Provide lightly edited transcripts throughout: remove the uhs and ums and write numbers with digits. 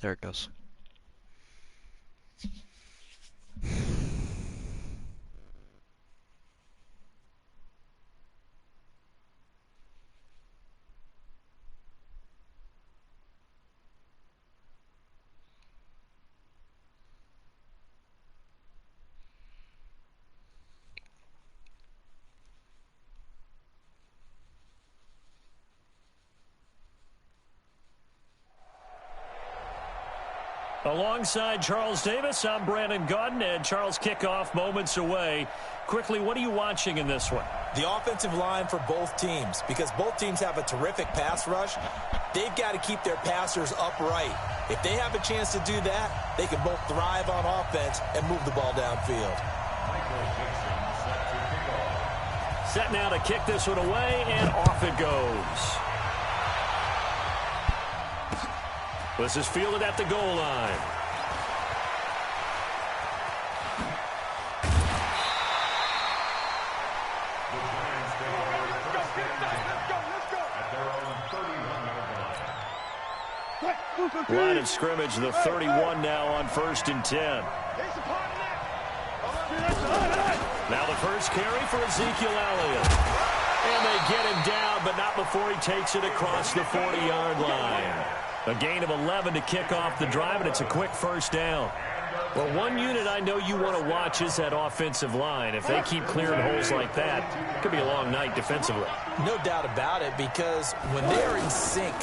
There it goes. Alongside Charles Davis, I'm Brandon Gaudin, and Charles, kickoff moments away. Quickly, what are you watching in this one? The offensive line for both teams, because both teams have a terrific pass rush. They've got to keep their passers upright. If they have a chance to do that, they can both thrive on offense and move the ball downfield. Set now to kick this one away, and off it goes. This is fielded at the goal line. Line of scrimmage, the 31 now on 1st and 10. Now the first carry for Ezekiel Elliott. And they get him down, but not before he takes it across the 40-yard line. A gain of 11 to kick off the drive, and it's a quick first down. Well, one unit I know you want to watch is that offensive line. If they keep clearing holes like that, it could be a long night defensively. No doubt about it, because when they are in sync,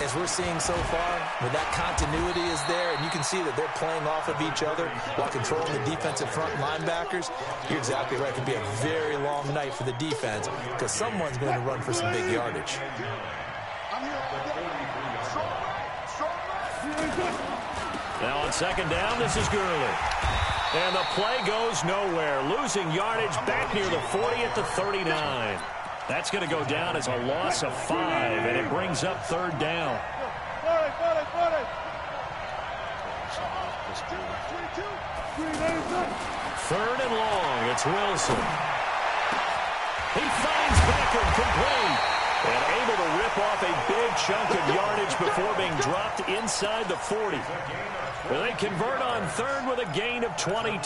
as we're seeing so far, when that continuity is there, and you can see that they're playing off of each other while controlling the defensive front linebackers, you're exactly right. It could be a very long night for the defense because someone's going to run for some big yardage. Now on second down, this is Gurley. And the play goes nowhere. Losing yardage back near the 40 at the 39. That's going to go down as a loss of 5, and it brings up third down. Third and long, it's Wilson. He finds Beckham complete. And able to rip off a big chunk of yardage before being dropped inside the 40. Well, they convert on third with a gain of 22.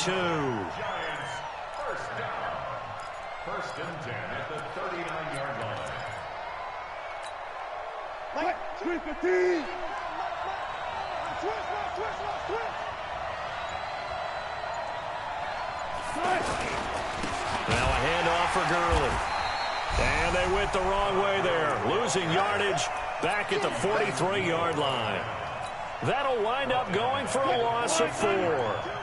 First and 10 at the 39-yard line. Now a handoff for Gurley. And they went the wrong way there. Losing yardage back at the 43-yard line. That'll wind up going for a loss of 4.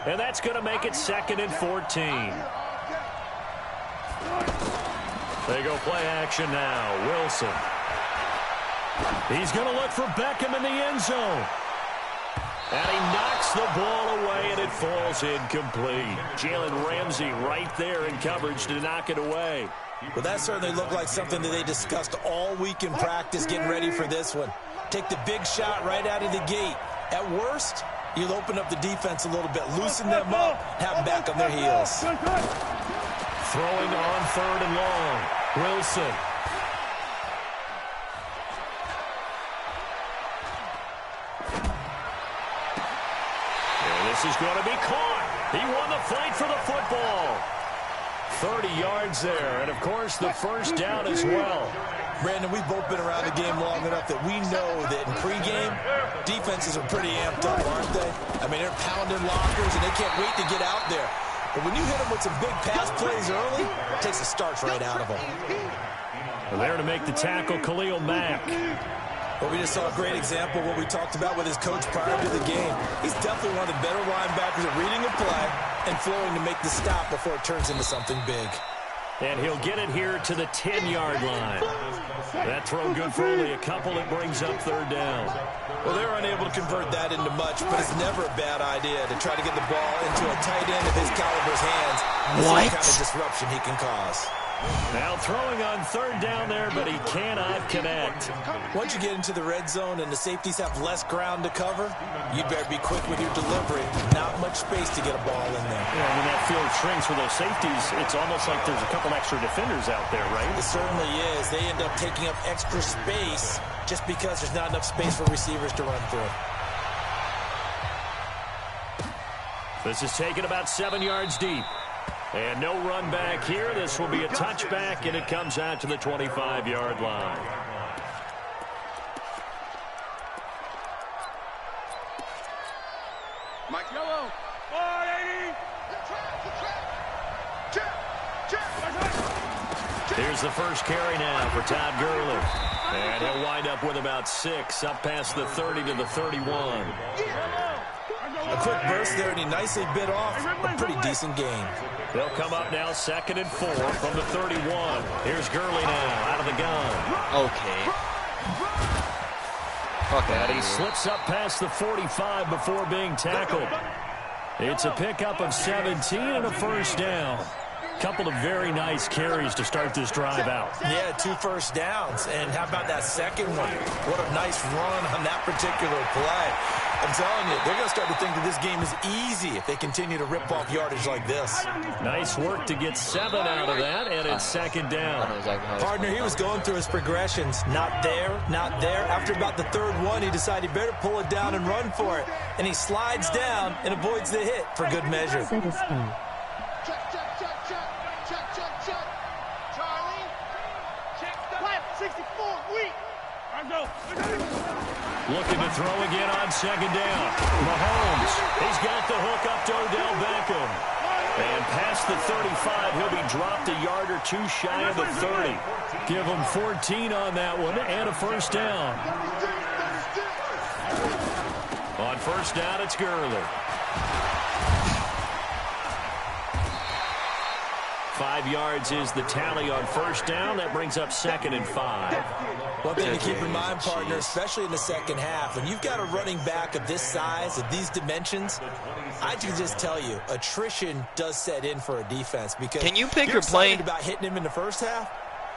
And that's going to make it 2nd and 14. They go play action now. Wilson. He's going to look for Beckham in the end zone. And he knocks the ball away, and it falls incomplete. Jalen Ramsey right there in coverage to knock it away. Well, that certainly looked like something that they discussed all week in practice getting ready for this one. Take the big shot right out of the gate. At worst, you'll open up the defense a little bit, loosen them up, have them back on their heels. Throwing on third and long. Wilson. And this is going to be caught. He won the fight for the football. 30 yards there, and of course the first down as well. Brandon, we've both been around the game long enough that we know that in pregame, defenses are pretty amped up, aren't they? I mean, they're pounding lockers, and they can't wait to get out there. But when you hit them with some big pass plays early, it takes the starch right out of them. Well, there to make the tackle, Khalil Mack. Well, we just saw a great example of what we talked about with his coach prior to the game. He's definitely one of the better linebackers at reading a play and flowing to make the stop before it turns into something big. And he'll get it here to the 10-yard line. That throw good for only a couple. It brings up third down. Well, they were unable to convert that into much, but it's never a bad idea to try to get the ball into a tight end of his caliber's hands. What? Kind of disruption he can cause. Now throwing on third down there, but he cannot connect. Once you get into the red zone and the safeties have less ground to cover, you'd better be quick with your delivery. Not much space to get a ball in there. Yeah, when that field shrinks with those safeties, it's almost like there's a couple extra defenders out there, right? It certainly is. They end up taking up extra space just because there's not enough space for receivers to run through. This is taken about 7 yards deep. And no run back here. This will be a touchback, and it comes out to the 25-yard line. Mike Yellow. 480. Here's the first carry now for Todd Gurley. And he'll wind up with about 6, up past the 30 to the 31. A quick burst there, and he nicely bit off a pretty decent gain. They'll come up now 2nd and 4 from the 31. Here's Gurley now out of the gun. Okay. Fuck And out he of here. slips up past the 45 before being tackled. It's a pickup of 17 and a first down. Couple of very nice carries to start this drive out. Yeah, 2 first downs. And how about that second one? What a nice run on that particular play. I'm telling you, they're going to start to think that this game is easy if they continue to rip off yardage like this. Nice work to get 7 out of that, and it's 2nd down. I know exactly how Partner, he was going through his progressions. Not there, not there. After about the 3rd one, he decided he better pull it down and run for it. And he slides down and avoids the hit for good measure. Looking to throw again on 2nd down. Mahomes, he's got the hook up to Odell Beckham. And past the 35, he'll be dropped a yard or 2 shy of the 30. Give him 14 on that one and a first down. On first down, it's Gurley. 5 yards is the tally on first down. That brings up 2nd and 5. One thing to keep in mind, partner, especially in the second half, when you've got a running back of this size, of these dimensions, I can just tell you, attrition does set in for a defense. Because Can you pick you're your play? excited about hitting him in the first half?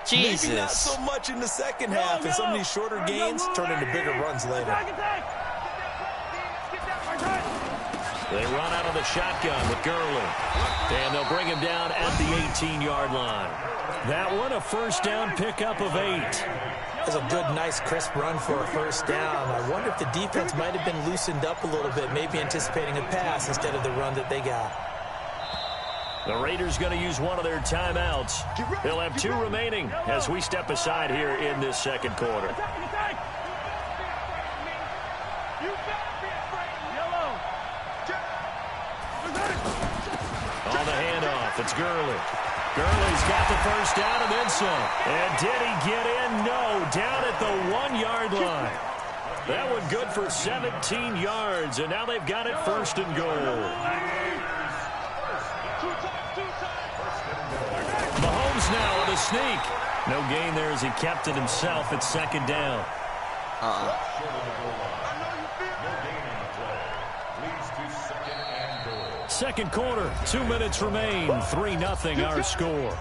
Jesus. Maybe not so much in the second half, and some of these shorter gains turn into bigger runs later. They run out of the shotgun with Gurley. And they'll bring him down at the 18-yard line. That one, a first down pickup of 8. That's a good, nice, crisp run for a first down. I wonder if the defense might have been loosened up a little bit, maybe anticipating a pass instead of the run that they got. The Raiders going to use one of their timeouts. They'll have 2 remaining as we step aside here in this second quarter. On the handoff, it's Gurley. Gurley's got the first down and then some. And did he get in? No, down at the 1-yard line. That one good for 17 yards, and now they've got it 1st and goal. Mahomes now with a sneak. No gain there as he kept it himself at 2nd down. Second quarter, 2 minutes remain, 3-0 our score.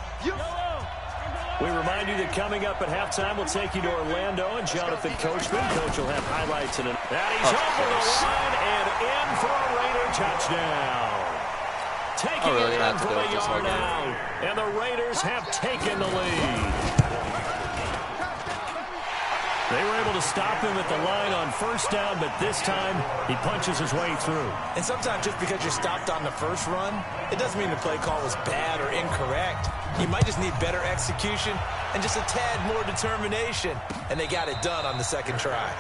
We remind you that coming up at halftime, we'll take you to Orlando and Jonathan Coachman. Coach will have highlights in it. And he's over the line and in for a Raider touchdown. Taking it in from a yard out. And the Raiders have taken the lead. They were able to stop him at the line on first down, but this time he punches his way through. And sometimes just because you're stopped on the first run, it doesn't mean the play call was bad or incorrect. You might just need better execution and just a tad more determination. And they got it done on the second try.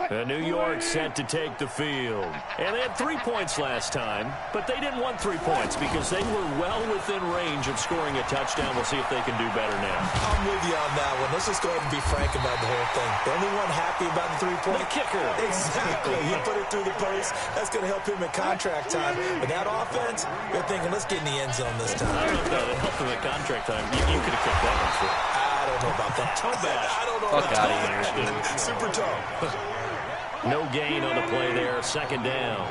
And New York set to take the field. And they had 3 points last time, but they didn't want 3 points because they were well within range of scoring a touchdown. We'll see if they can do better now. I'm with you on that one. Let's just go ahead and be frank about the whole thing. The only one happy about the 3-point? The kicker. Exactly. He put it through the post. That's going to help him at contract time. But that offense, they're thinking, let's get in the end zone this time. I don't know. They helped him at contract time. You could have kicked that one for. I don't know about that. Toe bash. I don't know Fuck about out of that. here, dude. Super toe. No gain on the play there. 2nd down.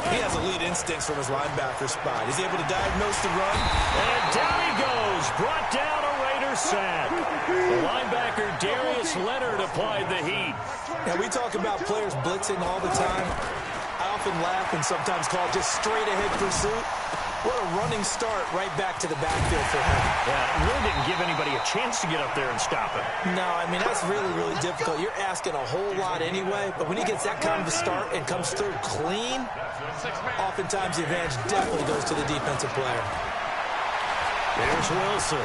He has elite instincts from his linebacker spot. He's able to diagnose the run. And down he goes. Brought down a Raider sack. The linebacker Darius Leonard applied the heat. Now, we talk about players blitzing all the time. I often laugh and sometimes call it just straight-ahead pursuit. What a running start right back to the backfield for him. Yeah, it really didn't give anybody a chance to get up there and stop him. No, I mean, that's really, really difficult. You're asking a whole lot anyway, but when he gets that kind of a start and comes through clean, oftentimes the advantage definitely goes to the defensive player. Here's Wilson.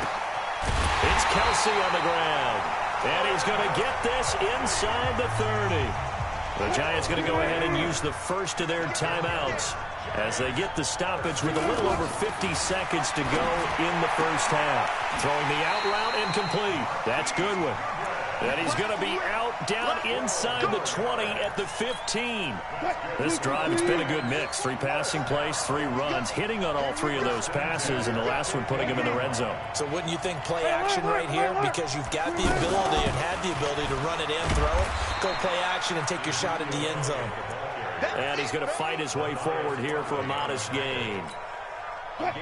It's Kelsey on the ground. And he's going to get this inside the 30. The Giants going to go ahead and use the first of their timeouts as they get the stoppage with a little over 50 seconds to go in the first half. Throwing the out route incomplete. That's Goodwin. And he's going to be out down inside the 20 at the 15. This drive, it's been a good mix. 3 passing plays, 3 runs, hitting on all 3 of those passes, and the last one putting him in the red zone. So wouldn't you think play action right here? Because you've got the ability and had the ability to run it and throw it. Go play action and take your shot at the end zone. And he's going to fight his way forward here for a modest gain. Well,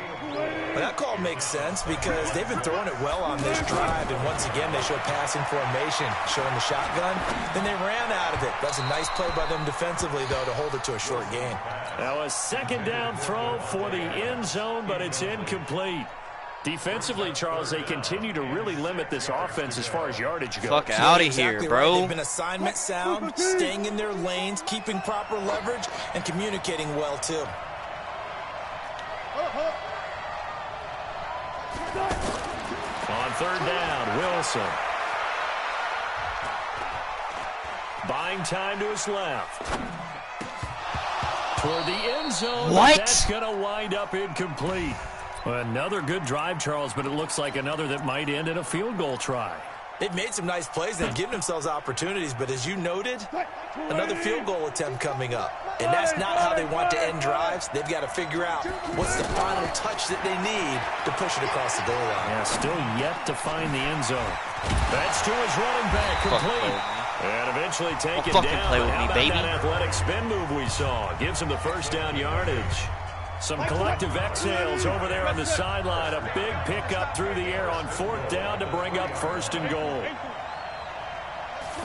that call makes sense because they've been throwing it well on this drive, and once again they show passing formation, showing the shotgun. Then they ran out of it. That's a nice play by them defensively, though, to hold it to a short gain. Now a second down throw for the end zone, but it's incomplete. Defensively, Charles, they continue to really limit this offense as far as yardage goes. Fuck out of Exactly here, right. bro. They've been assignment sound, staying in their lanes, keeping proper leverage, and communicating well, too. On third down, Wilson. Buying time to his left. Toward the end zone. What? That's going to wind up incomplete. Another good drive, Charles, but it looks like another that might end in a field goal try. They've made some nice plays. They've given themselves opportunities, but as you noted, another field goal attempt coming up. And that's not how they want to end drives. They've got to figure out what's the final touch that they need to push it across the goal line. Yeah, still yet to find the end zone. That's to his running back, complete. And eventually taken down. Play with How me, about baby. that athletic spin move we saw? Gives him the first down yardage. Some collective exhales over there on the sideline. A big pickup through the air on fourth down to bring up first and goal.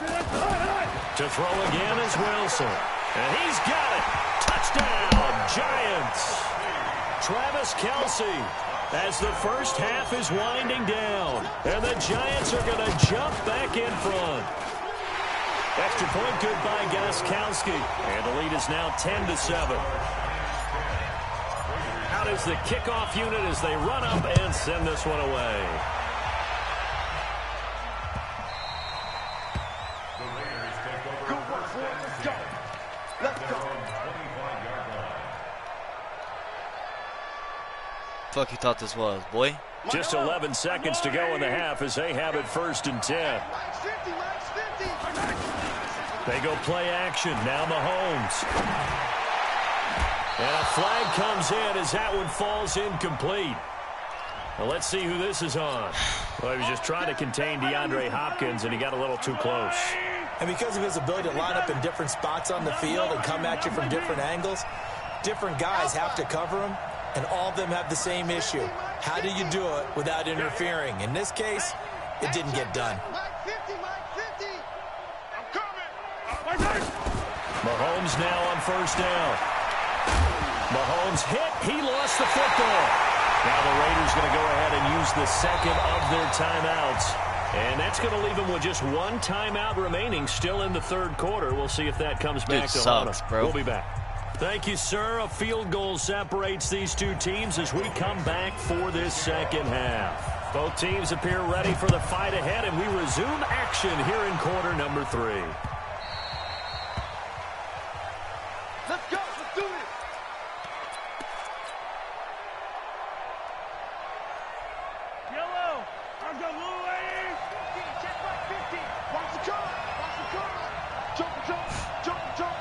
To throw again is Wilson. And he's got it. Touchdown, Giants. Travis Kelsey as the first half is winding down. And the Giants are going to jump back in front. Extra point good by Gostkowski. And the lead is now 10-7. Out is the kickoff unit as they run up and send this one away. Fuck you thought this was, boy? Just 11 seconds to go in the half as they have it first and 10. They go play action. Now Mahomes. And a flag comes in as that one falls incomplete. Well, let's see who this is on. Well, he was just trying to contain DeAndre Hopkins, and he got a little too close. And because of his ability to line up in different spots on the field and come at you from different angles, different guys have to cover him, and all of them have the same issue. How do you do it without interfering? In this case, it didn't get done. Mahomes now on first down. Mahomes hit. He lost the football. Now the Raiders going to go ahead and use the second of their timeouts. And that's going to leave them with just one timeout remaining still in the third quarter. We'll see if that comes back to haunt them. Bro. We'll be back. Thank you, sir. A field goal separates these two teams as we come back for this second half. Both teams appear ready for the fight ahead, and we resume action here in quarter number 3. Let's go. Let's do this. Yellow. I'm the blue lady. 15. Check back 15. Watch the car. Watch the car. Jump, jump, jump, jump.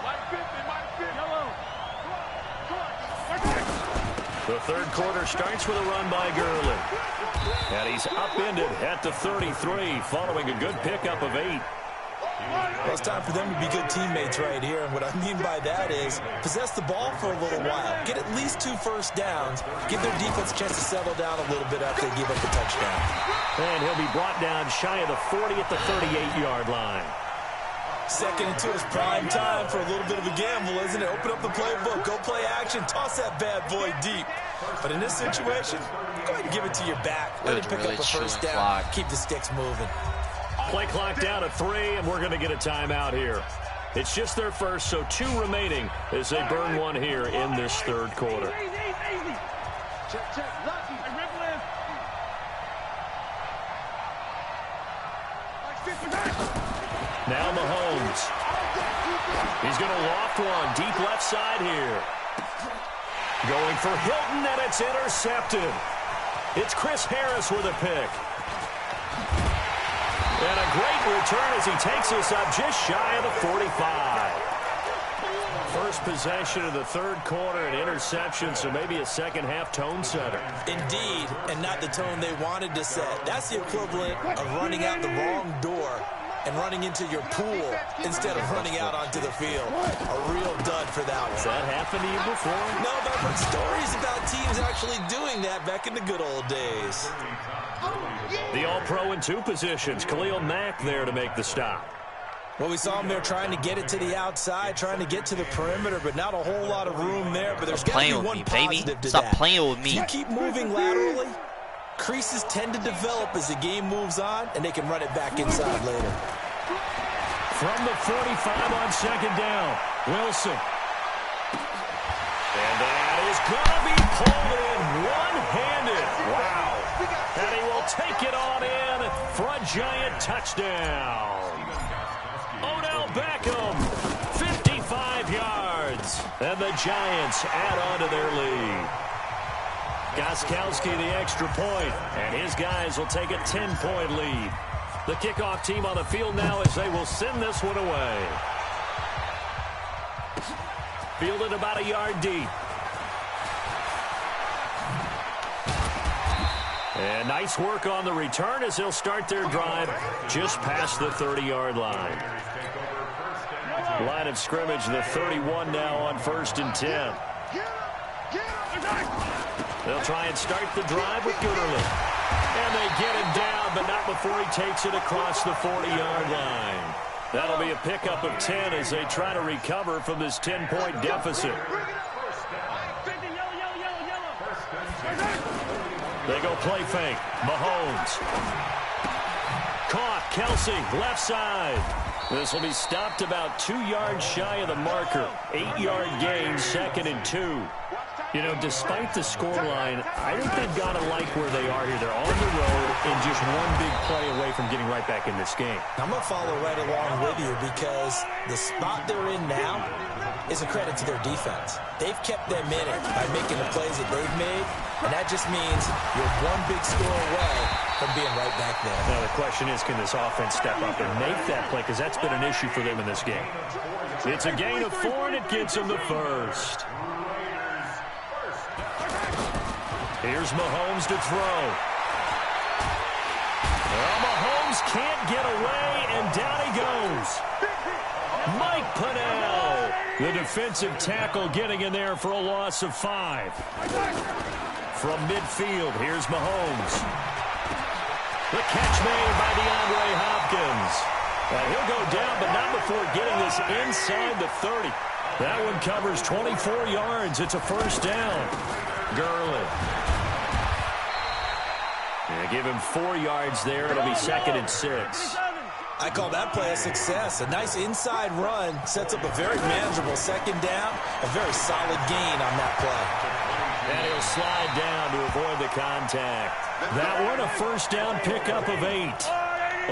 White 50. White 50. Yellow. Come on. Come on. The third quarter starts with a run by Gurley. And he's upended at the 33 following a good pickup of 8. Well, it's time for them to be good teammates right here. And what I mean by that is possess the ball for a little while. Get at least 2 first downs. Give their defense a chance to settle down a little bit after they give up the touchdown. And he'll be brought down shy of the 40 at the 38-yard line. Second into his prime time for a little bit of a gamble, isn't it? Open up the playbook, go play action, toss that bad boy deep. But in this situation, go ahead and give it to your back. Let him pick up a first down. Keep the sticks moving. Play clock down to 3, and we're going to get a timeout here. It's just their first, so 2 remaining as they burn one here in this third quarter. Now Mahomes. He's going to loft one deep left side here. Going for Hilton, and it's intercepted. It's Chris Harris with a pick. And a great return as he takes us up just shy of the 45. First possession of the third quarter, an interception, so maybe a second-half tone setter. Indeed, and not the tone they wanted to set. That's the equivalent of running out the wrong door and running into your pool instead of running out onto the field. A real dud for that one. Has that happened to you before? No, but I've heard stories about teams actually doing that back in the good old days. The All-Pro in 2 positions. Khalil Mack there to make the stop. Well, we saw him there trying to get it to the outside, trying to get to the perimeter, but not a whole lot of room there. But there's got to be one positive to that. Stop playing with me. If you keep moving laterally, creases tend to develop as the game moves on, and they can run it back inside later. From the 45 on second down, Wilson. And that is going to be pulled in one-handed. Wow. And he will take it on in for a giant touchdown. Odell Beckham, 55 yards. And the Giants add on to their lead. Gostkowski the extra point, and his guys will take a 10-point lead. The kickoff team on the field now as they will send this one away. Fielded about a yard deep. And nice work on the return as they'll start their drive just past the 30-yard line. Line of scrimmage, the 31 now on 1st and 10. They'll try and start the drive with Gooderlin. And they get him down, but not before he takes it across the 40-yard line. That'll be a pickup of 10 as they try to recover from this 10-point deficit. They go play fake. Mahomes. Caught. Kelsey, left side. This will be stopped about 2 yards shy of the marker. 8-yard gain, 2nd and 2. You know, despite the scoreline, I think they've got to like where they are here. They're on the road and just one big play away from getting right back in this game. I'm going to follow right along with you because the spot they're in now is a credit to their defense. They've kept them in it by making the plays that they've made, and that just means you're one big score away from being right back there. Now the question is, can this offense step up and make that play? Because that's been an issue for them in this game. It's a gain of 4, and it gets them the first. Here's Mahomes to throw. Well, Mahomes can't get away, and down he goes. Mike Pennell, the defensive tackle, getting in there for a loss of 5. From midfield, here's Mahomes. The catch made by DeAndre Hopkins. He'll go down, but not before getting this inside the 30. That one covers 24 yards. It's a first down. Gurley. Give him 4 yards there. It'll be 2nd and 6. I call that play a success. A nice inside run sets up a very manageable 2nd down. A very solid gain on that play. And he'll slide down to avoid the contact. That one, a first down pickup of 8.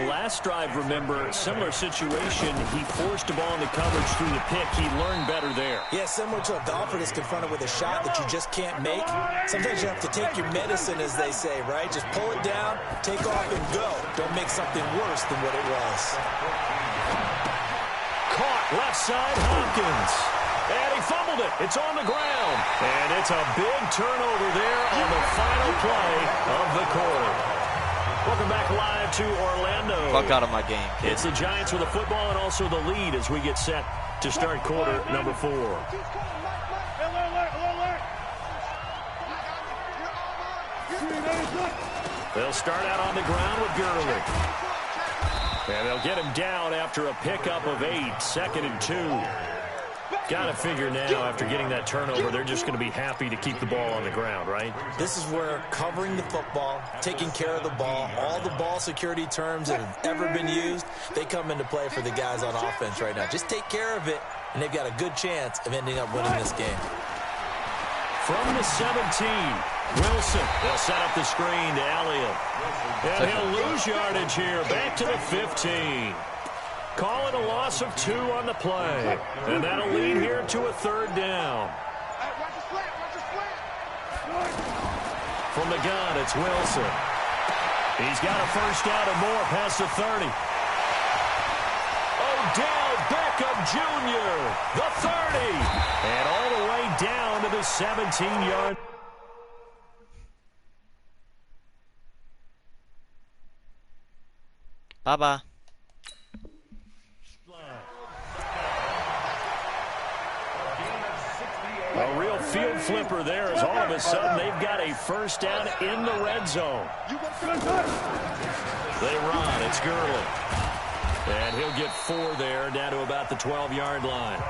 Last drive, remember, similar situation. He forced a ball into coverage through the pick. He learned better there. Yeah, similar to a golfer that's confronted with a shot that you just can't make. Sometimes you have to take your medicine, as they say, right? Just pull it down, take off, and go. Don't make something worse than what it was. Caught left side, Hopkins. And he fumbled it. It's on the ground. And it's a big turnover there on the final play of the quarter. Welcome back live to Orlando. Fuck out of my game, kid. It's the Giants with the football and also the lead as we get set to start quarter number 4. They'll start out on the ground with Gurley. And they'll get him down after a pickup of 8, 2nd and 2. Got to figure now, after getting that turnover, they're just going to be happy to keep the ball on the ground, right? This is where covering the football, taking care of the ball, all the ball security terms that have ever been used, they come into play for the guys on offense right now. Just take care of it, and they've got a good chance of ending up winning this game. From the 17, Wilson. They'll set up the screen to Elliott. And he'll lose yardage here, back to the 15. Call it a loss of 2 on the play. And that'll lead here to a 3rd down. From the gun, it's Wilson. He's got a first down and more past the 30. Odell Beckham Jr., the 30. And all the way down to the 17-yard. Bye-bye. A real field flipper there as all of a sudden they've got a first down in the red zone. They run. It's Gurley. And he'll get 4 there, down to about the 12-yard line.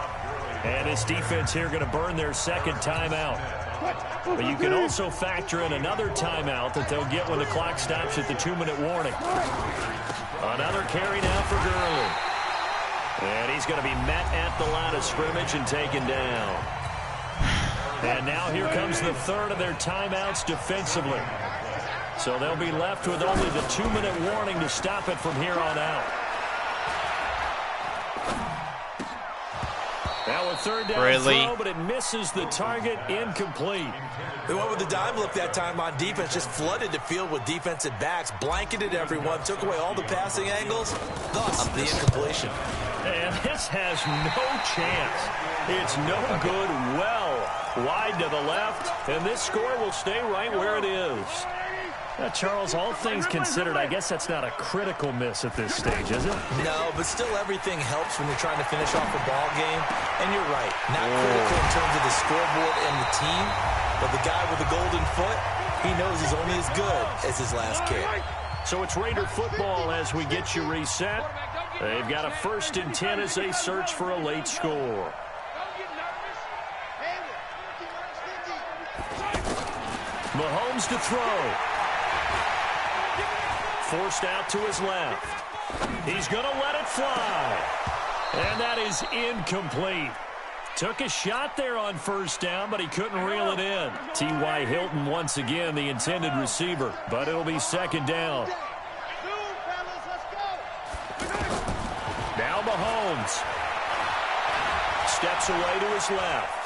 And his defense here going to burn their 2nd timeout. But you can also factor in another timeout that they'll get when the clock stops at the 2-minute warning. Another carry now for Gurley. And he's going to be met at the line of scrimmage and taken down. And now here comes the 3rd of their timeouts defensively. So they'll be left with only the 2-minute warning to stop it from here on out. Now a 3rd down throw, but it misses the target, incomplete. They went with the dime look that time on defense, just flooded the field with defensive backs, blanketed everyone, took away all the passing angles, thus the incompletion. And this has no chance. It's no good, well wide to the left, and this score will stay right where it is. Charles, all things considered, I guess that's not a critical miss at this stage, is it? No, but still everything helps when you're trying to finish off a ball game. And you're right, not critical in terms of the scoreboard and the team, but the guy with the golden foot, he knows he's only as good as his last kick. So it's Raider football as we get you reset. They've got a 1st and 10 as they search for a late score. Mahomes to throw. Forced out to his left. He's going to let it fly. And that is incomplete. Took a shot there on 1st down, but he couldn't reel it in. T.Y. Hilton once again the intended receiver, but it'll be 2nd down. Now Mahomes. Steps away to his left.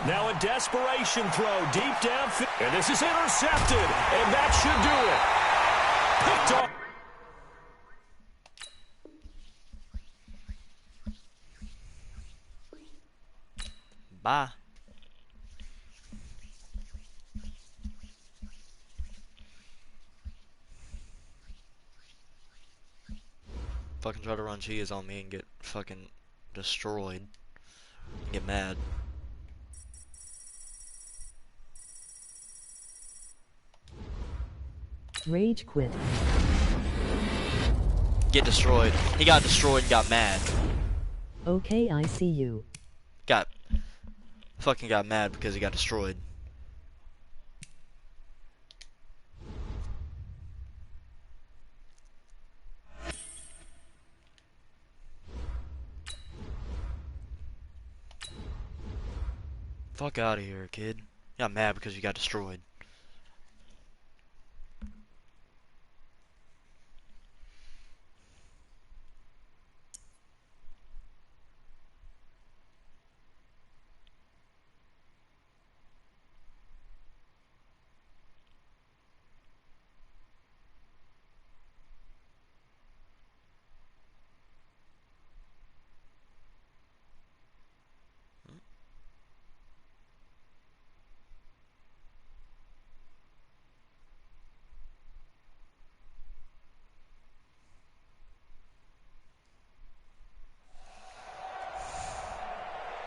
Now a desperation throw deep downfield. And this is intercepted, and that should do it. Picked off. Bye. Fucking try to run cheese on me and get fucking destroyed. Get mad. Rage quit. Get destroyed. He got destroyed and got mad. Okay, I see you. Fucking got mad because he got destroyed. Fuck out of here, kid. You got mad because you got destroyed.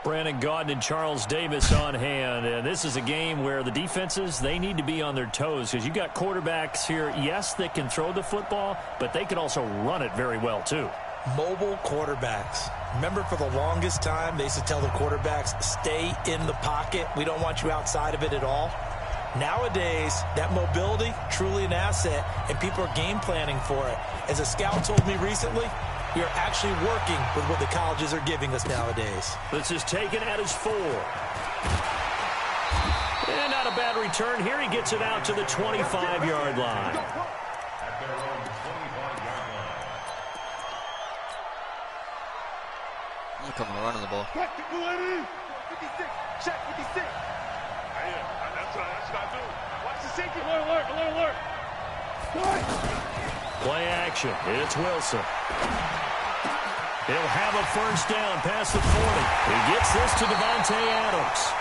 Brandon Gaudin and Charles Davis on hand. And this is a game where the defenses, they need to be on their toes because you've got quarterbacks here, yes, that can throw the football, but they can also run it very well, too. Mobile quarterbacks. Remember, for the longest time, they used to tell the quarterbacks, stay in the pocket. We don't want you outside of it at all. Nowadays, that mobility, truly an asset, and people are game planning for it. As a scout told me recently, we are actually working with what the colleges are giving us nowadays. This is taken at his 4. And not a bad return here. He gets it out to the 25-yard line. I'm coming running the ball. 56. Check 56. That's what I do. Watch the safety. Alert. Play action. It's Wilson. He'll have a first down past the 40. He gets this to Devontae Adams.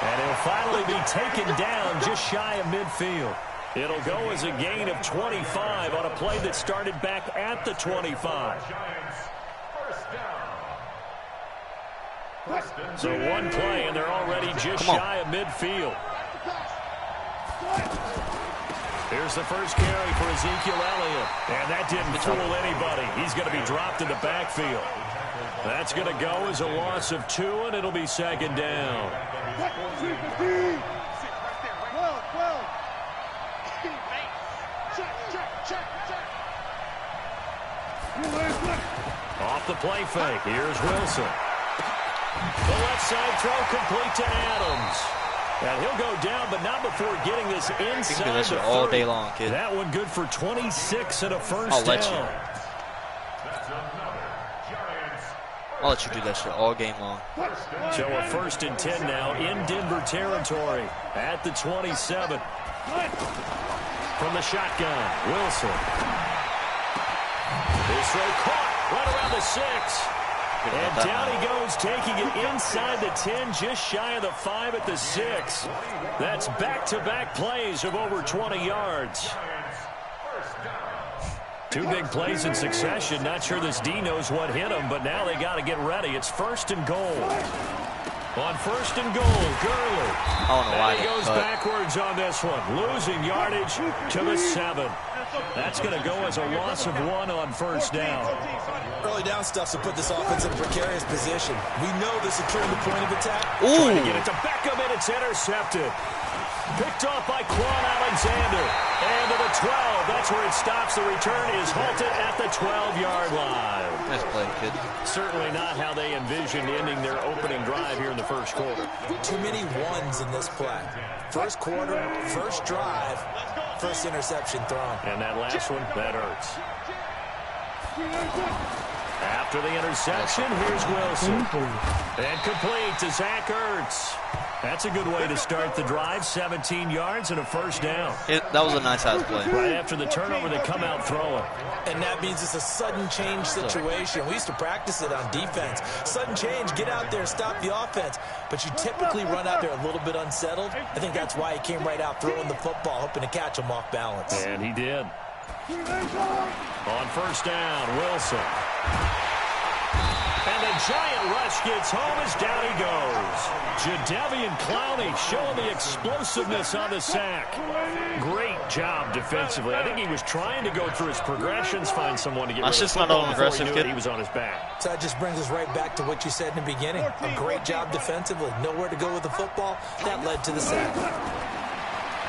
And he'll finally be taken down just shy of midfield. It'll go as a gain of 25 on a play that started back at the 25. So one play, and they're already just shy of midfield. Here's the first carry for Ezekiel Elliott. And that didn't fool anybody. He's going to be dropped in the backfield. That's going to go as a loss of 2, and it'll be second down. Off the play fake. Here's Wilson. The left side throw complete to Adams. And he'll go down, but not before getting this inside that shit all day long, kid. That one good for 26 and a first I'll let down. I'll let you do that shit all game long. So a 1st and 10 now in Denver territory at the 27. From the shotgun, Wilson. This throw caught right around the 6. And down he goes, taking it inside the 10, just shy of the 5 at the 6. That's back-to-back plays of over 20 yards. 2 big plays in succession. Not sure this D knows what hit him, but now they got to get ready. It's 1st and goal. On 1st and goal, Gurley. I don't know why And he goes backwards on this one, losing yardage to the 7. That's going to go as a loss of 1 on first down. Early down stuff to put this offense in a precarious position. We know this is turning the point of attack. Trying to get it to Beckham, and it's intercepted. Picked off by Quan Alexander. And to the 12. That's where it stops. The return is halted at the 12-yard line. Nice play, kid. Certainly not how they envisioned ending their opening drive here in the first quarter. Too many ones in this play. First quarter, first drive, first interception thrown. And that last one, that hurts. After the interception, here's Wilson. And complete to Zach Ertz. That's a good way to start the drive. 17 yards and a first down. That was a nice-ass play. Right after the turnover, they come out throwing. And that means it's a sudden change situation. We used to practice it on defense. Sudden change, get out there, stop the offense. But you typically run out there a little bit unsettled. I think that's why he came right out throwing the football, hoping to catch him off balance. And he did. On first down, Wilson. And the giant rush gets home as down he goes. Jadeveon Clowney showing the explosiveness on the sack. Great job defensively. I think he was trying to go through his progressions, find someone to get rid of the football before he knew it, he was on his back. So that just brings us right back to what you said in the beginning. A great job defensively. Nowhere to go with the football. That led to the sack.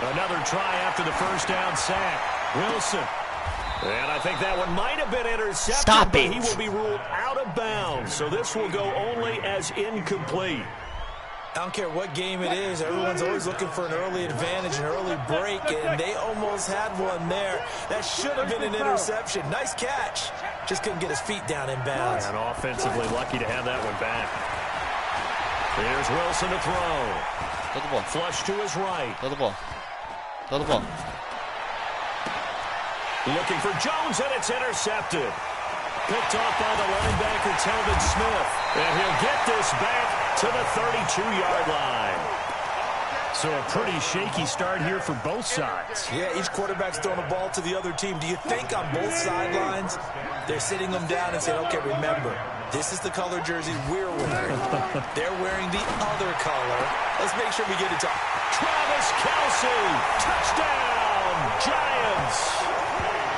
Another try after the first down sack. Wilson. And I think that one might have been intercepted. Stop but it. He will be ruled out of bounds. So this will go only as incomplete. I don't care what game it is. Everyone's always looking for an early advantage, an early break, and they almost had one there. That should have been an interception. Nice catch. Just couldn't get his feet down in bounds. And offensively lucky to have that one back. Here's Wilson to throw. Throw the ball. Flush to his right. Throw the ball. Throw the ball. Looking for Jones, and it's intercepted. Picked off by the linebacker, Telvin Smith. And he'll get this back to the 32-yard line. So a pretty shaky start here for both sides. Yeah, each quarterback's throwing a ball to the other team. Do you think on both sidelines they're sitting them down and saying, okay, remember, this is the color jersey we're wearing. They're wearing the other color. Let's make sure we get it to Travis Kelce. Touchdown, Giants.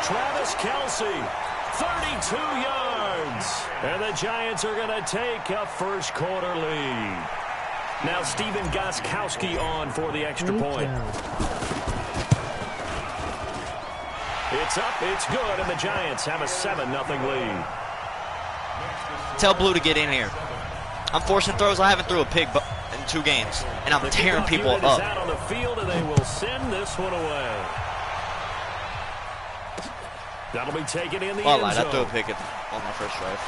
Travis Kelce, 32 yards. And the Giants are going to take a first quarter lead. Now Steven Gostkowski on for the extra point. It's up, it's good, and the Giants have a 7-0 lead. Tell Blue to get in here. I'm forcing throws. I haven't threw a pick in 2 games, and I'm tearing people up. Is out on the field, and they will send this one away. That'll be taken in the end zone. I threw a pick on my first drive.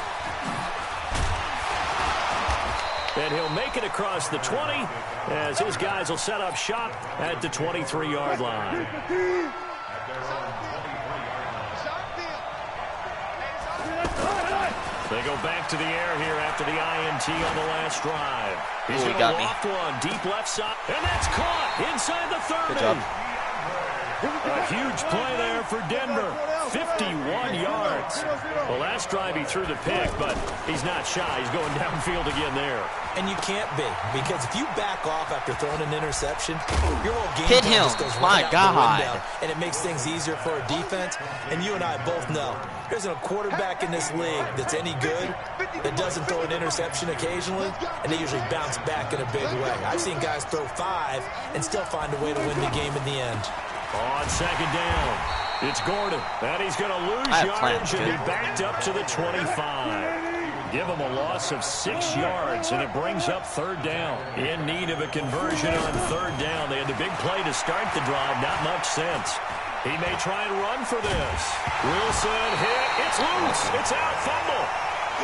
And he'll make it across the 20 as his guys will set up shop at the 23-yard line. They go back to the air here after the INT on the last drive. He's going to loft one deep left side, and that's caught inside the 30. Good job. A huge play there for Denver. 51 yards. The last drive he threw the pick, but he's not shy. He's going downfield again there. And you can't be, because if you back off after throwing an interception, your whole game hit him. just goes right out the window, and it makes things easier for a defense. And you and I both know there's a quarterback in this league that's any good that doesn't throw an interception occasionally, and they usually bounce back in a big way. I've seen guys throw 5 and still find a way to win the game in the end. On second down, it's Gordon, and he's going to lose yardage and be backed up to the 25. Give him a loss of 6 yards, and it brings up third down. In need of a conversion on third down. They had the big play to start the drive. Not much sense. He may try and run for this. Wilson hit. It's loose. It's out. Fumble.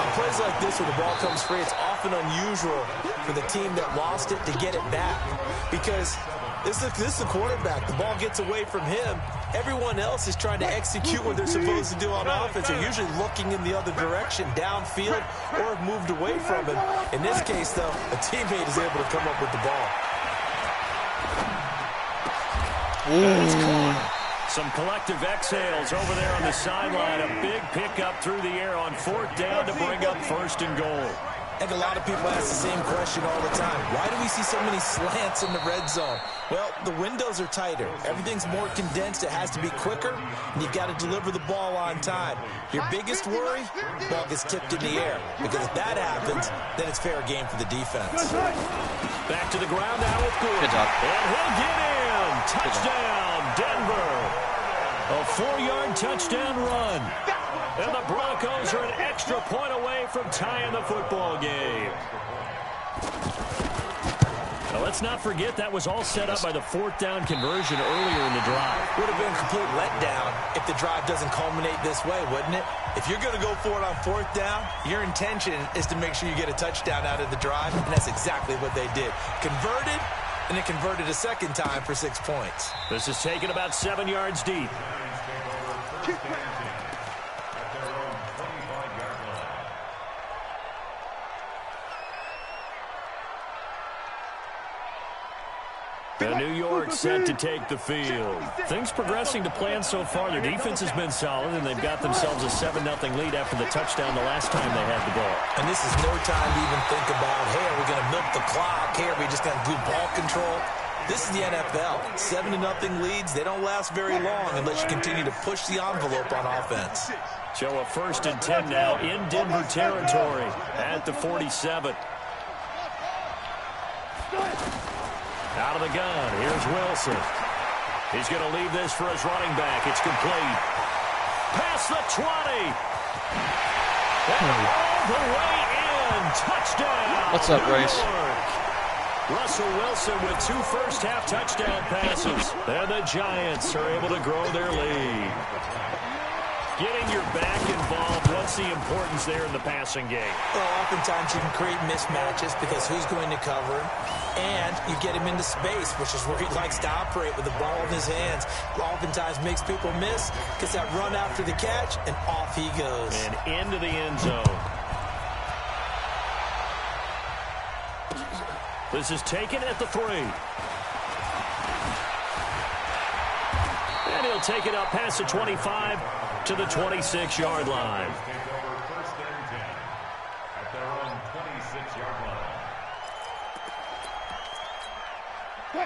On plays like this where the ball comes free, it's often unusual for the team that lost it to get it back, because this is the quarterback. The ball gets away from him. Everyone else is trying to execute what they're supposed to do on offense. They're usually looking in the other direction, downfield, or have moved away from him. In this case, though, a teammate is able to come up with the ball. Some collective exhales over there on the sideline. A big pickup through the air on fourth down to bring up first and goal. I think a lot of people ask the same question all the time. Why do we see so many slants in the red zone? Well, the windows are tighter. Everything's more condensed. It has to be quicker, and you've got to deliver the ball on time. Your biggest worry? Ball gets tipped in the air, because if that happens, then it's fair game for the defense. Back to the ground now with Gordon. Good job. And he'll get in. Touchdown, Denver. A 4-yard touchdown run. And the Broncos are an extra point away from tying the football game. Now, let's not forget that was all set up by the fourth down conversion earlier in the drive. Would have been a complete letdown if the drive doesn't culminate this way, wouldn't it? If you're going to go for it on fourth down, your intention is to make sure you get a touchdown out of the drive, and that's exactly what they did. Converted, and it converted a second time for 6 points. This is taken about 7 yards deep. The New York set to take the field. Things progressing to plan so far. Their defense has been solid, and they've got themselves a 7-0 lead after the touchdown the last time they had the ball. And this is no time to even think about, hey, are we going to milk the clock? Hey, are we just going to do ball control? This is the NFL. 7-0 leads, they don't last very long unless you continue to push the envelope on offense. So a 1st and 10 now in Denver territory at the 47. Out of the gun, here's Wilson. He's going to leave this for his running back. It's complete. Past the 20. And all the way in. Touchdown. What's up, Grace? Russell Wilson with 2 first-half touchdown passes. And the Giants are able to grow their lead. Getting your back involved, what's the importance there in the passing game? Well, oftentimes you can create mismatches because who's going to cover him? And you get him into space, which is where he likes to operate with the ball in his hands. Oftentimes makes people miss, gets that run after the catch, and off he goes. And into the end zone. This is taken at the 3. And he'll take it up past the 25 to the 26-yard line.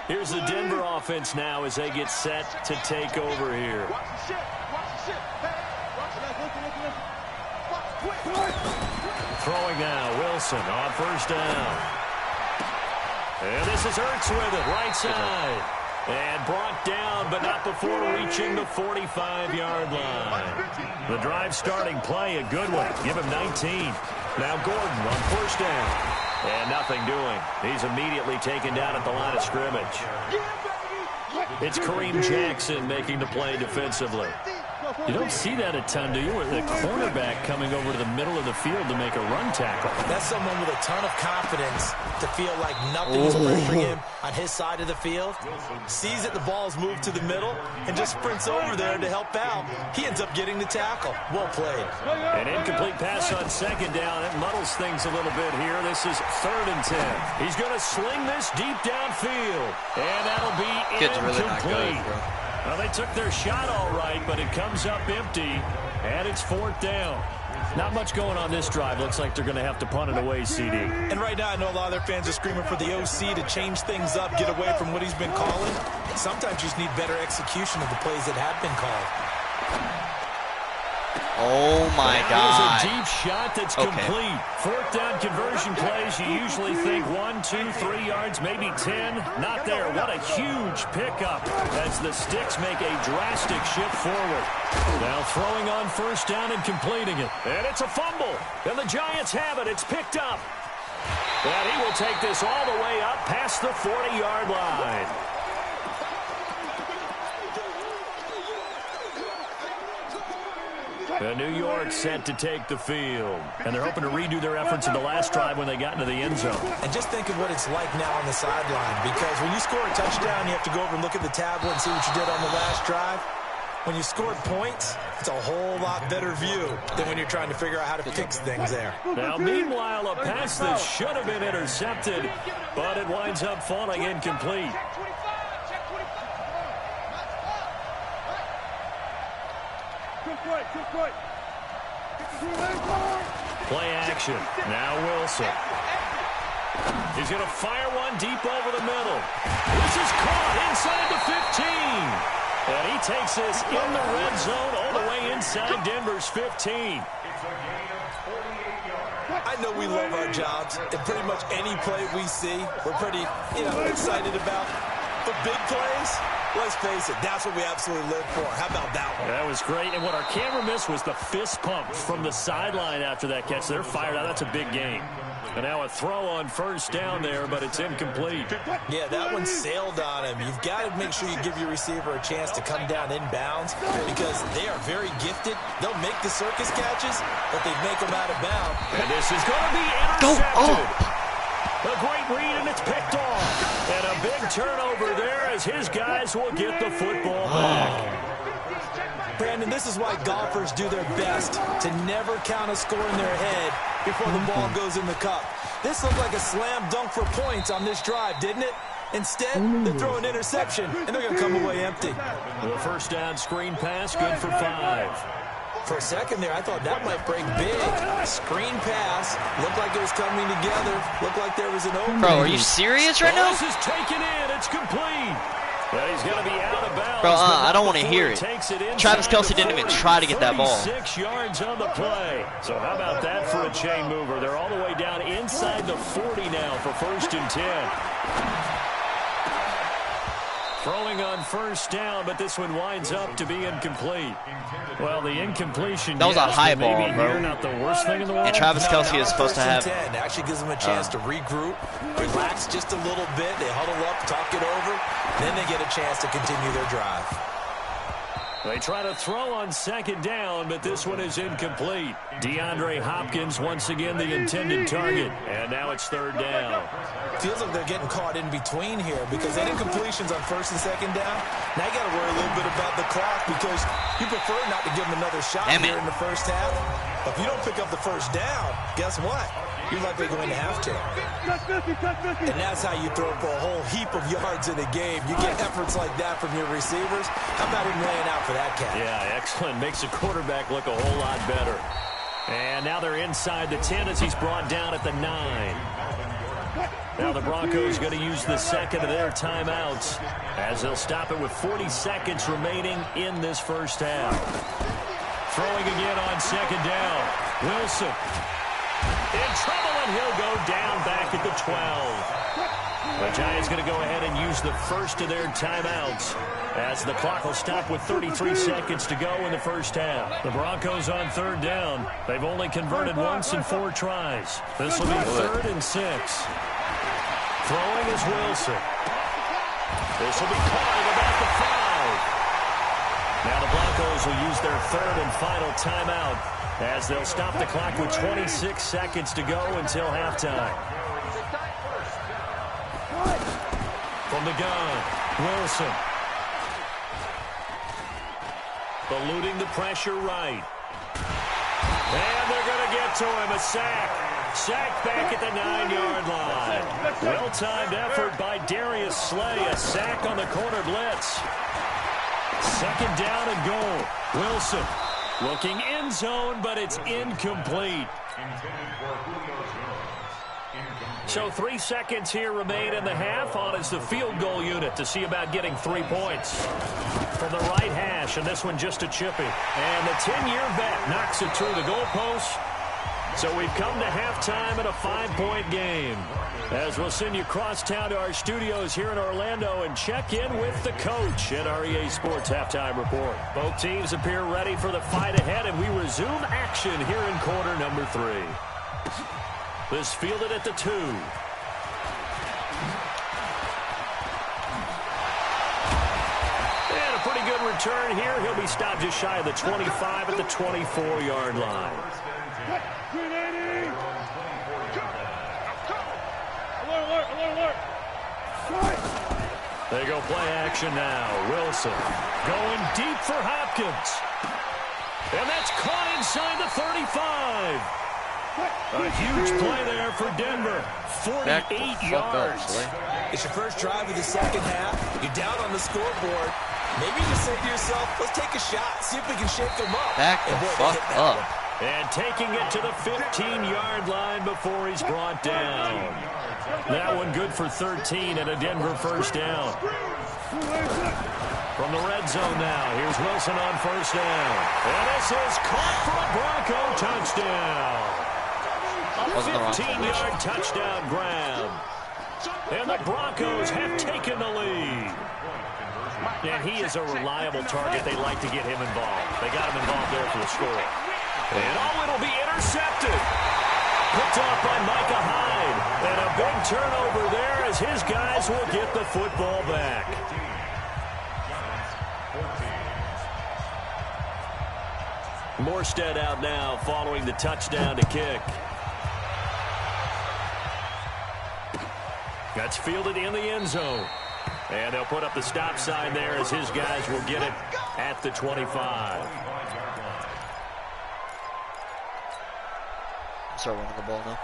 Here's the Denver offense now as they get set to take over here. Throwing now, Wilson on first down. And this is Ertz with it, right side. And brought down, but not before reaching the 45-yard line. The drive starting play, a good one. Give him 19. Now Gordon on first down. And nothing doing. He's immediately taken down at the line of scrimmage. It's Kareem Jackson making the play defensively. You don't see that a ton, do you? With the cornerback coming over to the middle of the field to make a run tackle. That's someone with a ton of confidence to feel like nothing is pressuring him on his side of the field. Sees that the ball's moved to the middle and just sprints over there to help out. He ends up getting the tackle. Well played. An incomplete pass on second down. It muddles things a little bit here. This is 3rd and 10. He's going to sling this deep downfield. And that'll be incomplete. Really not good, bro. Well, they took their shot all right, but it comes up empty, and it's 4th down. Not much going on this drive. Looks like they're going to have to punt it away, CD. And right now, I know a lot of their fans are screaming for the OC to change things up, get away from what he's been calling. Sometimes you just need better execution of the plays that have been called. Oh, my God. That is a deep shot that's complete. 4th down conversion plays, you usually think 1, 2, 3 yards, maybe 10. Not there. What a huge pickup as the Sticks make a drastic shift forward. Now throwing on first down and completing it. And it's a fumble. And the Giants have it. It's picked up. And he will take this all the way up past the 40-yard line. New York set to take the field. And they're hoping to redo their efforts in the last drive when they got into the end zone. And just think of what it's like now on the sideline. Because when you score a touchdown, you have to go over and look at the tablet and see what you did on the last drive. When you scored points, it's a whole lot better view than when you're trying to figure out how to fix things there. Now, meanwhile, a pass that should have been intercepted, but it winds up falling incomplete. Play action. Now Wilson. He's going to fire one deep over the middle. This is caught inside the 15. And he takes this in the red zone all the way inside Denver's 15. I know we love our jobs, and pretty much any play we see, we're pretty, excited about. But big plays, let's face it, that's what we absolutely live for. How about that one? That was great. And what our camera missed was the fist pump from the sideline after that catch. They're fired out. That's a big game. And now a throw on first down there, but it's incomplete. Yeah, that one sailed on him. You've got to make sure you give your receiver a chance to come down inbounds because they are very gifted. They'll make the circus catches, but they make them out of bounds. And this is going to be intercepted. A great read, and it's picked off. And a big turnover there as his guys will get the football back. Brandon, this is why golfers do their best to never count a score in their head before the ball goes in the cup. This looked like a slam dunk for points on this drive, didn't it? Instead, they throw an interception, and they're going to come away empty. The first down screen pass, good for 5. For a second there, I thought that might break big. Screen pass. Looked like it was coming together. Looked like there was an opening. Bro, are you serious right now? This is taken in. It's complete. Well, he's going to be out of bounds. Bro, I don't want to hear it. Travis Kelce didn't even try to get that ball. 6 yards on the play. So how about that for a chain mover? They're all the way down inside the 40 now for 1st and 10. Throwing on first down, but this one winds up to be incomplete. Well, the incompletion. That was a high ball, bro. Not the worst thing in the world. And Travis Kelce is supposed to have. 10 actually gives them a chance to regroup, relax just a little bit. They huddle up, talk it over, then they get a chance to continue their drive. They try to throw on second down, but this one is incomplete. DeAndre Hopkins once again the intended target, and now it's 3rd down. Feels like they're getting caught in between here because they did incompletions on 1st and 2nd down. Now you got to worry a little bit about the clock because you prefer not to give them another shot here in the first half. But if you don't pick up the first down, guess what? you're likely going to have to. And that's how you throw for a whole heap of yards in a game. You get efforts like that from your receivers. How about him laying out for that catch? Yeah, excellent. Makes the quarterback look a whole lot better. And now they're inside the 10 as he's brought down at the 9. Now the Broncos going to use the second of their timeouts as they'll stop it with 40 seconds remaining in this first half. Throwing again on second down. Wilson in trouble, and he'll go down back at the 12. The Giants going to go ahead and use the first of their timeouts as the clock will stop with 33 seconds to go in the first half. The Broncos on third down. They've only converted once in 4 tries. This will be 3rd and 6. Throwing is Wilson. This will be caught at about the 5. Now the Broncos will use their 3rd and final timeout as they'll stop the clock with 26 seconds to go until halftime. From the gun, Wilson. Eluding the pressure right. And they're going to get to him. A sack. Sack back at the 9-yard line. Well-timed effort by Darius Slay. A sack on the corner blitz. Second down and goal. Wilson looking end zone, but it's incomplete. So 3 seconds here remain in the half. On is the field goal unit to see about getting 3 points. From the right hash, and this one just a chippy. And the 10-year vet knocks it through the goalpost. So we've come to halftime in a 5-point game. As we'll send you cross town to our studios here in Orlando and check in with the coach at our EA Sports Halftime Report. Both teams appear ready for the fight ahead, and we resume action here in quarter number 3. This fielded at the 2. And a pretty good return here. He'll be stopped just shy of the 25 at the 24-yard line. They go play action now. Wilson going deep for Hopkins. And that's caught inside the 35. A huge play there for Denver. 48 yards. It's your first drive of the second half. You're down on the scoreboard. Maybe you just say to yourself, let's take a shot, see if we can shake them up. Back the fuck up. And taking it to the 15-yard line before he's brought down. That one good for 13 and a Denver first down. From the red zone now, here's Wilson on first down. And this is caught for a Bronco touchdown. A 15-yard touchdown grab. And the Broncos have taken the lead. And he is a reliable target. They like to get him involved. They got him involved there for the score. And it'll be intercepted. Picked off by Micah Hyde. And a big turnover there as his guys will get the football back. Morstead out now following the touchdown to kick. That's fielded in the end zone. And they'll put up the stop sign there as his guys will get it at the 25. Start running the ball now.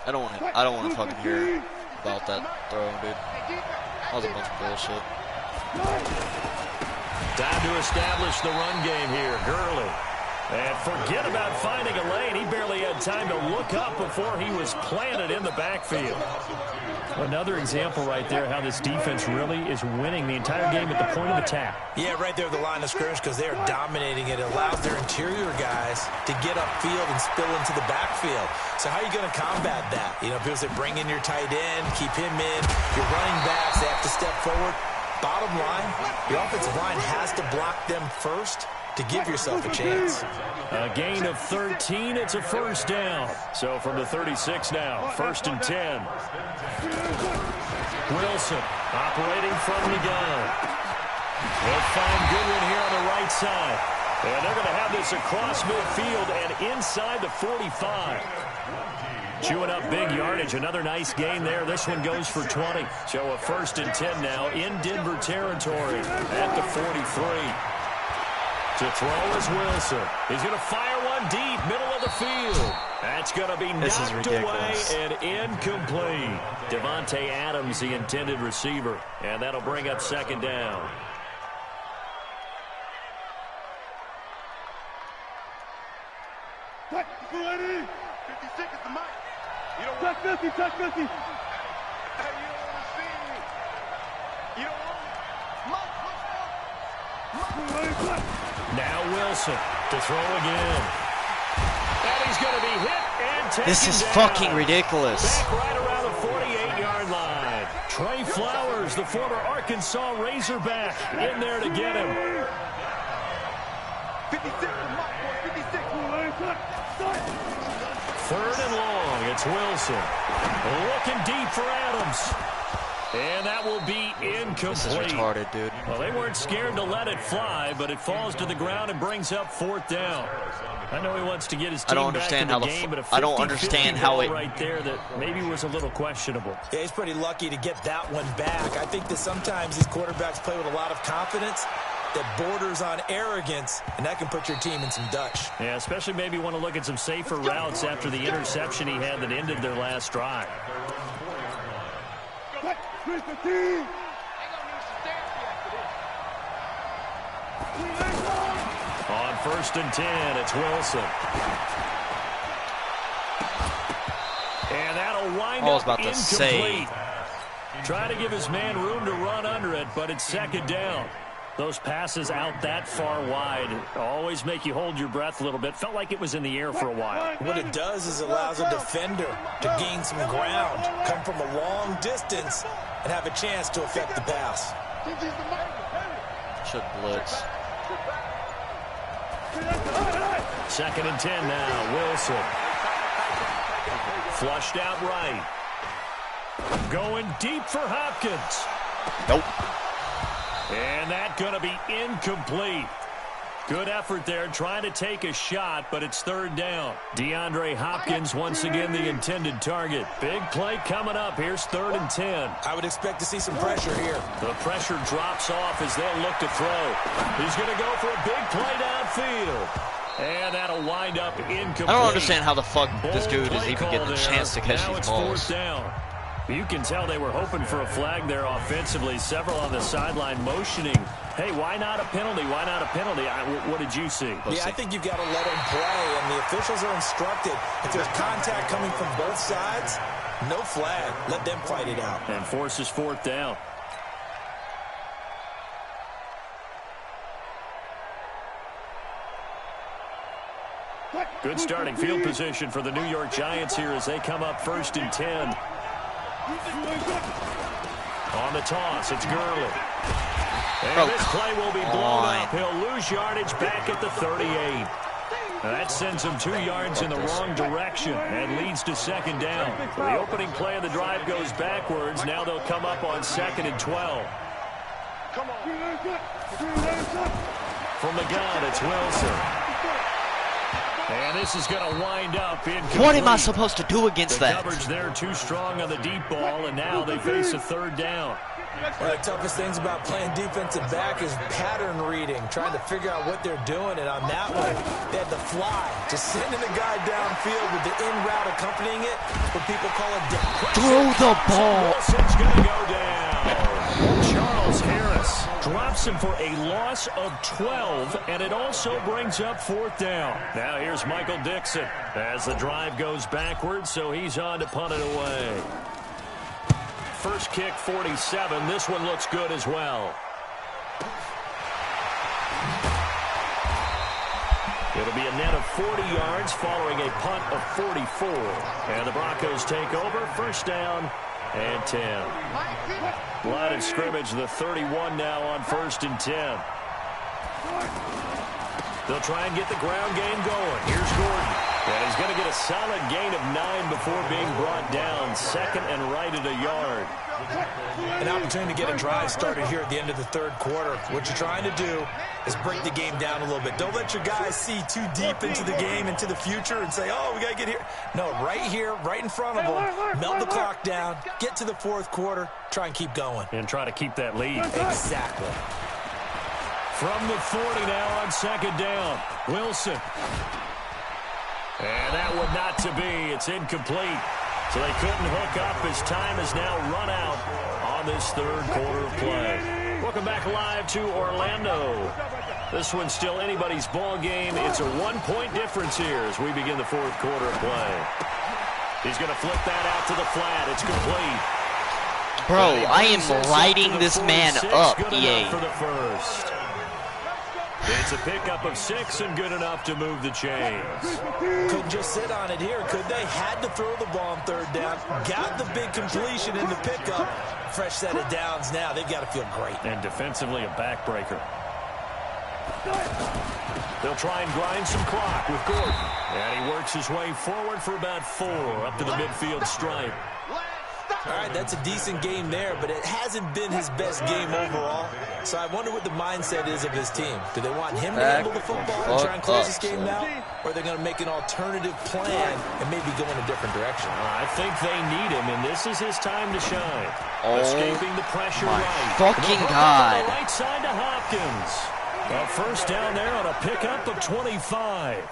I don't want to fucking hear about that throw, dude. That was a bunch of bullshit. Time to establish the run game here. Gurley. And forget about finding a lane. He barely had time to look up before he was planted in the backfield. Another example right there how this defense really is winning the entire game at the point of attack. Yeah, right there at the line of scrimmage because they are dominating it. It allows their interior guys to get upfield and spill into the backfield. So how are you going to combat that? You know, people say bring in your tight end, keep him in. Your running backs, they have to step forward. Bottom line, your offensive line has to block them first to give yourself a chance. A gain of 13. It's a first down. So from the 36 now, 1st and 10. Wilson operating from the gun. They'll find Goodwin here on the right side. And they're going to have this across midfield and inside the 45. Chewing up big yardage. Another nice gain there. This one goes for 20. So a 1st and 10 now in Denver territory at the 43. To throw is Wilson. He's going to fire one deep, middle of the field. That's going to be knocked away and incomplete. Devontae Adams, the intended receiver. And that'll bring up second down. Tuck, you ready? 56 is the mic. You don't tuck 50, tuck 50. Hey, you don't want to see me. You don't want me. Now Wilson to throw again. And he's going to be hit and taken This is down. fucking ridiculous. Back right around the 48-yard line. Trey Flowers, the former Arkansas Razorback, in there to get him. 56 is the mic, boy. 56. Third and long. It's Wilson. Looking deep for Adams. And that will be incomplete. This is retarded, dude. Well, they weren't scared to let it fly, but it falls to the ground and brings up fourth down. I know he wants to get his team back in the game, but I don't understand how it right there that maybe was a little questionable. Yeah, he's pretty lucky to get that one back. I think that sometimes these quarterbacks play with a lot of confidence that borders on arrogance, and that can put your team in some Dutch. Yeah, especially maybe want to look at some safer routes after the interception he had that ended their last drive. On first and 10, it's Wilson. And that'll wind up incomplete. Trying to give his man room to run under it, but it's second down. Those passes out that far wide always make you hold your breath a little bit. Felt like it was in the air for a while. What it does is allows a defender to gain some ground, come from a long distance, and have a chance to affect the pass. Should blitz. Second and 10 now. Wilson. Flushed out right. Going deep for Hopkins. Nope. And that's going to be incomplete. Good effort there trying to take a shot, but it's third down. DeAndre Hopkins once again the intended target. Big play coming up. Here's third and 10. I would expect to see some pressure here. The pressure drops off as they'll look to throw. He's going to go for a big play downfield. And that'll wind up incomplete. I don't understand how the fuck this dude is even getting a chance to catch these balls. Fourth down. You can tell they were hoping for a flag there offensively. Several on the sideline motioning. Hey, why not a penalty? Why not a penalty? What did you see? Yeah, I think you've got to let him play, and the officials are instructed. If there's contact coming from both sides, no flag. Let them fight it out. And forces fourth down. Good starting field position for the New York Giants here as they come up first and 10. On the toss, it's Gurley. And this play will be blown up. He'll lose yardage back at the 38. That sends him 2 yards in the wrong direction and leads to second down. The opening play of the drive goes backwards. Now they'll come up on second and 12. From the gun, it's Wilson. And this is going to wind up incomplete. What am I supposed to do against that? The coverage there too strong on the deep ball, and now they face a third down. One of the toughest things about playing defensive back is pattern reading, trying to figure out what they're doing. And on that one, they had the fly, just sending the guy downfield with the in route accompanying it, what people call a throw the ball. Wilson's going to go down. Charles Harris drops him for a loss of 12, and it also brings up fourth down. Now here's Michael Dixon as the drive goes backwards, so he's on to punt it away. First kick, 47. This one looks good as well. It'll be a net of 40 yards following a punt of 44. And the Broncos take over. First down and 10. Line of scrimmage, the 31 now on first and 10. They'll try and get the ground game going. Here's Gordon. And he's going to get a solid gain of 9 before being brought down. Second and right at a yard. An opportunity to get a drive started here at the end of the third quarter. What you're trying to do is break the game down a little bit. Don't let your guys see too deep into the game, into the future, and say, oh, we got to get here. No, right here, right in front of them. Melt the clock down, get to the fourth quarter, try and keep going. And try to keep that lead. Exactly. From the 40 now on second down. Wilson. And that would not to be. It's incomplete. So they couldn't hook up as time has now run out on this third quarter of play. Welcome back live to Orlando. This one's still anybody's ball game. It's a 1-point difference here as we begin the fourth quarter of play. He's going to flip that out to the flat. It's complete. Bro, I am lighting this man up, EA. For the first. It's a pickup of 6 and good enough to move the chains. Couldn't just sit on it here, could they? Had to throw the ball on third down. Got the big completion in the pickup. Fresh set of downs now. They've got to feel great. And defensively, a backbreaker. They'll try and grind some clock with Gordon. And he works his way forward for about 4 up to the midfield stripe. All right, that's a decent game there, but it hasn't been his best game overall. So I wonder what the mindset is of his team. Do they want him to handle the football and try and close this game out? Or are they going to make an alternative plan and maybe go in a different direction? I think they need him, and this is his time to shine. Oh, escaping the pressure my right. fucking God. On the right side to Hopkins. A first down there on a pickup of 25.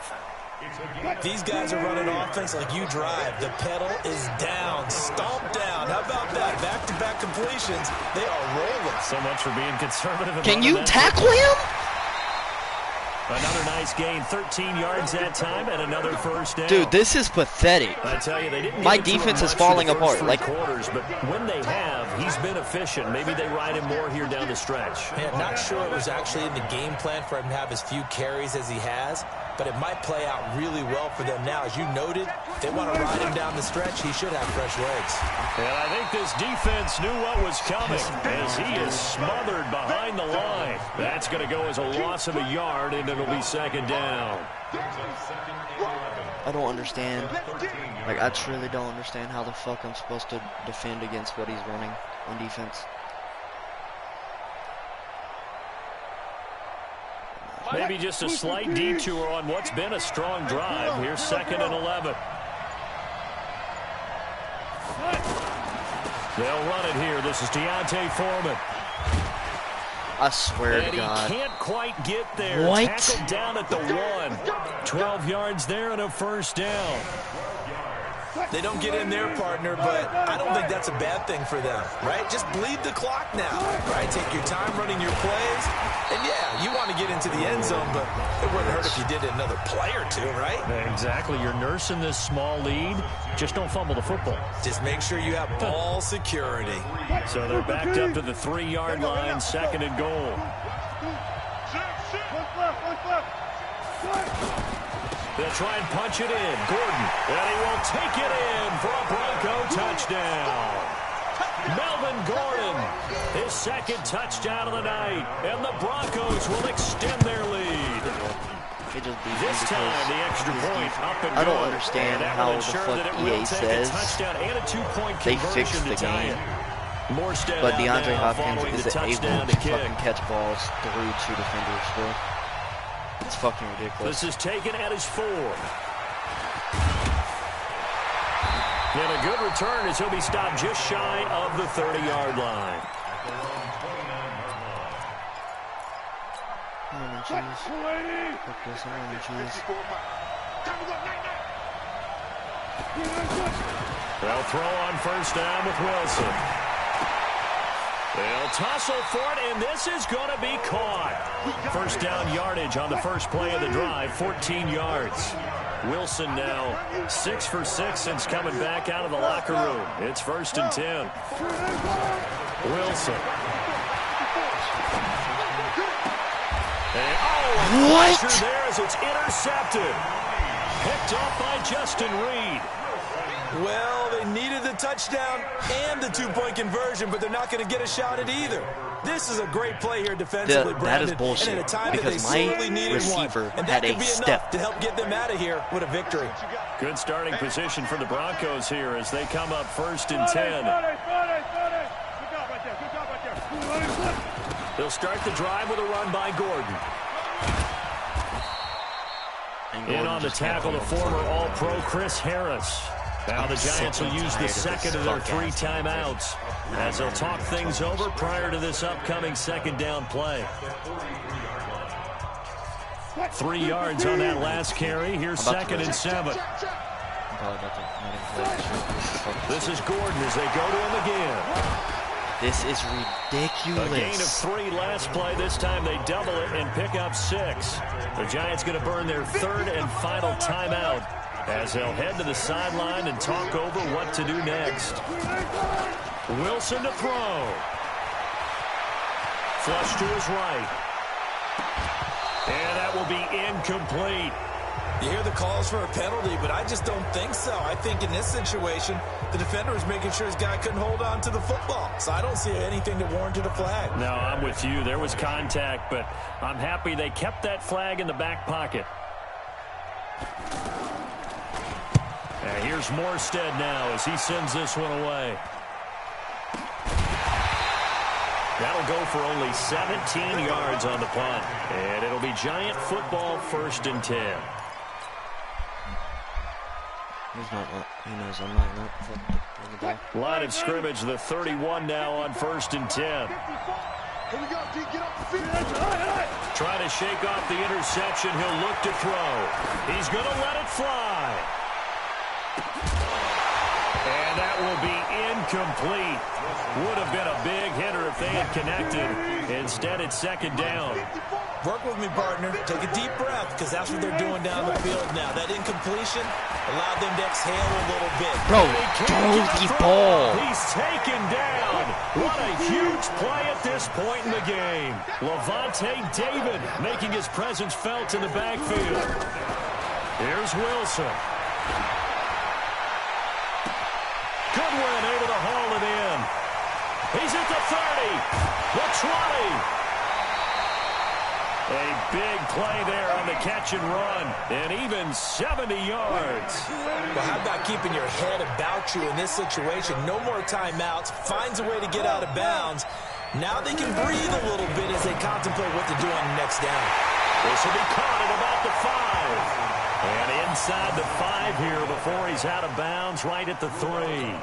These guys are running offense like you drive. The pedal is down, stomp down. How about that? Back-to-back completions. They are rolling. So much for being conservative. Can you tackle him? Another nice gain, 13 yards that time, and another first down. Dude, this is pathetic. I tell you, they didn't. My defense is falling apart. Like quarters, but when they have, he's been efficient. Maybe they ride him more here down the stretch. Man, not sure it was actually in the game plan for him to have as few carries as he has, but it might play out really well for them now. As you noted, if they want to ride him down the stretch, he should have fresh legs. And I think this defense knew what was coming as he is smothered behind the line. That's going to go as a loss of a yard, and it'll be second down. I don't understand. Like, I truly don't understand how the fuck I'm supposed to defend against what he's running on defense. Maybe just a slight detour on what's been a strong drive. Here's 2nd and 11. They'll run it here. This is Deontay Foreman. I swear to And God. he can't quite get there. What? Tackled down at the 1. 12 yards there and a first down. They don't get in their partner, but I don't think that's a bad thing for them, right? Just bleed the clock now, right? Take your time running your plays. And, yeah, you want to get into the end zone, but it wouldn't hurt if you did it another play or two, right? Exactly. You're nursing this small lead. Just don't fumble the football. Just make sure you have ball security. So they're backed up to the 3-yard line, 2nd and goal. They'll try and punch it in. Gordon, and he will take it in for a Bronco touchdown. Melvin Gordon, his 2nd touchdown of the night, and the Broncos will extend their lead. This time, the extra point up and I don't good. understand And how the ensure fuck that it will EA take says a touchdown and a 2-point they conversion fixed to the tie game. it. Morstead But out DeAndre now Hopkins following the isn't able touchdown to to kick. fucking catch balls through 2 defenders, bro. It's fucking ridiculous. This is taken at his 4. And a good return as he'll be stopped just shy of the 30-yard line. Come on, cheese. Fuck this, come on, cheese. They'll throw on first down with Wilson. They'll tussle for it, and this is going to be caught. First down yardage on the first play of the drive, 14 yards. Wilson now 6 for 6 since coming back out of the locker room. It's 1st and 10. Wilson. And, What? Pressure there as it's intercepted. Picked up by Justin Reed. Well, they needed the touchdown and the 2-point conversion, but they're not going to get a shot at either. This is a great play here defensively, That Brandon. is bullshit, and at a time because that they my sorely needed receiver one. And had that could a be step. enough to help get them out of here with a victory. Good starting position for the Broncos here as they come up 1st and 10. They'll start the drive with a run by Gordon. In on the tackle, the former All-Pro Chris Harris. Now the Giants will use the 2nd of their 3 timeouts as they'll talk things over prior to this upcoming 2nd down play. 3 yards on that last carry. Here's 2nd and 7. This is Gordon as they go to him again. This is ridiculous. A gain of 3 last play. This time they double it and pick up 6. The Giants going to burn their 3rd and final timeout as they'll head to the sideline and talk over what to do next. Wilson to throw. Flush to his right. And that will be incomplete. You hear the calls for a penalty, but I just don't think so. I think in this situation, the defender was making sure his guy couldn't hold on to the football. So I don't see anything that warranted a flag. No, I'm with you. There was contact, but I'm happy they kept that flag in the back pocket. And here's Morstead now as he sends this one away. That'll go for only 17 yards on the punt. And it'll be Giant football 1st and 10. He knows I'm not. Line of scrimmage, the 31 now on 1st and 10. Here we go, D. Get off the field. Trying to shake off the interception. He'll look to throw. He's going to let it fly. And that will be incomplete. Would have been a big hitter if they had connected. Instead, it's 2nd down. Work with me, partner. Take a deep breath, because that's what they're doing down the field now. That incompletion allowed them to exhale a little bit. Bro, throw the ball. He's taken down. What a huge play at this point in the game. Levante David making his presence felt in the backfield. Here's Wilson. Goodwin able to haul it in. He's at the 30, the 20. A big play there on the catch and run, and even 70 yards. Well, how about keeping your head about you in this situation? No more timeouts. Finds a way to get out of bounds. Now they can breathe a little bit as they contemplate what to do on the next down. This will be caught at about the 5. And inside the 5 here before he's out of bounds, right at the 3.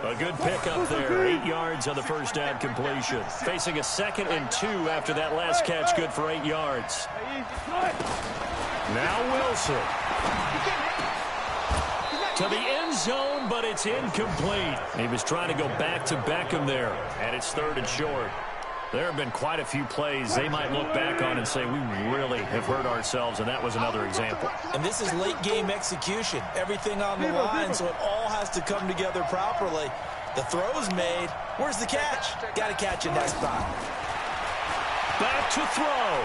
A good pickup there, 8 yards on the first down completion. Facing a 2nd and 2 after that last catch, good for 8 yards. Now Wilson. To the end zone, but it's incomplete. He was trying to go back to Beckham there, and it's 3rd and short. There have been quite a few plays they might look back on and say, we really have hurt ourselves, and that was another example. And this is late-game execution. Everything on the line, so it all has to come together properly. The throw's made. Where's the catch? Got to catch in that spot. Back to throw.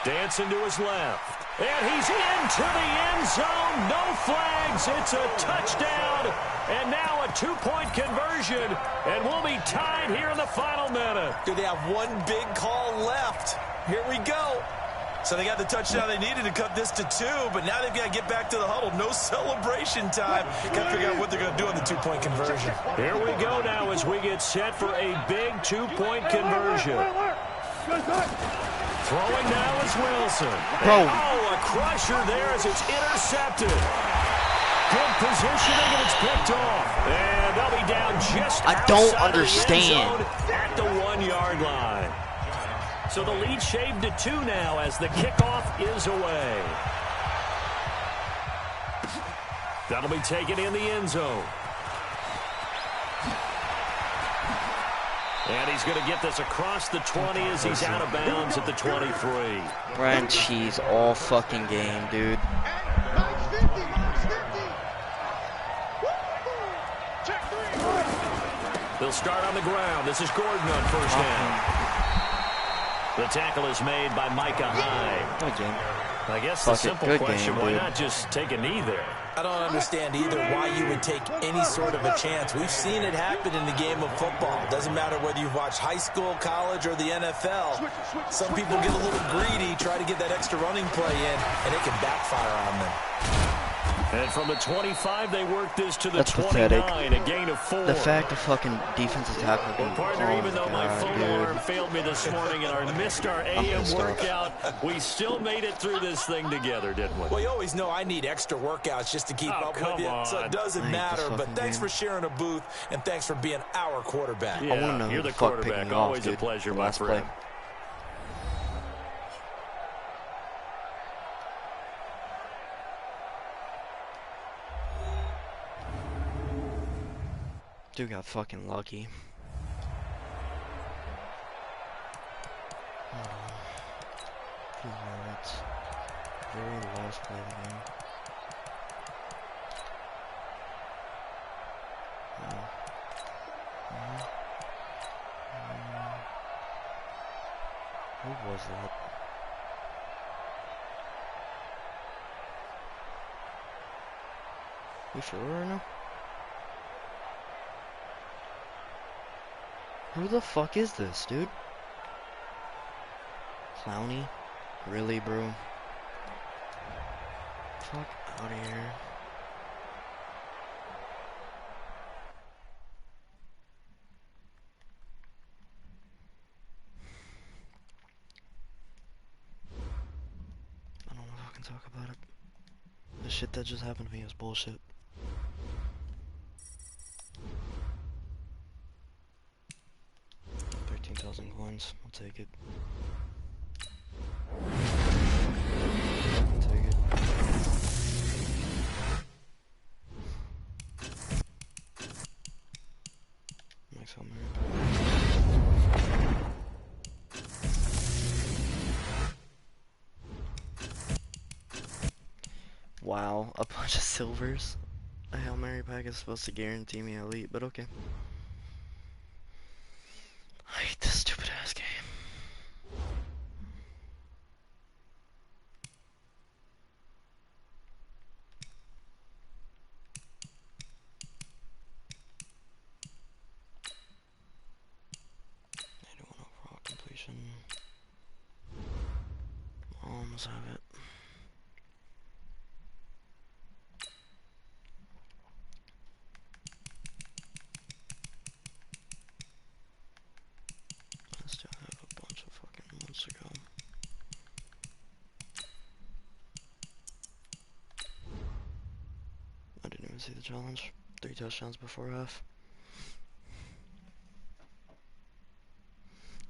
Dancing to his left. And he's into the end zone. No flags. It's a touchdown. And now a 2-point conversion. And we'll be tied here in the final minute. Do they have one big call left? Here we go. So they got the touchdown they needed to cut this to 2, but now they've got to get back to the huddle. No celebration time. Got to figure out what they're going to do on the 2-point conversion. Here we go now as we get set for a big 2-point conversion. Throwing now is Wilson. Bro. Oh, a crusher there as it's intercepted. Good positioning, and it's picked off. And they'll be down just I don't outside understand. the end zone at the 1-yard line. So the lead shaved to 2 now as the kickoff is away. That'll be taken in the end zone. And he's going to get this across the 20 as he's out of bounds at the 23. Ryan Cheese all fucking game, dude. They'll start on the ground. This is Gordon on first down. The tackle is made by Micah Hyde. Good game. I guess the simple Good question, game, why dude. not just take a knee there? I don't understand either why you would take any sort of a chance. We've seen it happen in the game of football. Doesn't matter whether you've watched high school, college, or the NFL. Some people get a little greedy, try to get that extra running play in, and it can backfire on them. And from the 25, they work this to the That's 29, pathetic. a gain of 4. The fact the fucking defensive tackle. Well, partner, even though my phone alarm failed me this morning and I missed our AM workout, we still made it through this thing together, didn't we? Well, you always know I need extra workouts just to keep up with you, so it doesn't matter. But thanks for sharing a booth, and thanks for being our quarterback. Yeah, I wanna know you're who the the fuck picked quarterback. me off, Always a dude. pleasure, The my last friend. play. Dude got fucking lucky. Hold on. A few minutes. Very last play of the game. Who was that? You sure right now? Who the fuck is this, dude? Clowny? Really, bro? Fuck out of here. I don't want to fucking talk about it. The shit that just happened to me is bullshit. 13,000 coins. I'll take it. I'll take it. Nice home here. Wow, a bunch of silvers. A Hail Mary pack is supposed to guarantee me elite, but okay. I hate this stupid ass game. Overall completion. Almost have it. I still have a bunch of fucking months to go. I didn't even see the challenge. 3 touchdowns before half.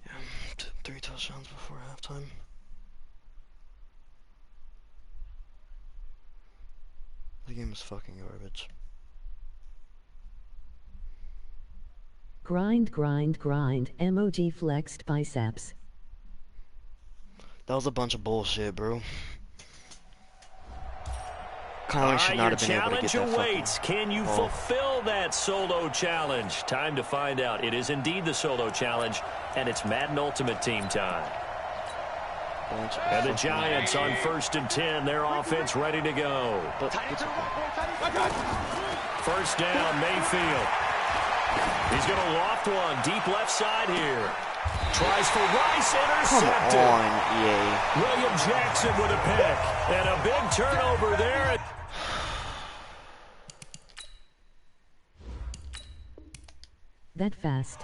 Yeah, 3 touchdowns before halftime. The game is fucking garbage. Grind, grind, grind. MOG flexed biceps. That was a bunch of bullshit, bro. Conley should not have been able to get that challenge awaits. Can you fulfill that solo challenge? Time to find out. It is indeed the solo challenge, and it's Madden Ultimate Team time. And the Giants on 1st and 10. Their offense ready to go. First down, Mayfield. He's going to loft one. Deep left side here. Tries for Rice, intercepted. Come on, EA. William Jackson with a pick. And a big turnover there. That fast.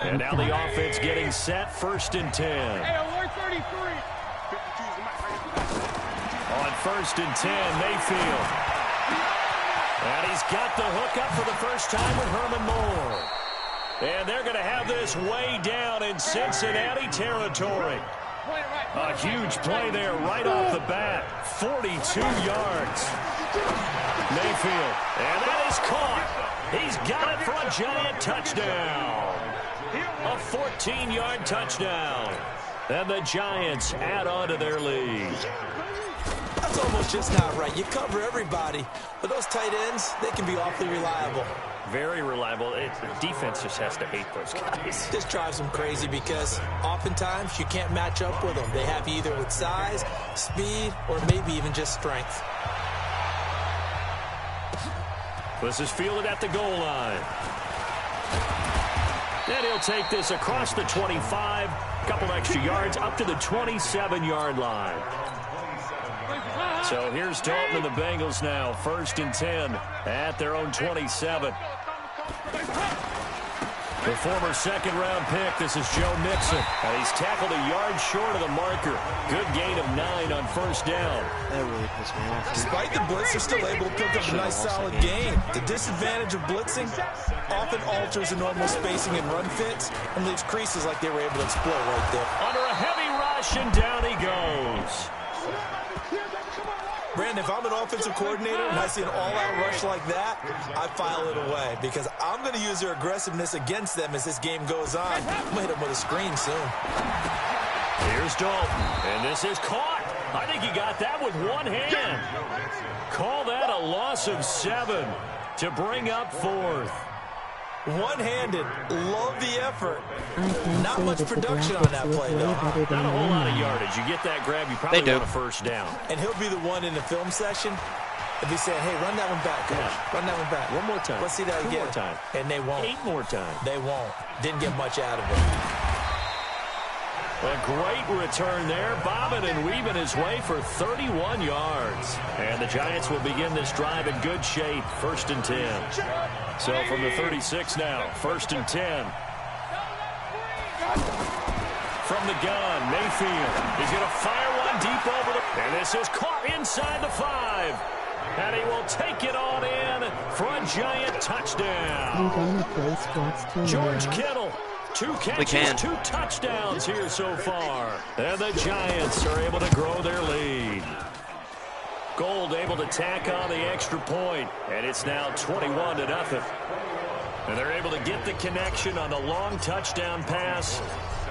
And now the offense getting set. 1st and 10. Hey, alert 33. On 1st and 10, Mayfield. And he's got the hook up for the first time with Herman Moore. And they're going to have this way down in Cincinnati territory. A huge play there right off the bat. 42 yards. Mayfield. And that is caught. He's got it for a Giant touchdown. A 14-yard touchdown. And the Giants add on to their lead. That's almost just not right. You cover everybody. But those tight ends, they can be awfully reliable. Very reliable. The defense just has to hate those guys. This drives them crazy because oftentimes you can't match up with them. They have you either with size, speed, or maybe even just strength. This is fielded at the goal line. And he'll take this across the 25. Couple extra yards up to the 27-yard line. So here's Dalton and the Bengals now. 1st and 10 at their own 27. The former 2nd-round pick, this is Joe Mixon. And he's tackled a yard short of the marker. Good gain of 9 on 1st down. That really pissed me off. Despite the blitz, they're still able to pick up a nice solid gain. The disadvantage of blitzing often alters the normal spacing and run fits and leaves creases like they were able to exploit right there. Under a heavy rush, and down he goes. Brandon, if I'm an offensive coordinator and I see an all-out rush like that, I file it away because I'm going to use their aggressiveness against them as this game goes on. I'm going to hit them with a screen soon. Here's Dalton, and this is caught. I think he got that with one hand. Call that a loss of 7 to bring up 4th. One-handed. Love the effort. Not Not much production on that play, though. Not a whole lot of yardage. You get that grab, you probably want a first down. And he'll be the one in the film session if he's saying, hey, run that one back, coach. Yeah. Run that one back. One more time. Let's see that 2 again. more time. And they won't. 8 more times. They won't. Didn't get much out of it. A great return there, bobbing and weaving his way for 31 yards. And the Giants will begin this drive in good shape, 1st and 10. So from the 36 now, 1st and 10. From the gun, Mayfield. He's going to fire one deep over the... And this is caught inside the 5. And he will take it on in for a Giant touchdown. George Kittle. 2 catches, 2 touchdowns here so far. And the Giants are able to grow their lead. Gold able to tack on the extra point. And it's now 21-0. And they're able to get the connection on the long touchdown pass.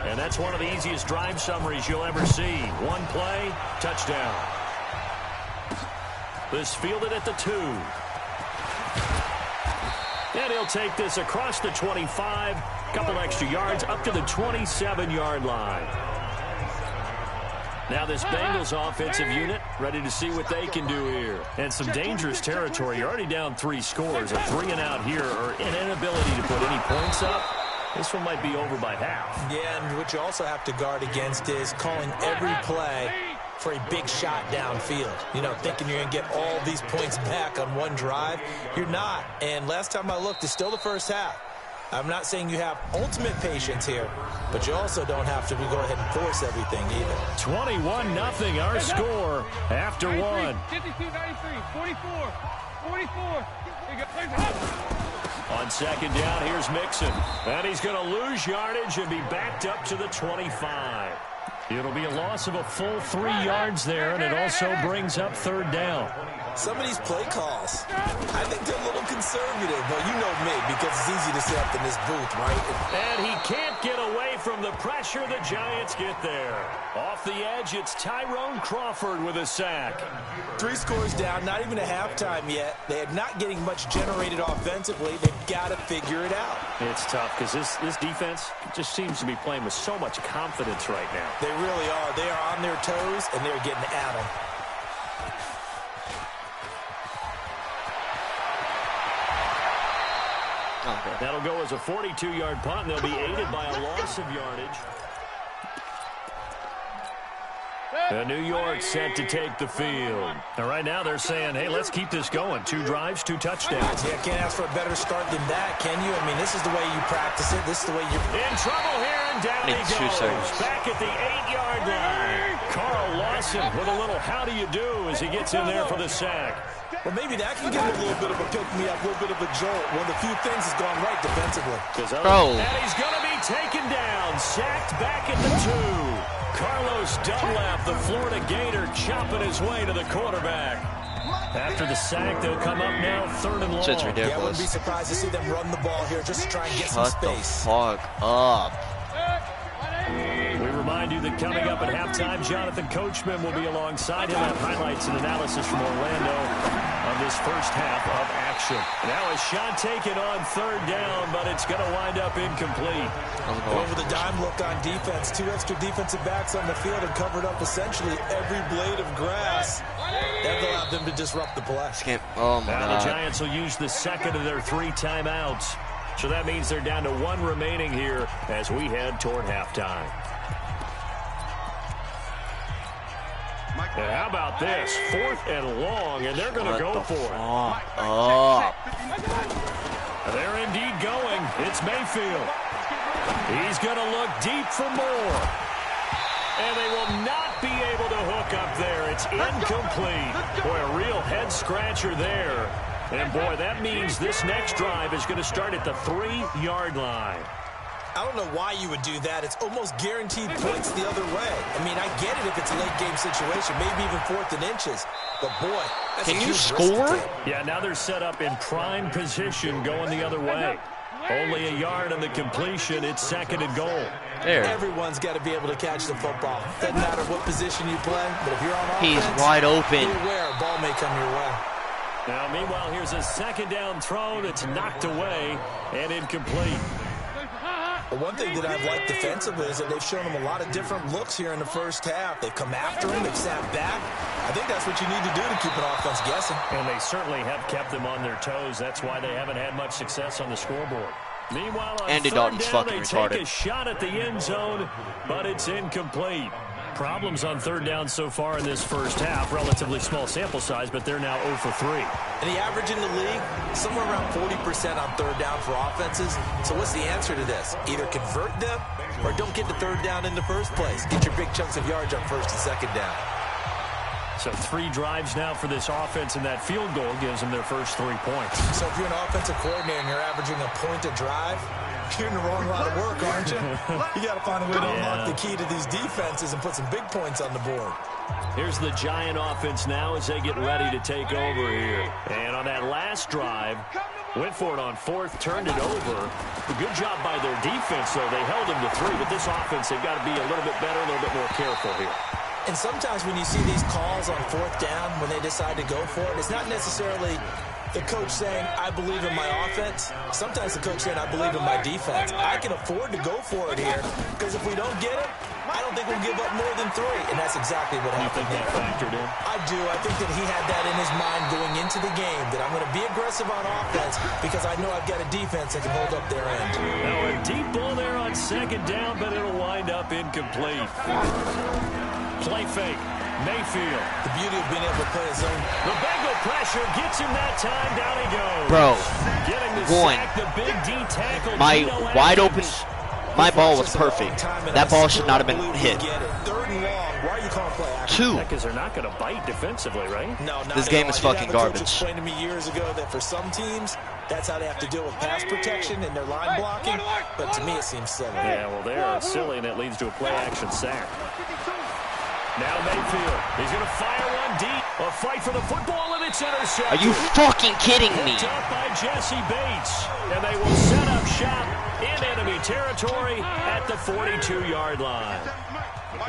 And that's one of the easiest drive summaries you'll ever see. One play, touchdown. This fielded at the 2. And he'll take this across the 25. Couple extra yards up to the 27-yard line. Now this Bengals offensive unit ready to see what they can do here. And some dangerous territory. You're already down 3 scores. A 3-and-out here or an inability to put any points up. This one might be over by half. Yeah, and what you also have to guard against is calling every play for a big shot downfield. You know, thinking you're going to get all these points back on one drive. You're not. And last time I looked, it's still the first half. I'm not saying you have ultimate patience here, but you also don't have to go ahead and force everything either. 21-0 our score after 1. 52-93, 44. On 2nd down, here's Mixon. And he's going to lose yardage and be backed up to the 25. It'll be a loss of a full 3 yards there, and it also brings up 3rd down. Some of these play calls, I think they're a little conservative, but you know me, because it's easy to sit up in this booth, right? And he can't get away from the pressure. The Giants get there. Off the edge, it's Tyrone Crawford with a sack. 3 scores down, not even a halftime yet. They are not getting much generated offensively. They've got to figure it out. It's tough because this defense just seems to be playing with so much confidence right now. They really are. They are on their toes, and they're getting at them. That'll go as a 42-yard punt, and they'll be aided by a loss of yardage. And New York set to take the field. And right now they're saying, hey, let's keep this going. 2 drives, 2 touchdowns. Yeah, can't ask for a better start than that, can you? I mean, this is the way you practice it. This is the way you're... In trouble here, and down he goes. Back at the 8-yard line. Carl Lawson with a little how do you do as he gets in there for the sack. Well, maybe that can give him a little bit of a pick-me-up, a little bit of a jolt. One of the few things has gone right defensively. And he's going to be taken down, sacked back at the 2. Carlos Dunlap, the Florida Gator, chopping his way to the quarterback. After the sack, they'll come up now 3rd and long. It's ridiculous. Yeah, I wouldn't be surprised to see them run the ball here just to try and get some space. Shut the fuck up. We remind you that coming up at halftime, Jonathan Coachman will be alongside him on highlights and analysis from Orlando on this first half of action. Now a shot taken on 3rd down, but it's going to wind up incomplete. Over the dime look on defense. 2 extra defensive backs on the field and covered up essentially every blade of grass. That allowed them to disrupt the play. Oh, my now God. the Giants will use the 2nd of their 3 timeouts. So that means they're down to 1 remaining here as we head toward halftime. And how about this? 4th and long, and they're going to go for it. They're indeed going. It's Mayfield. He's going to look deep for more. And they will not be able to hook up there. It's incomplete. Boy, a real head-scratcher there. And, boy, that means this next drive is going to start at the 3-yard line. I don't know why you would do that. It's almost guaranteed points the other way. I mean, I get it if it's a late-game situation, maybe even 4th and inches. But, boy, that's a huge risk to take. Yeah, now they're set up in prime position going the other way. Only a yard on the completion. It's 2nd and goal. There. Everyone's got to be able to catch the football. Doesn't matter what position you play, but if you're on offense, he's wide open. Be aware a ball may come your way. Now, meanwhile, here's a 2nd down throw that's knocked away and incomplete. But one thing that I've liked defensively is that they've shown him a lot of different looks here in the first half. They've come after him. They've sat back. I think that's what you need to do to keep an offense guessing. And they certainly have kept them on their toes. That's why they haven't had much success on the scoreboard. Meanwhile, on Andy 3rd Dalton's down, fucking they retarded. take a shot at the end zone, but it's incomplete. Problems on 3rd down so far in this first half. Relatively small sample size, but they're now 0 for 3. And the average in the league, somewhere around 40% on 3rd down for offenses. So what's the answer to this? Either convert them or don't get to 3rd down in the first place. Get your big chunks of yards on 1st and 2nd down. So 3 drives now for this offense, and that field goal gives them their first 3 points. So if you're an offensive coordinator and you're averaging a point a drive, you're in the wrong line of work, aren't you? You got to find a way to unlock the key to these defenses and put some big points on the board. Here's the Giant offense now as they get ready to take over here. And on that last drive, went for it on 4th, turned it over. A good job by their defense, though. They held them to 3, but this offense, they've got to be a little bit better, a little bit more careful here. And sometimes when you see these calls on 4th down, when they decide to go for it, it's not necessarily the coach saying, I believe in my offense. Sometimes the coach saying, I believe in my defense. I can afford to go for it here because if we don't get it, I don't think we'll give up more than 3. And that's exactly what happened. You think that factored in? I do. I think that he had that in his mind going into the game, that I'm going to be aggressive on offense because I know I've got a defense that can hold up their end. Now a deep ball there on 2nd down, but it'll wind up incomplete. Play fake. Mayfield. The beauty of being able to play a zone. The Bengal pressure gets him that time. Down he goes. Bro. Getting the sack, the big D tackle. My wide open, my ball was perfect. That ball should not have been hit. 3rd and long. Why are you calling play action? 2. Because they're not going to bite defensively, right? No, not This at game all. is I did fucking have a coach garbage. explain to me years ago that for some teams, that's how they have to deal with pass protection and their line blocking. But to me, it seems silly. Yeah, well, they are silly, and it leads to a play-action sack. Now Mayfield. He's going to fire one deep. A fight for the football, and it's intercepted. Are you fucking kidding me? Picked up by Jesse Bates. And they will set up shop in enemy territory at the 42-yard line.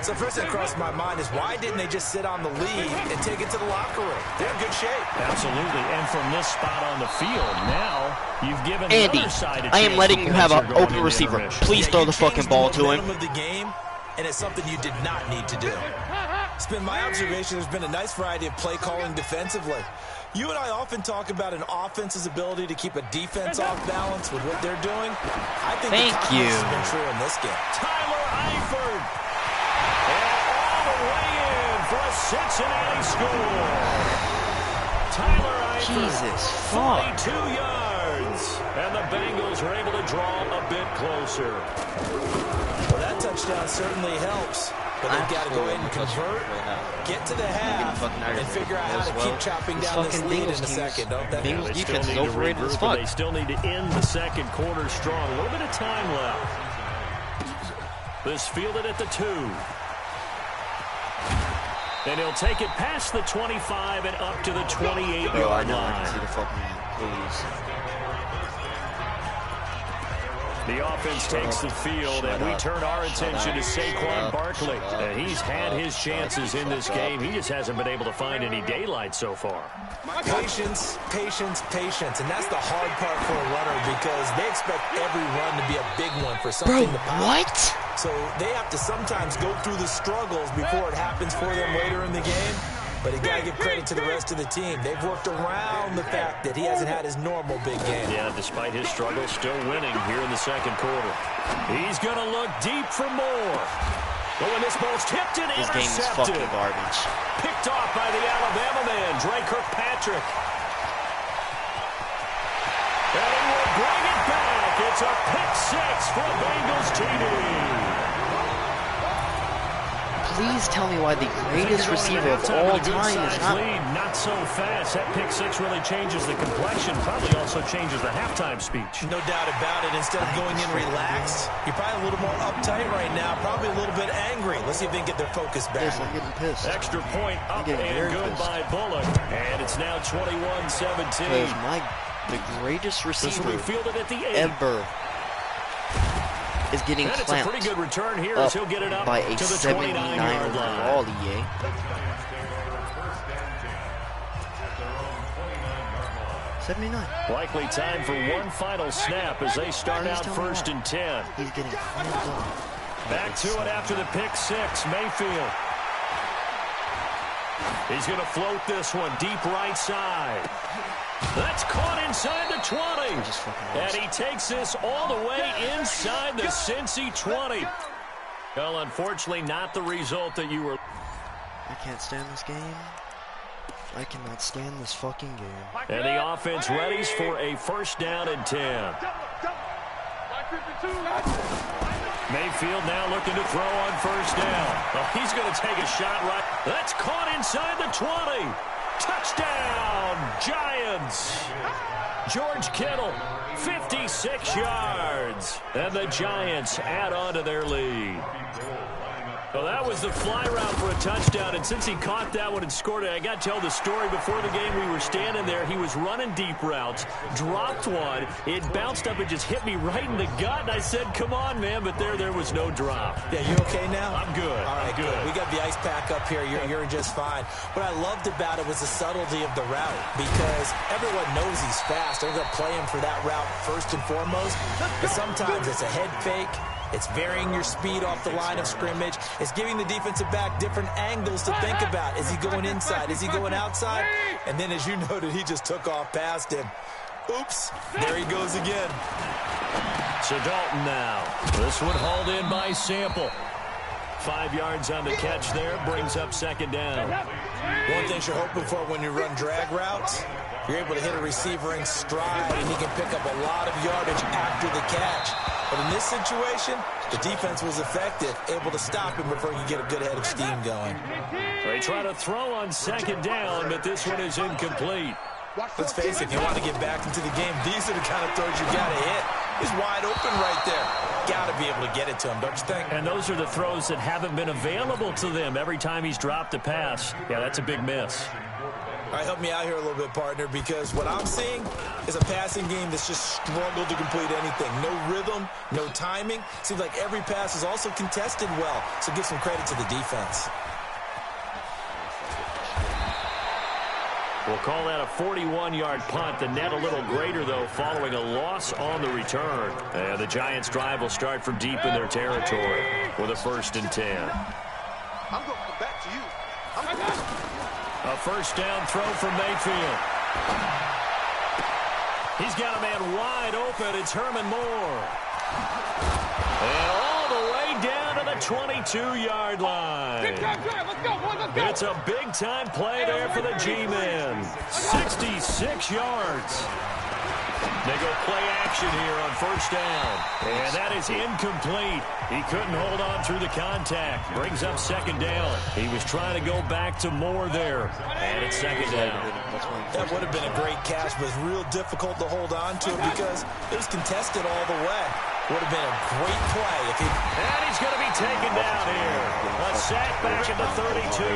So first thing that crossed my mind is why didn't they just sit on the lead and take it to the locker room? They're in good shape. Absolutely. And from this spot on the field, now you've given Andy, the other side a I am chance letting to you have points an are going open into receiver. intermission. Please throw you the fucking changed ball the to him. momentum of the game, and it's something you did not need to do. It's been my observation there's been a nice variety of play calling defensively. You and I often talk about an offense's ability to keep a defense off balance with what they're doing. I think the converse has been true in this game. Tyler Eifert. And all the way in for a Cincinnati score. Tyler Eifert. Jesus, fuck. 42 yards. And the Bengals are able to draw a bit closer. Well, that touchdown certainly helps. But they've got to go ahead and convert, get to the half, and figure out how to keep chopping down this lead in a second, don't they? Bengals defense is overrated as fuck. They still need to end the second quarter strong. A little bit of time left. This fielded at the 2. And he'll take it past the 25 and up to the 28-yard line. See the fucking please. The offense takes the field, and we turn our attention to Saquon Barkley. He's had his chances in this game. He just hasn't been able to find any daylight so far. Patience, patience, patience. And that's the hard part for a runner because they expect every run to be a big one for something to pop. What? So they have to sometimes go through the struggles before it happens for them later in the game. But you got to give credit to the rest of the team. They've worked around the fact that he hasn't had his normal big game. Yeah, despite his struggles, still winning here in the second quarter. He's going to look deep for more. But when this ball's tipped and This game is intercepted. fucking garbage. Picked off by the Alabama man, Dre Kirkpatrick. And he will bring it back. It's a pick 6 for Bengals TD. please tell me why the greatest receiver of all time is not... Not so fast. That pick six really changes the complexion. Probably also changes the halftime speech. No doubt about it. Instead of going in relaxed, you're probably a little more uptight right now. Probably a little bit angry. Let's see if they can get their focus back. Yes, I'm getting pissed. Extra point up and good pissed. by Bullock. And it's now 21-17. The greatest receiver at the ever is getting and clamped. It's a pretty good return here as he'll get it up by a to the 79 overall EA. Likely time for one final snap as they start out 1st and 10. He's getting clamped up. Back to it after the pick six. Mayfield. He's going to float this one deep right side. That's caught inside the 20. And he takes this all the way inside the Cincy 20. Well, unfortunately, not the result that you were... I can't stand this game. I cannot stand this fucking game. And the offense readies for a 1st down and 10. Mayfield now looking to throw on 1st down. Well, he's going to take a shot right. That's caught inside the 20. Touchdown, Giants. George Kittle, 56 yards. And the Giants add on to their lead. Well, that was the fly route for a touchdown, and since he caught that one and scored it, I got to tell the story. Before the game, we were standing there. He was running deep routes, dropped one. It bounced up and just hit me right in the gut, and I said, come on, man, but there was no drop. Yeah, you okay now? I'm good. All right, good. We got the ice pack up here. You're just fine. What I loved about it was the subtlety of the route, because everyone knows he's fast. They're going to play him for that route first and foremost, but sometimes it's a head fake. It's varying your speed off the line of scrimmage. It's giving the defensive back different angles to think about. Is he going inside? Is he going outside? And then, as you noted, he just took off past him. Oops, there he goes again. So Dalton now. This one hauled in by Sample. 5 yards on the catch there, brings up 2nd down. One thing you're hoping for when you run drag routes, you're able to hit a receiver in stride, and he can pick up a lot of yardage after the catch. But in this situation, the defense was effective, able to stop him before he could get a good head of steam going. They try to throw on 2nd down, but this one is incomplete. Let's face it, if you want to get back into the game, these are the kind of throws you got to hit. He's wide open right there. Got to be able to get it to him, don't you think? And those are the throws that haven't been available to them every time he's dropped a pass. Yeah, that's a big miss. All right, help me out here a little bit, partner, because what I'm seeing is a passing game that's just struggled to complete anything. No rhythm, no timing. Seems like every pass is also contested well, so give some credit to the defense. We'll call that a 41-yard punt. The net a little greater, though, following a loss on the return. And the Giants' drive will start from deep in their territory with a 1st and 10. I'm going to come back to you. A 1st down throw from Mayfield. He's got a man wide open. It's Herman Moore. And all the way down to the 22-yard line. It's a big-time play there for the G-men. 66 yards. They go play action here on 1st down. And that is incomplete. He couldn't hold on through the contact. Brings up 2nd down. He was trying to go back to Moore there. And it's 2nd down. That would have been a great catch, but it's real difficult to hold on to it because it was contested all the way. Would have been a great play if he... And he's going to be taken down here. A sack back at the 32.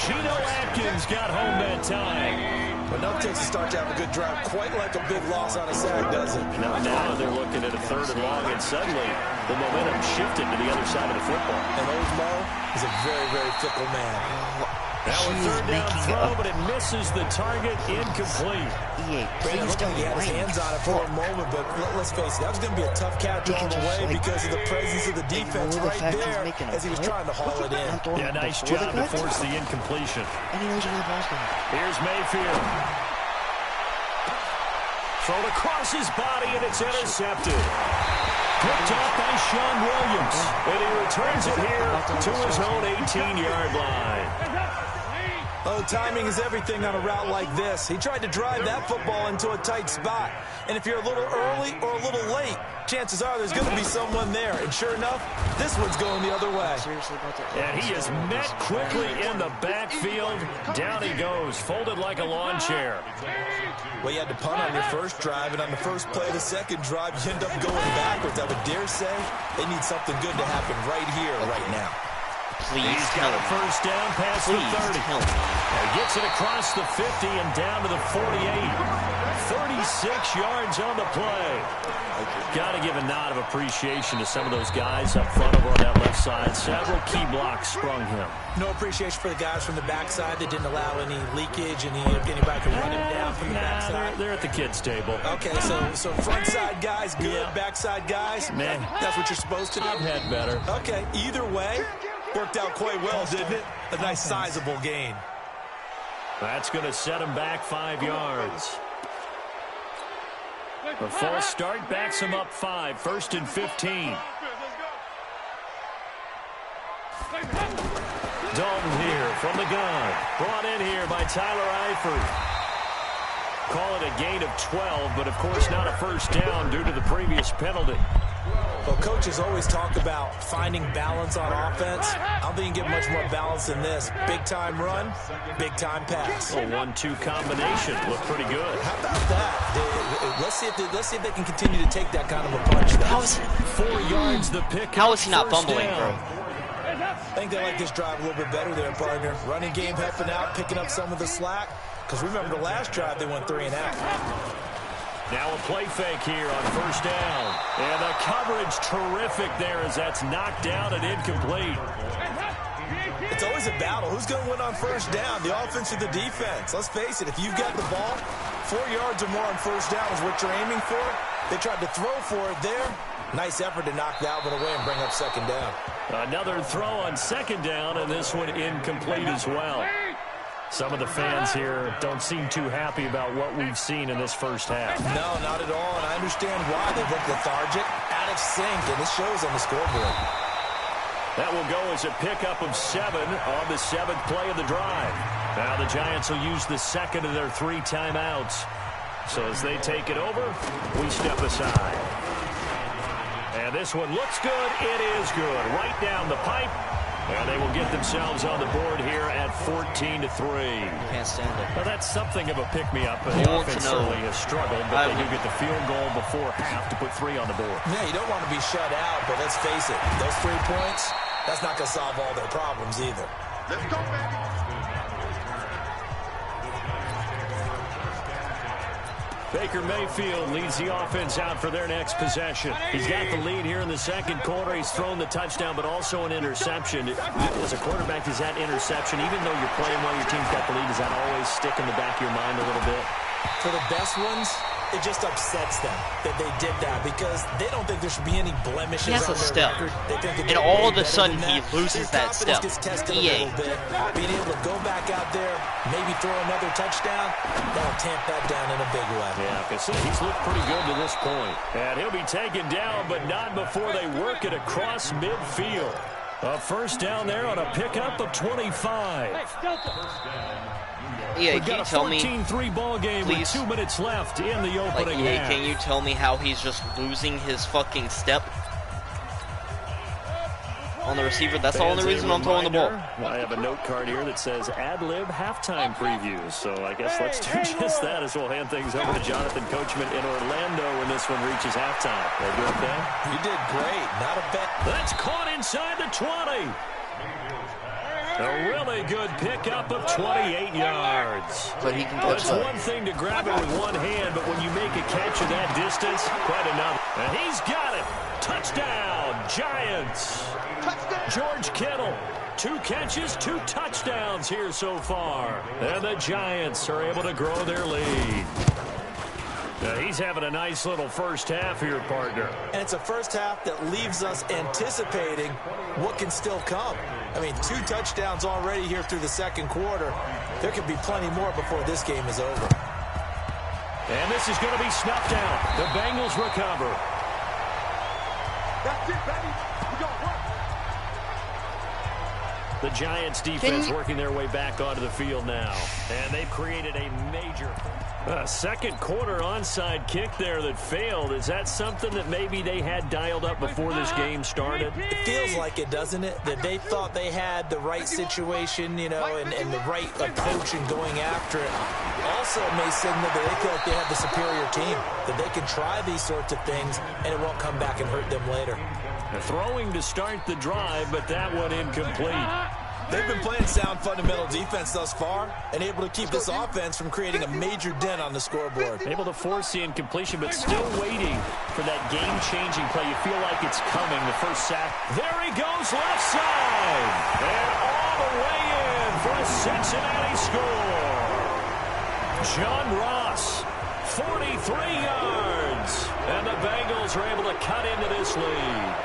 Geno Atkins got home that time. But no takes a start to have a good drive, quite like a big loss on a sack, does it? Now they're looking at a 3rd and long, and suddenly the momentum shifted to the other side of the football. And Osmo is a very, very fickle man. Now a 3rd down throw, but it misses the target, incomplete. Brandon looked like he had his hands on it for a moment, but let's face it, that was going to be a tough catch all the way because of the presence of the defense right there as he was trying to haul it in. Yeah, nice job to force the incompletion. And he knows where the ball's going. Here's Mayfield. Thrown across his body, and it's intercepted. Picked off by Sean Williams. And he returns it here to his own 18-yard line. Oh, timing is everything on a route like this. He tried to drive that football into a tight spot. And if you're a little early or a little late, chances are there's going to be someone there. And sure enough, this one's going the other way. And he is met quickly in the backfield. Down he goes, folded like a lawn chair. Well, you had to punt on your first drive, and on the first play of the second drive, you end up going backwards. I would dare say they need something good to happen right here, right now. Please He's got a first down past the 30. And gets it across the 50 and down to the 48. 36 yards on the play. Got to give a nod of appreciation to some of those guys up front over on that left side. Several key blocks sprung him. No appreciation for the guys from the backside that didn't allow any leakage, anybody could run him down from the backside. They're at the kids' table. Okay, so front side guys good, backside guys, man, that's what you're supposed to do. I've had better. Okay, either way, worked out quite well, didn't it? A nice sizable gain. That's going to set him back 5 yards. The false start backs him up 5. First and 15. Dalton here from the gun. Brought in here by Tyler Eifert. Call it a gain of 12, but of course not a first down due to the previous penalty. Well, coaches always talk about finding balance on offense. I don't think you get much more balance than this. Big-time run, big-time pass. A 1-2 combination. Looked pretty good. How about that? Let's see if they can continue to take that kind of a punch. How is 4 yards the pick. How is he not fumbling, bro? I think they like this drive a little bit better there, partner. Running game helping out, picking up some of the slack. Because remember the last drive, they went 3 and out. Now a play fake here on first down. And the coverage terrific there as that's knocked down and incomplete. It's always a battle. Who's going to win on first down, the offense or the defense? Let's face it, if you've got the ball, 4 yards or more on first down is what you're aiming for. They tried to throw for it there. Nice effort to knock that one away and bring up second down. Another throw on second down, and this one incomplete as well. Some of the fans here don't seem too happy about what we've seen in this first half. No, not at all, and I understand why. They look lethargic, out of sync, and this shows on the scoreboard. That will go as a pickup of 7 on the 7th play of the drive. Now the Giants will use the second of their 3 timeouts. So as they take it over, we step aside. And this one looks good. It is good. Right down the pipe. And they will get themselves on the board here at 14-3. Can't stand it. Well, that's something of a pick-me-up. The offense certainly has struggled, but they do get the field goal before half to put 3 on the board. Yeah, you don't want to be shut out, but let's face it, those 3 points, that's not going to solve all their problems either. Let's go, baby. Baker Mayfield leads the offense out for their next possession. He's got the lead here in the second quarter. He's thrown the touchdown, but also an interception. As a quarterback, does that interception, even though you're playing while your team's got the lead, does that always stick in the back of your mind a little bit? For the best ones, it just upsets them that they did that because they don't think there should be any blemishes he has on a their step. record. They think And all of a sudden he loses their that step. Gets tested EA. a little bit. Being able to go back out there, maybe throw another touchdown, that'll tamp that down in a big way. Yeah, because he's looked pretty good to this point. And he'll be taken down, but not before they work it across midfield. A first down there on a pickup of 25. Yeah, We've can got you tell a me, 14-3 ball game with 2 minutes left in the opening half. Can you tell me how he's just losing his fucking step on the receiver? That's the only reason I'm throwing the ball. I have a note card here that says ad-lib halftime previews. So I guess let's do just that as we'll hand things over to Jonathan Coachman in Orlando when this one reaches halftime. Are you good with that? You did great. Not a bet. That's caught inside the 20. A really good pickup of 28 yards. But he can It's one thing to grab it with one hand, but when you make a catch of that distance, quite another. And he's got it. Touchdown, Giants. George Kittle, 2 catches, 2 touchdowns here so far. And the Giants are able to grow their lead. He's having a nice little first half here, partner. And it's a first half that leaves us anticipating what can still come. I mean, 2 touchdowns already here through the second quarter. There could be plenty more before this game is over. And this is going to be snuffed out. The Bengals recover. That's it, baby. We got work. The Giants defense working their way back onto the field now. And they've created a major second quarter onside kick there that failed. Is that something that maybe they had dialed up before this game started? It feels like it, doesn't it? That they thought they had the right situation, you know, and the right approach in going after it. Also may signal that they feel like they have the superior team, that they can try these sorts of things and it won't come back and hurt them later. Throwing to start the drive, but that one incomplete. They've been playing sound fundamental defense thus far and able to keep this offense from creating a major dent on the scoreboard. Able to force the incompletion, but still waiting for that game-changing play. You feel like it's coming, the first sack. There he goes, left side. And all the way in for a Cincinnati score. John Ross, 43 yards. And the Bengals are able to cut into this lead.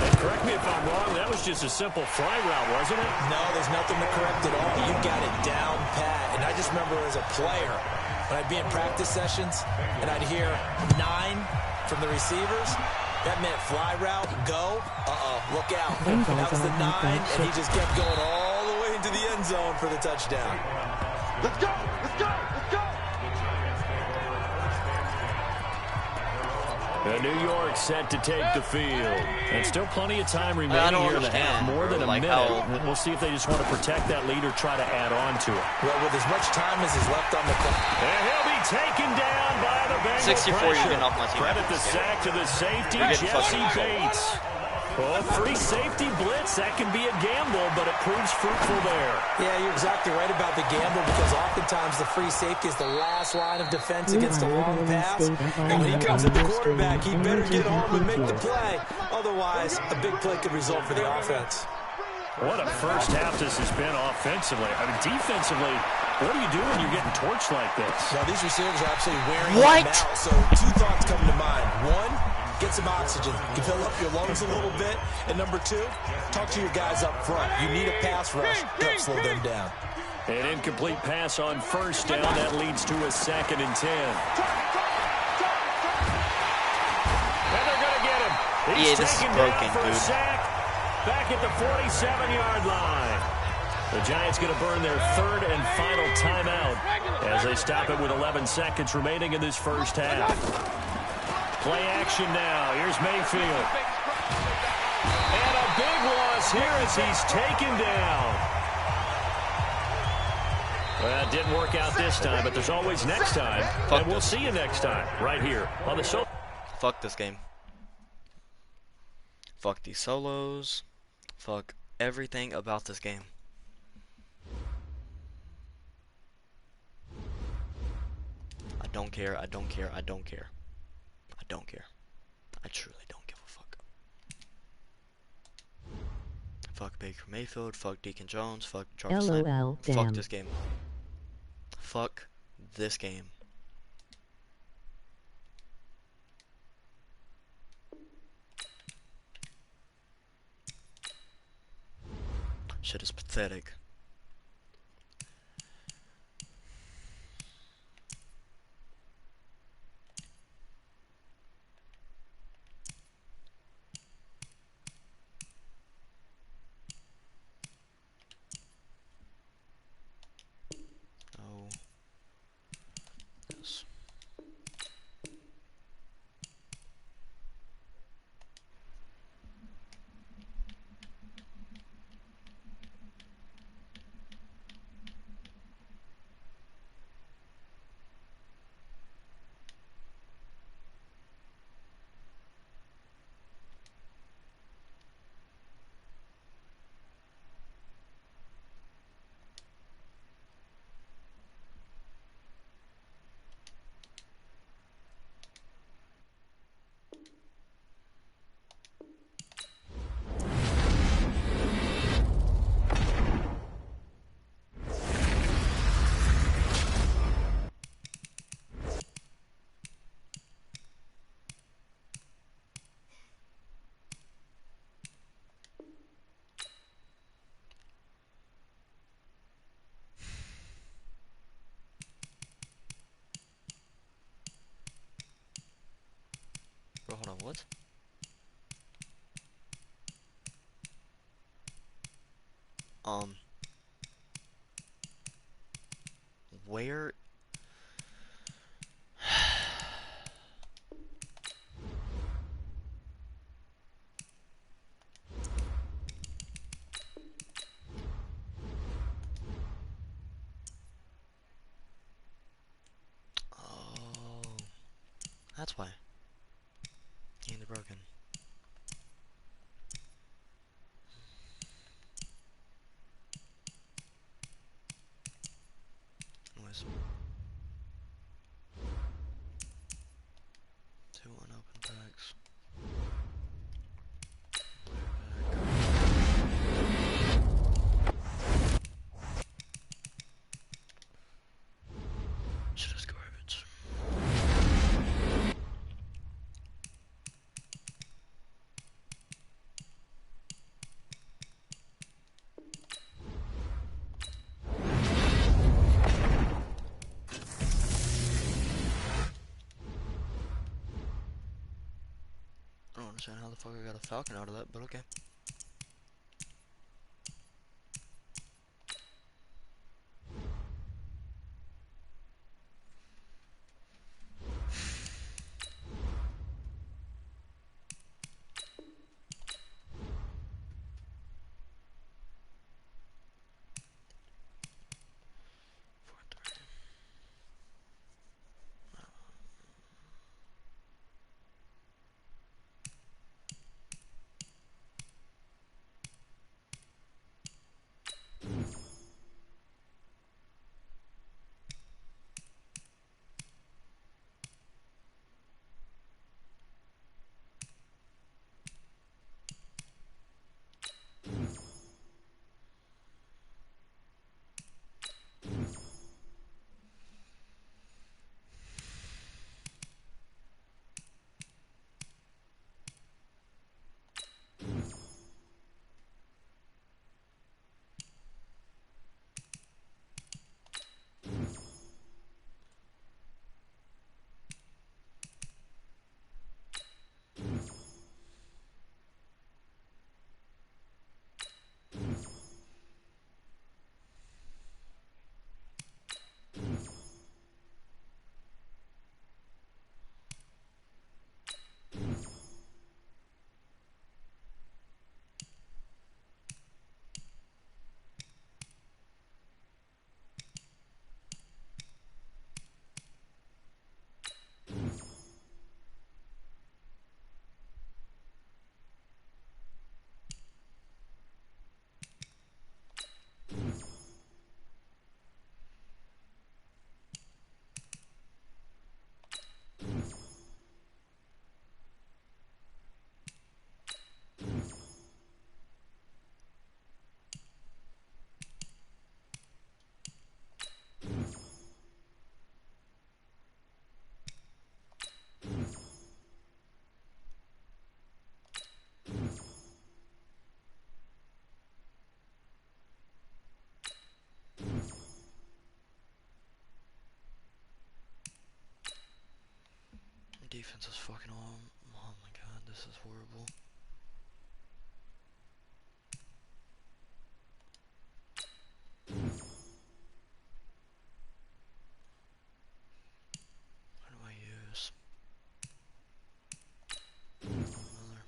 And correct me if I'm wrong, that was just a simple fly route, wasn't it? No, there's nothing to correct at all. You got it down pat. And I just remember as a player, when I'd be in practice sessions and I'd hear 9 from the receivers, that meant fly route, go, look out. That was the 9, and he just kept going all the way into the end zone for the touchdown. Let's go! Let's go! Let's go! New York set to take the field. And still plenty of time remaining here in the half. More than a minute. We'll see if they just want to protect that lead or try to add on to it. Well, with as much time as is left on the clock. And he'll be taken down by the Bengals. 64, you're getting off my team. Credit the sack to the safety, Jesse Bates. Well, a free safety blitz, that can be a gamble, but it proves fruitful there. Yeah, you're exactly right about the gamble because oftentimes the free safety is the last line of defense against a long pass. And when he comes at the quarterback, he better get home and make the play. Otherwise, a big play could result for the offense. What a first half this has been offensively. I mean, defensively, what do you do when you're getting torched like this? Now, these receivers are absolutely wearing them out. So 2 thoughts come to mind. 1, get some oxygen. You fill up your lungs a little bit. And number 2, talk to your guys up front. You need a pass rush to help slow them down. An incomplete pass on first down. That leads to a 2nd and 10. And they're going to get him. He's taken down for a sack. Back at the 47-yard line. The Giants going to burn their 3rd and final timeout as they stop it with 11 seconds remaining in this first half. Play action now. Here's Mayfield. And a big loss here as he's taken down. Well, it didn't work out this time, but there's always next time. And we'll see you next time right here on the show. Fuck this game. Fuck these solos. Fuck everything about this game. I don't care. I don't care. I don't care. I don't care. I truly don't give a fuck. Fuck Baker Mayfield. Fuck Deacon Jones. Fuck Jarvis LOL, Fuck damn. this game. Fuck this game. Shit is pathetic. Oh. Yes. Bro, hold on, what? Where? Oh, that's why. Hands are broken. Anyways. 2 unopened packs. Shit is garbage. I don't understand how the fuck I got a Falcon out of that, but okay. Defense is fucking on. Oh my god, this is horrible. What do I use? Another.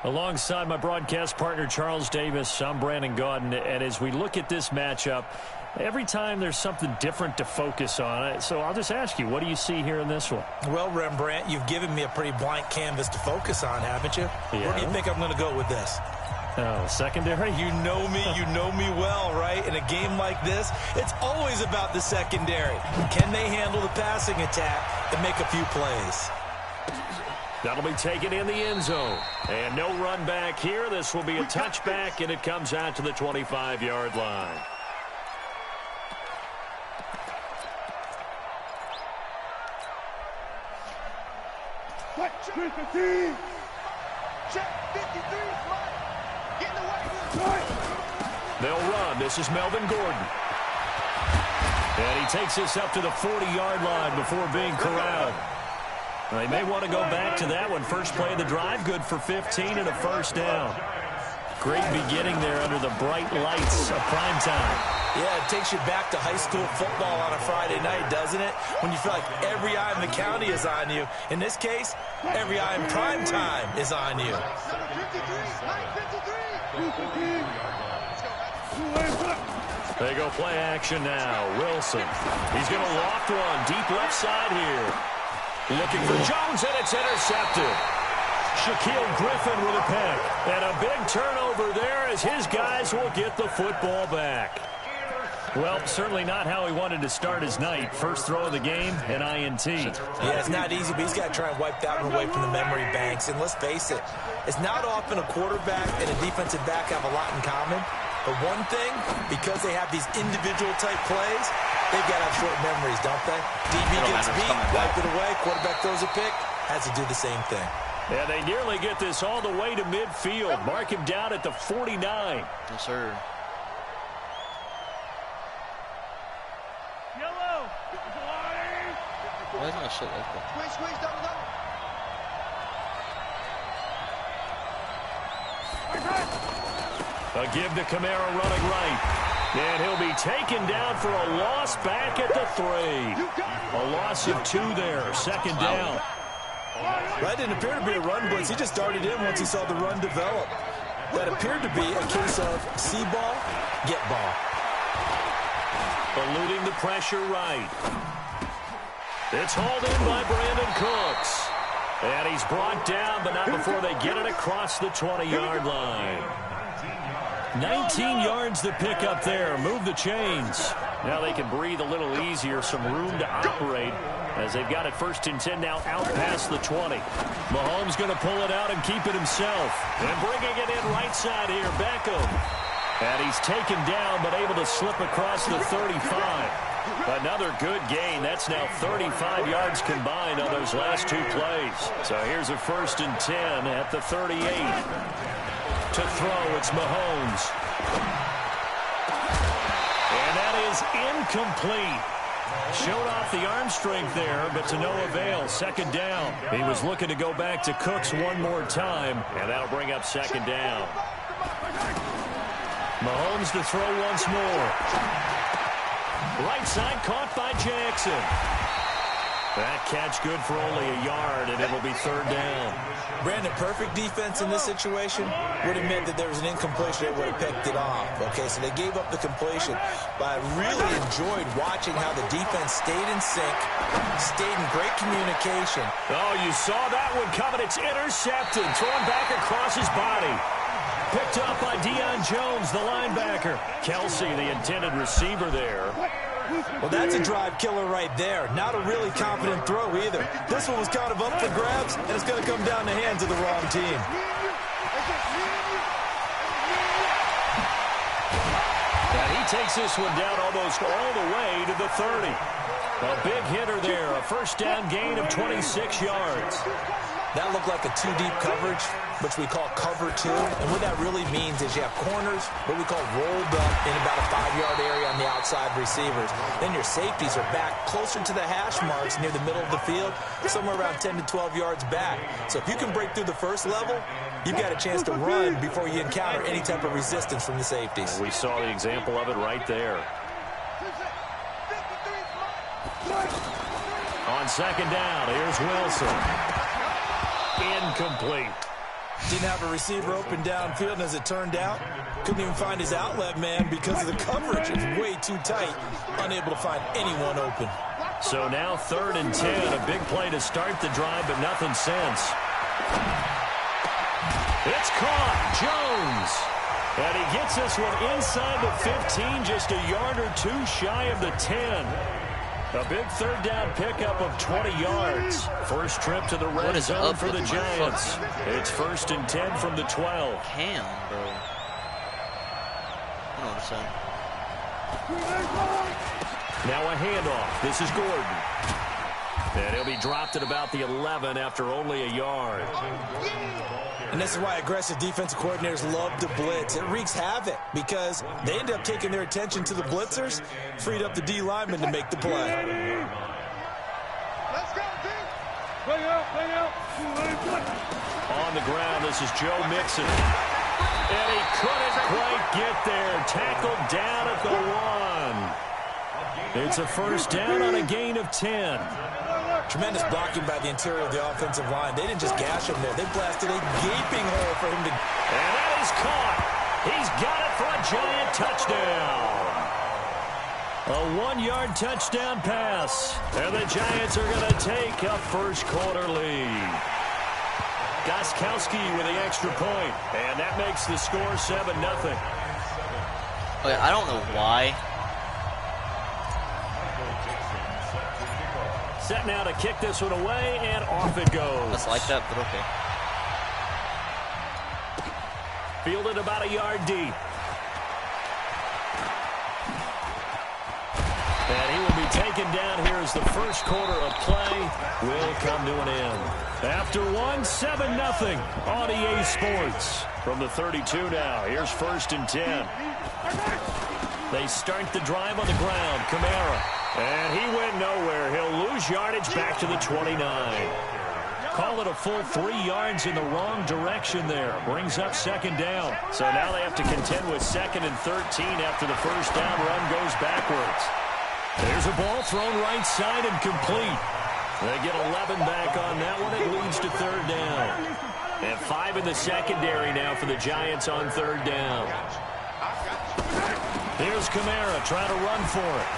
Alongside my broadcast partner, Charles Davis, I'm Brandon Gaudin. And as we look at this matchup, every time there's something different to focus on. So I'll just ask you, what do you see here in this one? Well, Rembrandt, you've given me a pretty blank canvas to focus on, haven't you? Yeah. Where do you think I'm going to go with this? Oh, secondary? You know me well, right? In a game like this, it's always about the secondary. Can they handle the passing attack and make a few plays? That'll be taken in the end zone. And no run back here. This will be a touchback, and it comes out to the 25-yard line. They'll run. This is Melvin Gordon. And he takes this up to the 40-yard line before being corralled. Well, they may want to go back to that one. First play of the drive, good for 15 and a first down. Great beginning there under the bright lights of prime time. Yeah, it takes you back to high school football on a Friday night, doesn't it? When you feel like every eye in the county is on you. In this case, every eye in prime time is on you. They go play action now. Wilson. He's going to loft one. Deep left side here. Looking for Jones, and it's intercepted. Shaquille Griffin with a pick. And a big turnover there as his guys will get the football back. Well, certainly not how he wanted to start his night. First throw of the game, an INT. Yeah, it's not easy, but he's got to try and wipe that one away from the memory banks. And let's face it, it's not often a quarterback and a defensive back have a lot in common. But one thing, because they have these individual type plays, they've got to have short memories, don't they? DB gets beat, wipe it away, quarterback throws a pick, has to do the same thing. Yeah, they nearly get this all the way to midfield. Mark him down at the 49. Yes, sir. Yellow. Why isn't that shit like that? Squeeze, double. A give to Kamara running right. And he'll be taken down for a loss back at the 3. A loss of 2 there. Second down. That didn't appear to be a run blitz. He just darted in once he saw the run develop. That appeared to be a case of see ball, get ball. Eluding the pressure right. It's hauled in by Brandon Cooks. And he's brought down, but not before they get it across the 20-yard line. 19 yards to pick up there. Move the chains. Now they can breathe a little easier. Some room to operate as they've got it 1st and 10 now out past the 20. Mahomes going to pull it out and keep it himself. And bringing it in right side here, Beckham. And he's taken down but able to slip across the 35. Another good gain. That's now 35 yards combined on those last 2 plays. So here's a 1st and 10 at the 38. To throw, it's Mahomes. And that is incomplete. Showed off the arm strength there, but to no avail. Second down. He was looking to go back to Cooks one more time, and that'll bring up second down. Mahomes to throw once more. Right side caught by Jackson. That catch good for only a yard, and it'll be 3rd down. Brandon, perfect defense in this situation would have meant that there was an incompletion that would have picked it off. Okay, so they gave up the completion, but I really enjoyed watching how the defense stayed in sync, stayed in great communication. Oh, you saw that one coming. It's intercepted, thrown back across his body. Picked up by Deion Jones, the linebacker. Kelsey, the intended receiver there. Well, that's a drive killer right there. Not a really confident throw either. This one was kind of up for grabs, and it's going to come down the hands of the wrong team. And he takes this one down almost all the way to the 30. A big hitter there, a 1st down gain of 26 yards. That looked like a 2-deep coverage, which we call cover 2. And what that really means is you have corners, what we call rolled up in about a 5-yard area on the outside receivers. Then your safeties are back closer to the hash marks near the middle of the field, somewhere around 10 to 12 yards back. So if you can break through the first level, you've got a chance to run before you encounter any type of resistance from the safeties. We saw the example of it right there. On second down, here's Wilson. Incomplete. Didn't have a receiver open downfield, and as it turned out, couldn't even find his outlet man because of the coverage. It's way too tight, unable to find anyone open. So now 3rd and 10, a big play to start the drive, but nothing since. It's caught, Jones. And he gets this one inside the 15, just a yard or two shy of the 10. A big 3rd down pickup of 20 yards. First trip to the red zone for the Giants. It's 1st and 10 from the 12. Cam, bro. I don't understand. Now a handoff. This is Gordon. And he'll be dropped at about the 11 after only a yard. And this is why aggressive defensive coordinators love to blitz. It wreaks havoc because they end up taking their attention to the blitzers, freed up the D lineman to make the play. Let's go, D. Play out. On the ground, this is Joe Mixon. And he couldn't quite get there. Tackled down at the 1. It's a 1st down on a gain of 10. Tremendous blocking by the interior of the offensive line. They didn't just gash him there. They blasted a gaping hole for him to... And that is caught. He's got it for a Giant touchdown. A 1-yard touchdown pass. And the Giants are going to take a first-quarter lead. Gostkowski with the extra point. And that makes the score 7-0. Okay, I don't know why. Set now to kick this one away, and off it goes. That's like that, but okay. Fielded about a yard deep. And he will be taken down here as the first quarter of play will come to an end. After 7-0 on EA Sports. From the 32 now, here's 1st and 10. They start the drive on the ground. Kamara. And he went nowhere. He'll lose yardage back to the 29. Call it a full 3 yards in the wrong direction there. Brings up 2nd down. So now they have to contend with 2nd and 13 after the first down run goes backwards. There's a ball thrown right side and complete. They get 11 back on that one. It leads to 3rd down. And 5 in the secondary now for the Giants on 3rd down. Here's Kamara trying to run for it.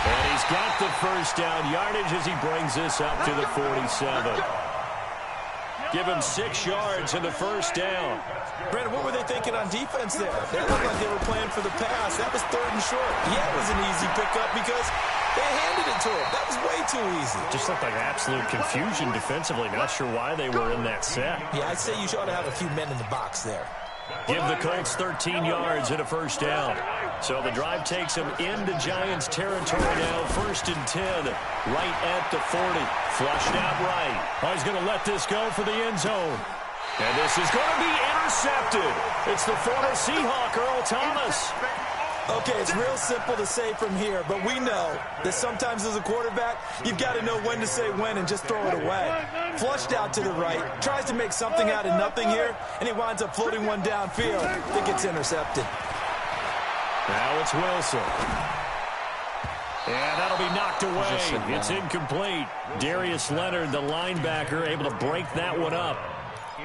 And he's got the first down yardage as he brings this up to the 47. Give him 6 yards in the first down. Brandon, what were they thinking on defense there? They looked like they were playing for the pass. That was 3rd and short. Yeah, it was an easy pickup because they handed it to him. That was way too easy. Just looked like absolute confusion defensively. Not sure why they were in that set. Yeah, I'd say you ought to have a few men in the box there. Give the Colts 13 yards and a first down. So the drive takes them into Giants territory now. 1st and 10, right at the 40. Flushed out right. Oh, he's going to let this go for the end zone. And this is going to be intercepted. It's the former Seahawk, Earl Thomas. Okay, it's real simple to say from here, but we know that sometimes as a quarterback, you've got to know when to say when and just throw it away. Flushed out to the right, tries to make something out of nothing here, and he winds up floating one downfield that gets intercepted. Now it's Wilson. And that'll be knocked away. It's incomplete. Darius Leonard, the linebacker, able to break that one up.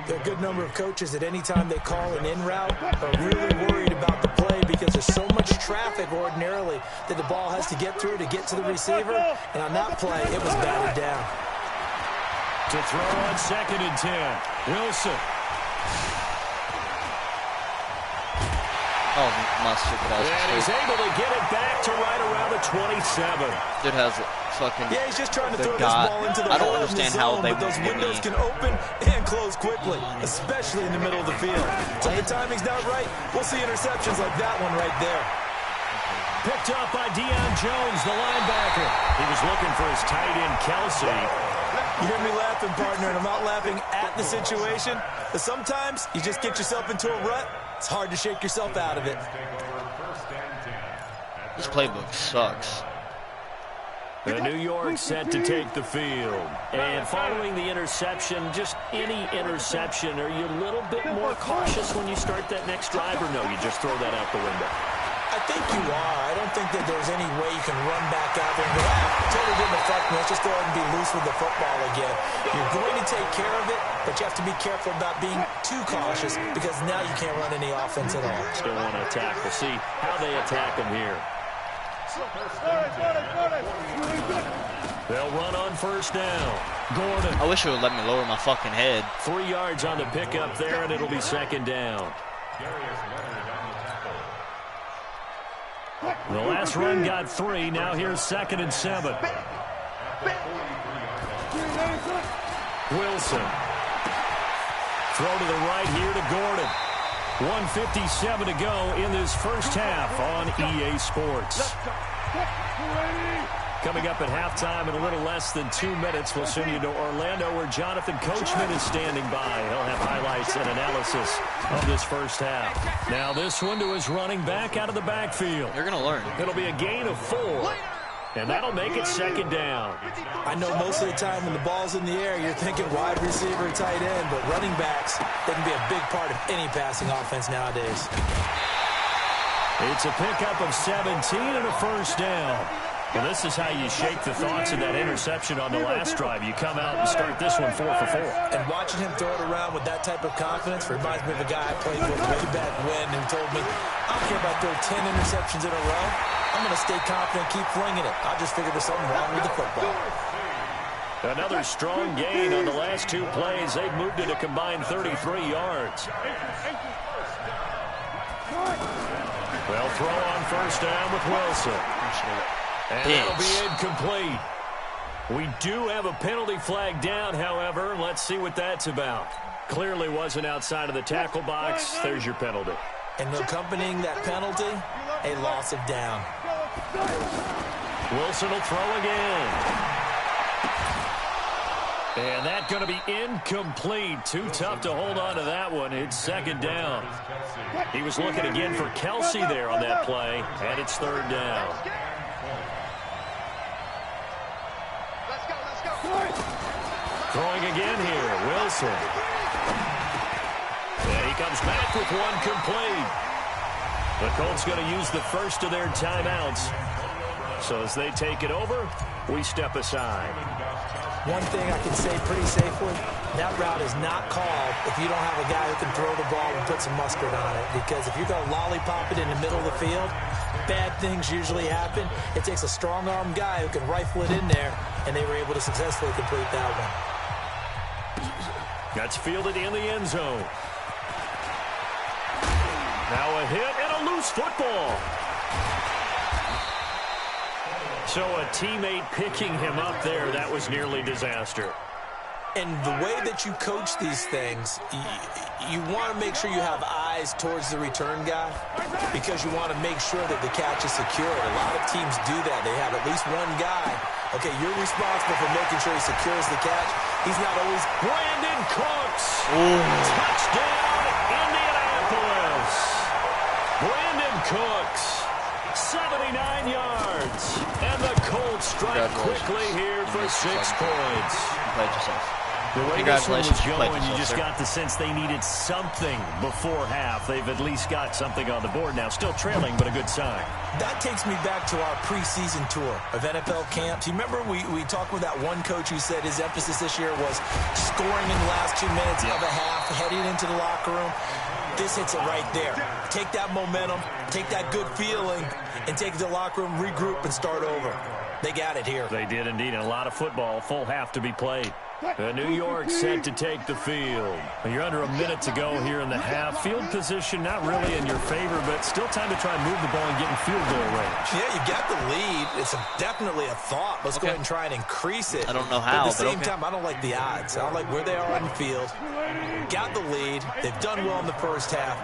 There are a good number of coaches at any time they call an in route are really worried about the play because there's so much traffic ordinarily that the ball has to get through to get to the receiver. And on that play, it was batted down. To throw on 2nd and 10. Wilson. Oh, my stupid ass. And he's able to get it back to right around the 27. Dude has it fucking... Yeah, he's just trying to throw God. this ball into the I don't hole in the understand zone, how they but those windows can open and close quickly, especially in the middle of the field. So if the timing's not right, we'll see interceptions like that one right there. Picked up by Deion Jones, the linebacker. He was looking for his tight end, Kelsey. You hear me laughing, partner, and I'm not laughing at the situation. But sometimes you just get yourself into a rut. It's hard to shake yourself out of it. This playbook sucks. The New York set to take the field. And following the interception, just any interception, are you a little bit more cautious when you start that next drive, or no, you just throw that out the window? I think you are. I don't think that there's any way you can run back out there and go, totally didn't affect me. Let's just go ahead and be loose with the football again. You're going to take care of it, but you have to be careful about being too cautious because now you can't run any offense at all. Still want to attack. We'll see how they attack him here. They'll run on first down. Gordon. I wish it would let me lower my fucking head. 3 yards on the pickup there, and it'll be second down. The last run got 3. Now here's 2nd and 7. Wilson. Throw to the right here to Gordon. 1:57 to go in this first half on EA Sports. Coming up at halftime in a little less than 2 minutes, we'll send you to Orlando where Jonathan Coachman is standing by. He'll have highlights and analysis of this first half. Now this one to his running back out of the backfield. You're going to learn. It'll be a gain of 4. And that'll make it second down. I know most of the time when the ball's in the air, you're thinking wide receiver, tight end, but running backs, they can be a big part of any passing offense nowadays. It's a pickup of 17 and a first down. Well, this is how you shake the thoughts of that interception on the last drive. You come out and start this one 4 for 4. And watching him throw it around with that type of confidence reminds me of a guy I played with way back when who told me, I don't care about throwing 10 interceptions in a row. I'm going to stay confident, keep flinging it. I just figured there's something wrong with the football. Another strong gain on the last 2 plays. They've moved it a combined 33 yards. They'll throw on first down with Wilson. And it'll be incomplete. We do have a penalty flag down, however. Let's see what that's about. Clearly wasn't outside of the tackle box. There's your penalty. And accompanying that penalty, a loss of down. Wilson will throw again. And that's going to be incomplete. Too tough to hold on to that one. It's second down. He was looking again for Kelsey there on that play, and it's third down. Throwing again here, Wilson. And he comes back with one complete. The Colts going to use the first of their timeouts. So as they take it over, we step aside. One thing I can say pretty safely, that route is not called if you don't have a guy who can throw the ball and put some mustard on it. Because if you're going to lollipop it in the middle of the field, bad things usually happen. It takes a strong-arm guy who can rifle it in there, and they were able to successfully complete that one. That's fielded in the end zone. Now a hit and a loose football. So a teammate picking him up there, that was nearly disaster. And the way that you coach these things, you want to make sure you have eyes towards the return guy because you want to make sure that the catch is secured. A lot of teams do that. They have at least one guy. Okay, you're responsible for making sure he secures the catch. He's not always... Brandon Cooks! Touchdown, Indianapolis! Brandon Cooks, 79 yards. And the Colts strike quickly here for 6 points. You played yourself. The way this one was going, you yourself, just sir. got the sense they needed something before half. They've at least got something on the board now. Still trailing, but a good sign. That takes me back to our preseason tour of NFL camps. You remember we talked with that one coach who said his emphasis this year was scoring in the last 2 minutes of a half, heading into the locker room. This hits it right there. Take that momentum, take that good feeling, and take it to the locker room, regroup, and start over. They got it here. They did indeed, and a lot of football, full half to be played. New York set to take the field. You're under a minute to go here in the half. Field position not really in your favor, but still time to try and move the ball and get in field goal range. Yeah, you got the lead. It's definitely a thought. Let's go ahead and try and increase it. I don't know how, But at the same okay. time, I don't like the odds. I don't like where they are on the field. Got the lead. They've done well in the first half.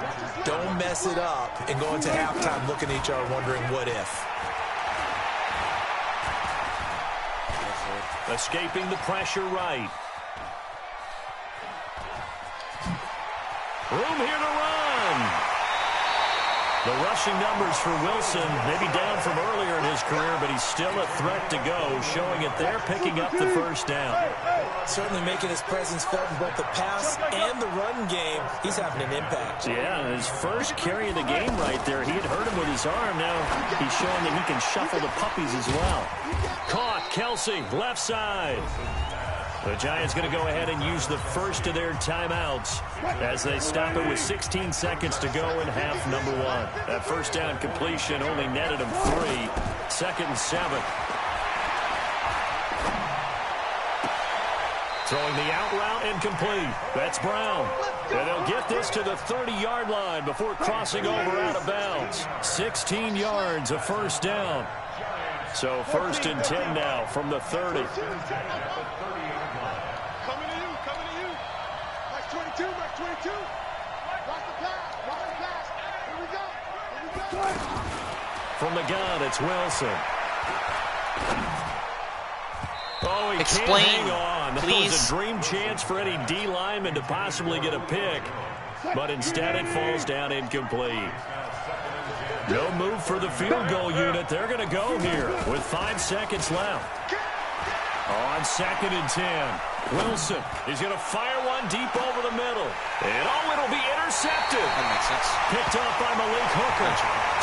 Don't mess it up and go into halftime looking at each other wondering what if. Escaping the pressure right. Room here to run. The rushing numbers for Wilson, maybe down from earlier in his career, but he's still a threat to go, showing it there, picking up the first down. Certainly making his presence felt in both the pass and the run game. He's having an impact. Yeah, his first carry of the game right there. He had hurt him with his arm. Now he's showing that he can shuffle the puppies as well. Caught, Kelsey, left side. The Giants going to go ahead and use the first of their timeouts as they stop it with 16 seconds to go in half number 1. That first down completion only netted them 3. 2nd and 7. Throwing the out route incomplete. That's Brown. And they'll get this to the 30-yard line before crossing over out of bounds. 16 yards, a first down. So 1st and 10 now from the 30. Coming to you. Max 22, Max 22. Watch the pass. Here we go. From the gun, it's Wilson. Oh, he Explain, can't hang on. please. That was a dream chance for any D lineman to possibly get a pick. But instead it falls down incomplete. No move for the field goal unit. They're going to go here with 5 seconds left. On 2nd and 10. Wilson is going to fire one deep over the middle. And it'll be intercepted. That makes sense. Picked off by Malik Hooker.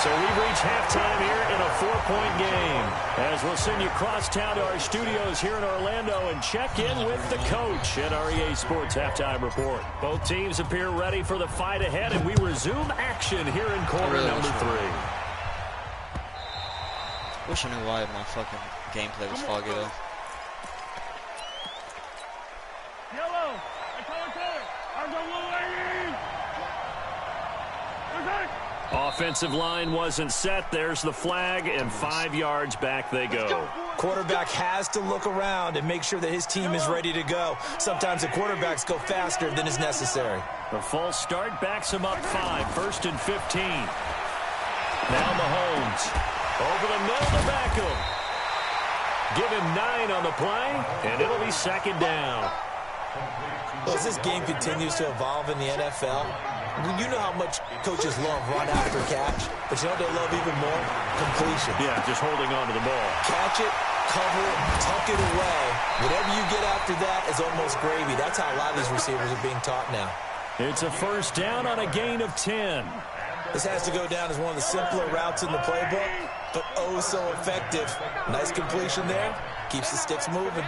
So we reach halftime here in a 4-point game. As we'll send you across town to our studios here in Orlando and check in with the coach at our EA Sports Halftime Report. Both teams appear ready for the fight ahead, and we resume action here in quarter number 3. Wish I knew why my fucking gameplay was foggy though. Yellow. Color. I'm the blue lady. Offensive line wasn't set. There's the flag, and 5 yards back they go. Quarterback has to look around and make sure that his team is ready to go. Sometimes the quarterbacks go faster than is necessary. The false start backs him up 5. 1st and 15. Now Mahomes. Over the middle to Beckham. Give him 9 on the play, and it'll be 2nd down. Well, as this game continues to evolve in the NFL, you know how much coaches love run after catch, but you know what they love even more? Completion. Yeah, just holding on to the ball. Catch it, cover it, tuck it away. Whatever you get after that is almost gravy. That's how a lot of these receivers are being taught now. It's a first down on a gain of 10. This has to go down as one of the simpler routes in the playbook, but oh so effective. Nice completion there. Keeps the sticks moving.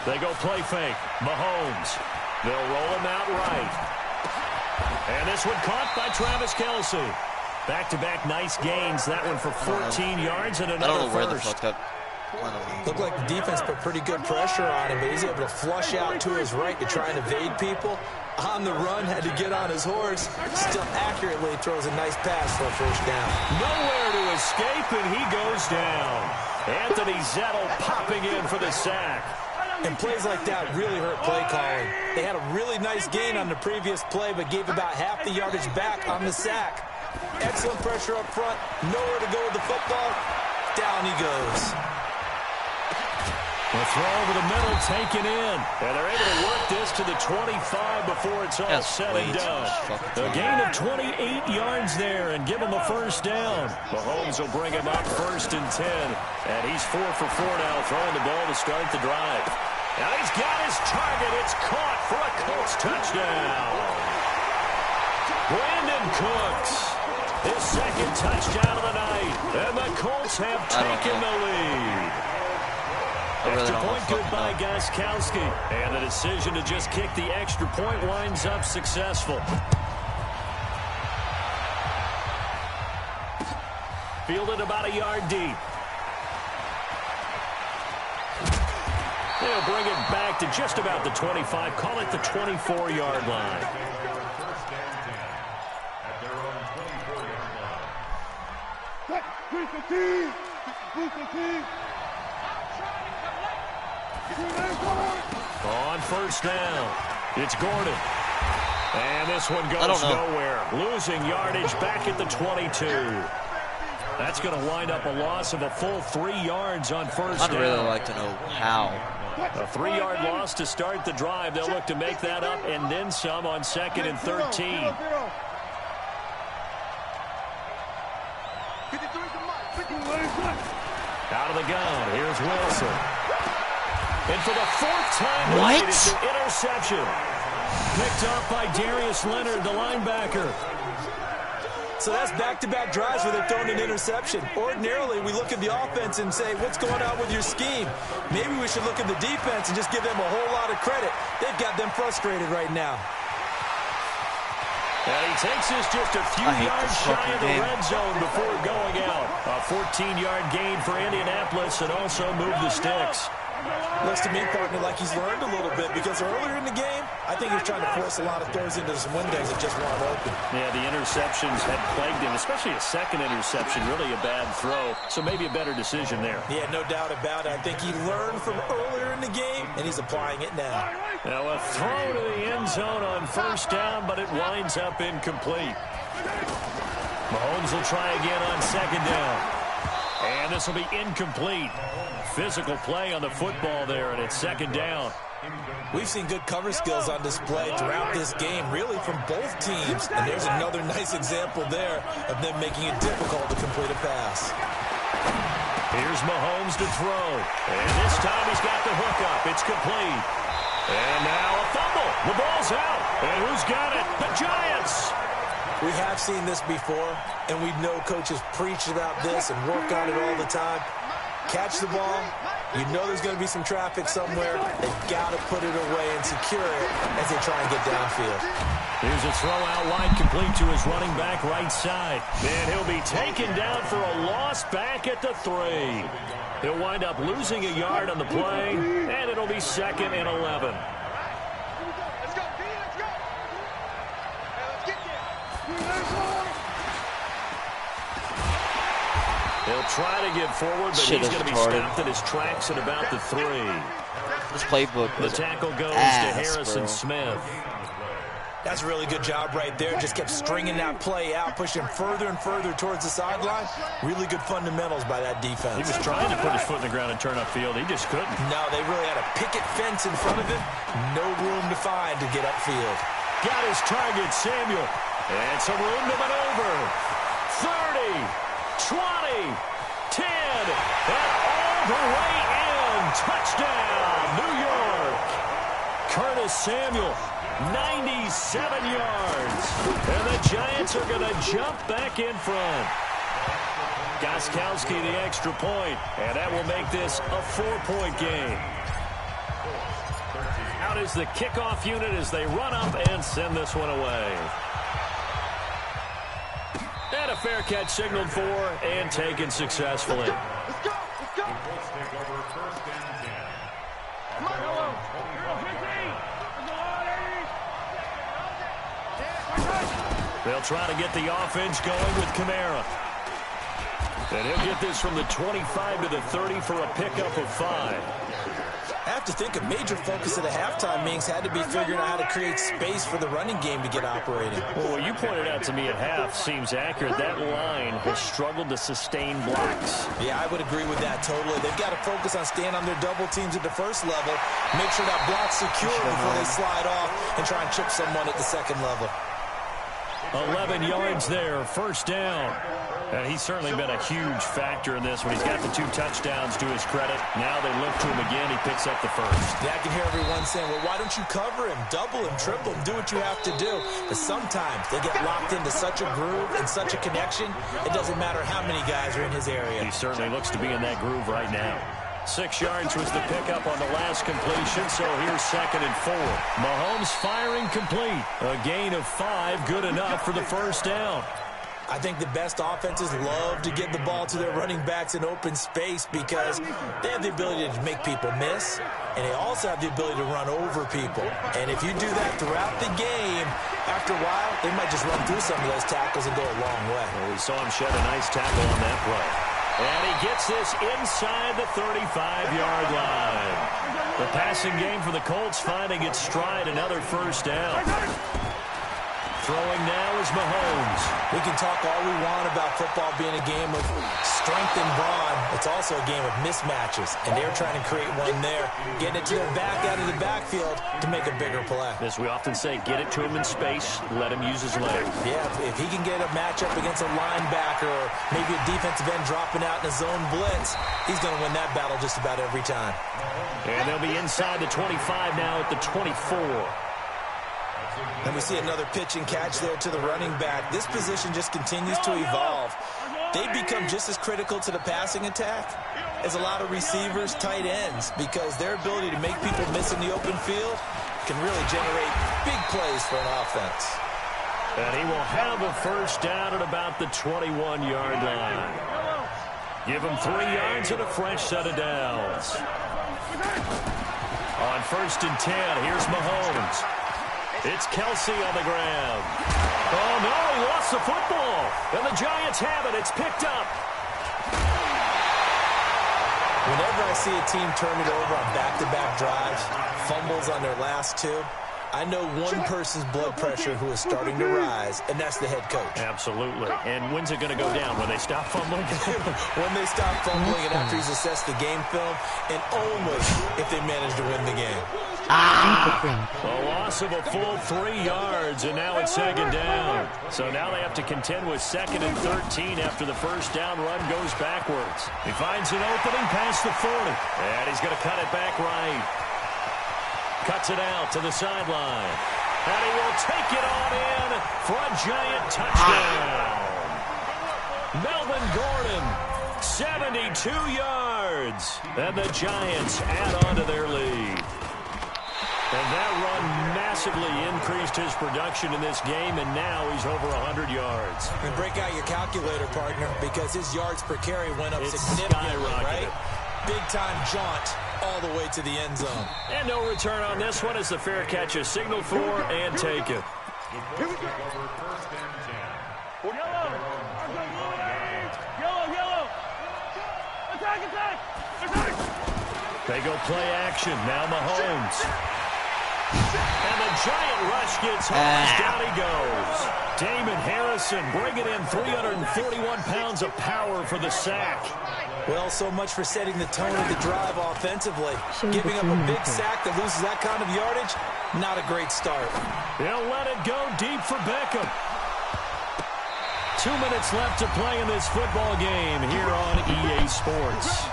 They go play fake. Mahomes. They'll roll him out right. And this one caught by Travis Kelce. Back-to-back nice gains. That one for 14 yards and another I don't know where the first. fuck that. Looked like the defense put pretty good pressure on him, but he's able to flush out to his right to try and evade people. On the run, had to get on his horse. Still accurately throws a nice pass for a first down. Nowhere to escape, and he goes down. Anthony Zettel popping in for the sack. And plays like that really hurt play calling. They had a really nice gain on the previous play, but gave about half the yardage back on the sack. Excellent pressure up front. Nowhere to go with the football. Down he goes. The throw over the middle taken in. And they're able to work this to the 25 before it's all said and done. A gain of 28 yards there and give him a first down. Mahomes will bring him up 1st and 10. And he's 4 for 4 now, throwing the ball to start the drive. Now he's got his target. It's caught for a Colts touchdown. Brandon Cooks, his 2nd touchdown of the night. And the Colts have taken the lead. Extra point good by Gostkowski. And the decision to just kick the extra point winds up successful. Fielded about a yard deep. They'll bring it back to just about the 25. Call it the 24-yard line. On first down, it's Gordon. And this one goes nowhere. Losing yardage back at the 22. That's going to wind up a loss of a full 3 yards on first down. I'd really like to know how. A 3-yard loss to start the drive. They'll look to make that up and then some on 2nd and 13. Out of the gun, here's Wilson. And for the 4th time tonight, it's an interception. Picked off by Darius Leonard, the linebacker. So that's back-to-back drives where they've thrown an interception. Ordinarily, we look at the offense and say, what's going on with your scheme? Maybe we should look at the defense and just give them a whole lot of credit. They've got them frustrated right now. And he takes this just a few yards shy of the red zone before going out. A 14-yard gain for Indianapolis and also moved the sticks. Looks to me, partner, like he's learned a little bit because earlier in the game, I think he was trying to force a lot of throws into some windows that just weren't open. Yeah, the interceptions had plagued him, especially a second interception, really a bad throw. So maybe a better decision there. Yeah, no doubt about it. I think he learned from earlier in the game, and he's applying it now. Now a throw to the end zone on first down, but it winds up incomplete. Mahomes will try again on second down. And this will be incomplete. Physical play on the football there, and it's second down. We've seen good cover skills on display throughout this game, really from both teams. And there's another nice example there of them making it difficult to complete a pass. Here's Mahomes to throw. And this time he's got the hook up. It's complete. And now a fumble. The ball's out. And who's got it? The Giants. We have seen this before, and we know coaches preach about this and work on it all the time. Catch the ball. You know there's going to be some traffic somewhere. They've got to put it away and secure it as they try and get downfield. Here's a throw out wide complete to his running back right side. And he'll be taken down for a loss back at the 3. He'll wind up losing a yard on the play, and it'll be 2nd and 11. He'll try to get forward, but he's going to be stopped at his tracks at about the 3. This playbook The tackle goes to Harrison Smith. That's a really good job right there. Just kept stringing that play out, pushing him further and further towards the sideline. Really good fundamentals by that defense. He was trying to put his foot in the ground and turn upfield. He just couldn't. No, they really had a picket fence in front of him. No room to find to get upfield. Got his target, Samuel. And some room to maneuver. 30. 20, 10, and all the way in. Touchdown, New York. Curtis Samuel, 97 yards. And the Giants are going to jump back in front. Gostkowski the extra point, and that will make this a 4-point game. Out is the kickoff unit as they run up and send this one away. And a fair catch signaled for and taken successfully. Let's go. They'll try to get the offense going with Kamara. And he'll get this from the 25 to the 30 for a pickup of 5. I have to think a major focus of the halftime meetings had to be figuring out how to create space for the running game to get operating. Well, what you pointed out to me at half seems accurate. That line has struggled to sustain blocks. Yeah, I would agree with that totally. They've got to focus on staying on their double teams at the first level, make sure that block's secure before they slide off and try and chip someone at the second level. 11 yards there, first down. And he's certainly been a huge factor in this when he's got the 2 touchdowns to his credit. Now they look to him again. He picks up the first. Yeah, I can hear everyone saying, well, why don't you cover him, double him, triple him, do what you have to do. But sometimes they get locked into such a groove and such a connection, it doesn't matter how many guys are in his area. He certainly looks to be in that groove right now. 6 yards was the pickup on the last completion, so here's 2nd and 4. Mahomes firing complete. A gain of 5, good enough for the first down. I think the best offenses love to get the ball to their running backs in open space because they have the ability to make people miss, and they also have the ability to run over people. And if you do that throughout the game, after a while, they might just run through some of those tackles and go a long way. Well, we saw him shed a nice tackle on that play. And he gets this inside the 35-yard line. The passing game for the Colts finding its stride, another first down. Throwing now is Mahomes. We can talk all we want about football being a game of strength and brawn. It's also a game of mismatches, and they're trying to create one there, getting it to their back out of the backfield to make a bigger play. As we often say, get it to him in space, let him use his legs. Yeah, if he can get a matchup against a linebacker or maybe a defensive end dropping out in a zone blitz, he's going to win that battle just about every time. And they'll be inside the 25 now at the 24. And we see another pitch and catch there to the running back. This position just continues to evolve. They've become just as critical to the passing attack as a lot of receivers, tight ends, because their ability to make people miss in the open field can really generate big plays for an offense. And he will have a first down at about the 21-yard line. Give him 3 yards and a fresh set of downs. On 1st and 10, here's Mahomes. It's Kelsey on the ground. Oh, no, he lost the football. And the Giants have it. It's picked up. Whenever I see a team turn it over on back-to-back drives, fumbles on their last 2, I know one person's blood pressure who is starting to rise, and that's the head coach. Absolutely. And when's it going to go down? When they stop fumbling? When they stop fumbling and after he's assessed the game film, and only if they manage to win the game. A loss of a full 3 yards, and now it's 2nd down. So now they have to contend with 2nd and 13 after the first down run goes backwards. He finds an opening past the 40, and he's going to cut it back right. Cuts it out to the sideline. And he will take it on in for a Giant touchdown. Melvin Gordon, 72 yards. And the Giants add on to their lead. And that run massively increased his production in this game, and now he's over 100 yards. And break out your calculator, partner, because his yards per carry went up significantly, right? Big-time jaunt all the way to the end zone. And no return on this one as the fair catch is signaled for and taken. Here we go. Yellow. Attack. They go play action. Now Mahomes. And the Giant rush gets home. Down he goes. Damon Harrison bringing in 341 pounds of power for the sack. Well, so much for setting the tone of the drive offensively. Giving up a big sack that loses that kind of yardage, not a great start. They'll let it go deep for Beckham. 2 minutes left to play in this football game here on EA Sports.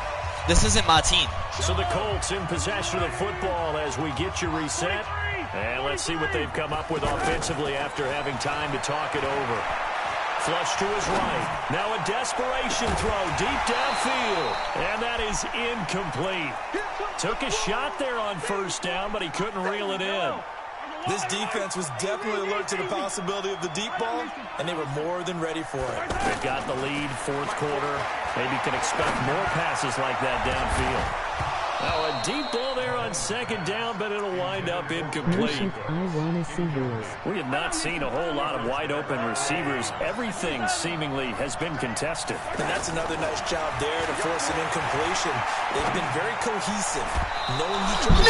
This isn't my team. So the Colts in possession of the football as we get you reset. And let's see what they've come up with offensively after having time to talk it over. Flush to his right. Now a desperation throw deep downfield. And that is incomplete. Took a shot there on first down, but he couldn't reel it in. This defense was definitely alert to the possibility of the deep ball, and they were more than ready for it. They've got the lead, 4th quarter. Maybe can expect more passes like that downfield. Now a deep ball there on 2nd down, but it'll wind up incomplete. We have not seen a whole lot of wide-open receivers. Everything seemingly has been contested. And that's another nice job there to force an incompletion. They've been very cohesive, knowing each other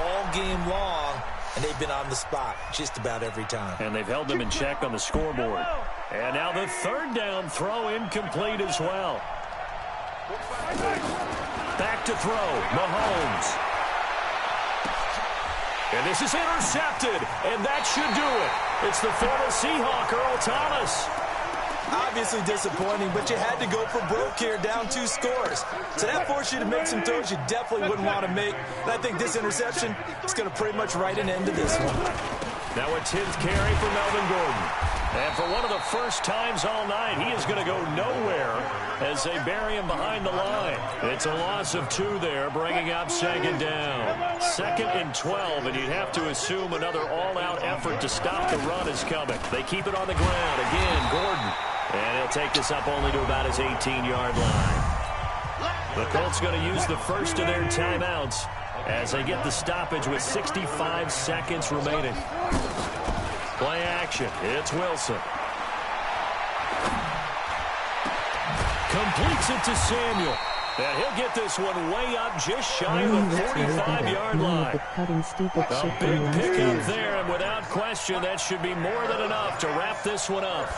all game long, and they've been on the spot just about every time. And they've held them in check on the scoreboard. And now the 3rd down throw incomplete as well. Back to throw, Mahomes. And this is intercepted, and that should do it. It's the former Seahawk, Earl Thomas. Obviously disappointing, but you had to go for broke here, down 2 scores. So that forced you to make some throws you definitely wouldn't want to make. And I think this interception is going to pretty much write an end to this one. Now a 10th carry for Melvin Gordon. And for one of the first times all night, he is going to go nowhere as they bury him behind the line. It's a loss of 2 there, bringing up 2nd down. 2nd and 12, and you'd have to assume another all-out effort to stop the run is coming. They keep it on the ground. Again, Gordon. And he'll take this up only to about his 18-yard line. The Colts going to use the first of their timeouts as they get the stoppage with 65 seconds remaining. Play action. It's Wilson. Completes it to Samuel. And he'll get this one way up just shy of the 45-yard line. A big pickup there, and without question, that should be more than enough to wrap this one up.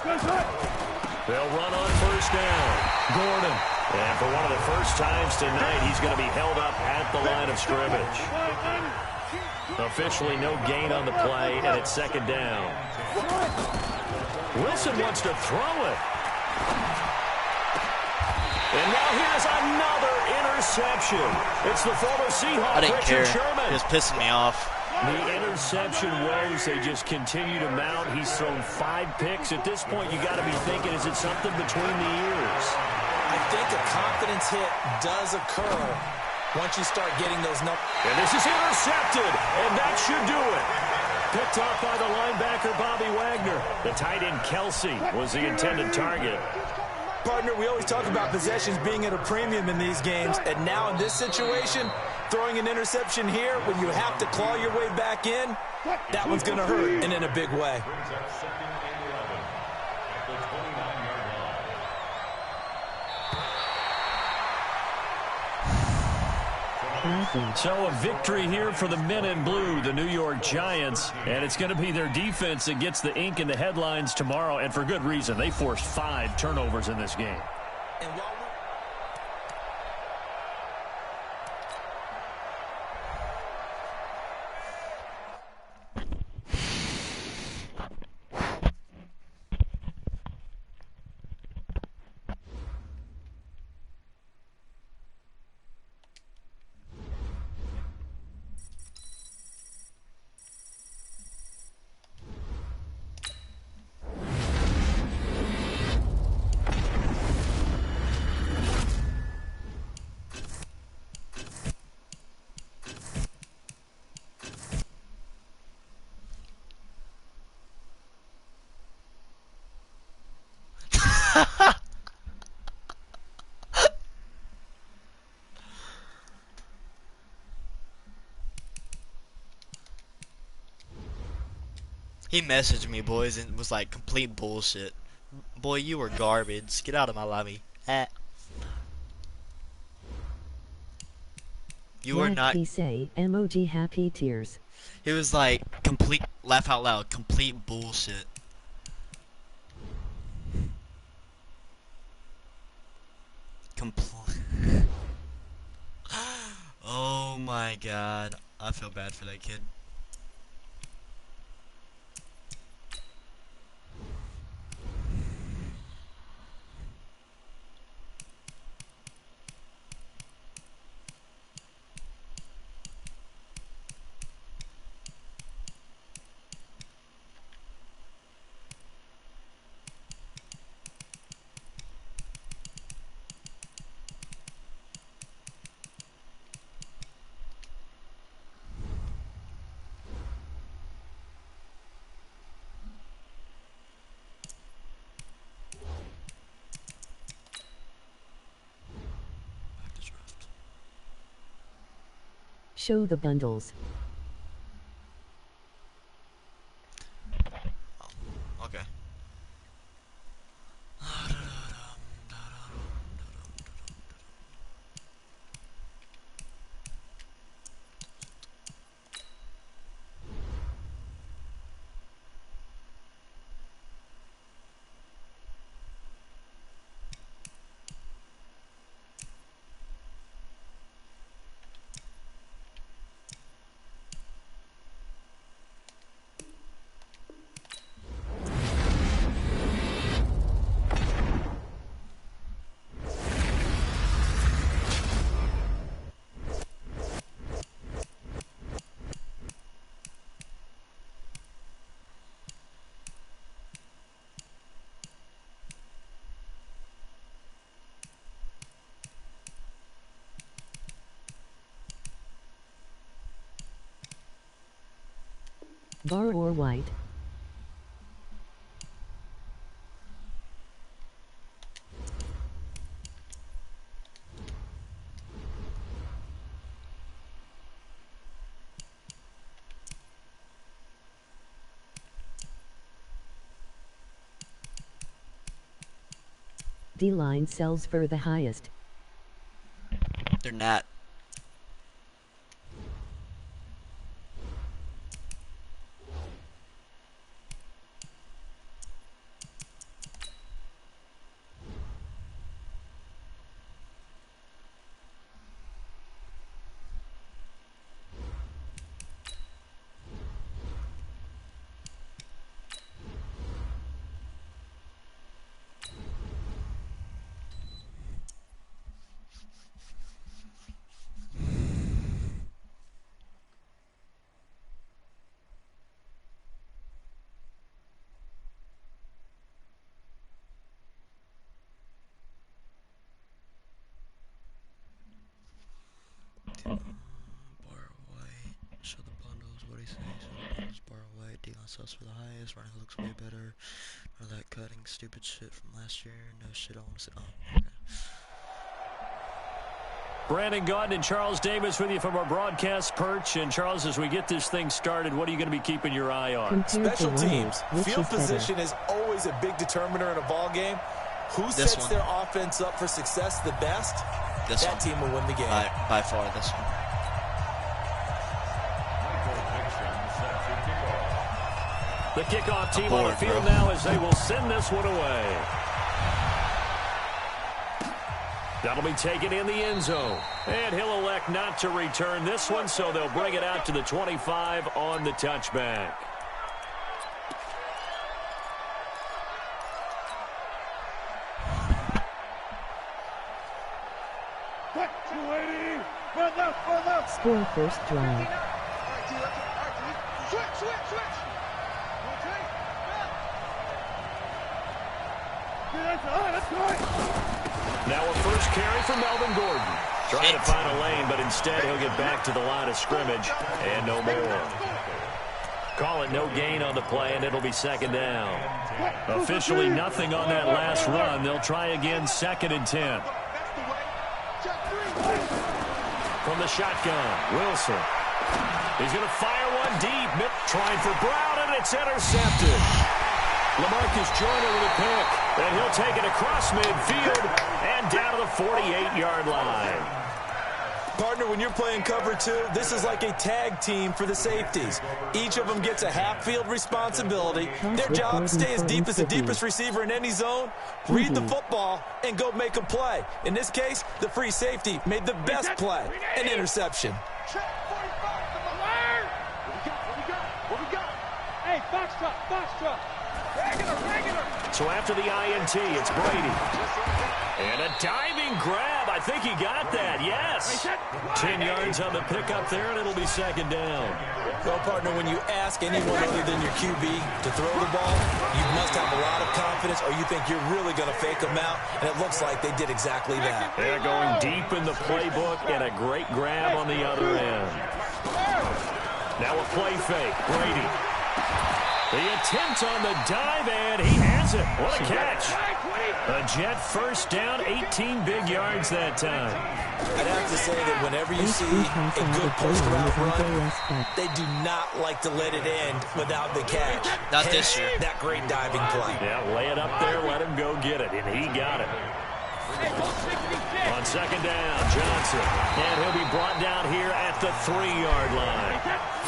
They'll run on first down. Gordon. And for one of the first times tonight, he's going to be held up at the line of scrimmage. Officially no gain on the play, and it's 2nd down. Wilson wants to throw it. And now here's another interception. It's the former Seahawk, I didn't Richard care. Sherman. It was pissing me off. The interception woes, they just continue to mount. He's thrown 5 picks. At this point, you got to be thinking, is it something between the ears? I think a confidence hit does occur once you start getting those numbers. And this is intercepted, and that should do it. Picked off by the linebacker, Bobby Wagner. The tight end, Kelsey, was the intended target. Partner, we always talk about possessions being at a premium in these games, and now in this situation, throwing an interception here when you have to claw your way back in, that one's going to hurt, and in a big way. So a victory here for the men in blue, the New York Giants, and it's going to be their defense that gets the ink in the headlines tomorrow, and for good reason. They forced 5 turnovers in this game. And while He messaged me, boys, and was like, complete bullshit. Boy, you were garbage. Get out of my lobby. You are not. He say emoji happy tears. It was like complete. Laugh out loud. Complete bullshit. Oh my god. I feel bad for that kid. Show the bundles. Okay. Bar or white. D-line sells for the highest. They're not. sauce for the highest. Running looks way better. Or that cutting stupid shit from last year. No shit, I want to say. Oh, okay. Brandon Gaudin and Charles Davis with you from our broadcast perch. And Charles, as we get this thing started, what are you going to be keeping your eye on? Special teams. Field position is always a big determiner in a ball game. Who sets their offense up for success the best? That team will win the game. By far, this one. The kickoff team on the field now as they will send this one away. That'll be taken in the end zone. And he'll elect not to return this one, so they'll bring it out to the 25 on the touchback. Score first drive. Now a first carry for Melvin Gordon. Trying to find a lane, but instead he'll get back to the line of scrimmage and no more. Call it no gain on the play, and it'll be second down. Officially nothing on that last run. They'll try again, 2nd and 10. From the shotgun, Wilson. He's going to fire one deep. Trying for Brown, and it's intercepted. LaMarcus Joyner with a pick, and he'll take it across midfield and down to the 48-yard line. Partner, when you're playing cover 2, this is like a tag team for the safeties. Each of them gets a half-field responsibility. Their job, stay as deep as the deepest receiver in any zone, read the football, and go make a play. In this case, the free safety made the best play, an interception. Hey, box truck. Regular. So after the INT, it's Brady. And a diving grab. I think he got that. Yes. 10 yards on the pickup there, and it'll be second down. Well, partner, when you ask anyone other than your QB to throw the ball, you must have a lot of confidence, or you think you're really going to fake them out, and it looks like they did exactly that. They're going deep in the playbook, and a great grab on the other end. Now a play fake. Brady. The attempt on the dive, and he has it. What a catch. A Jet first down, 18 big yards that time. I'd have to say that whenever you see a good post-route run, they do not like to let it end without the catch. Not this year. That great diving play. Yeah, lay it up there, let him go get it, and he got it. On second down, Johnson. And he'll be brought down here at the 3-yard line.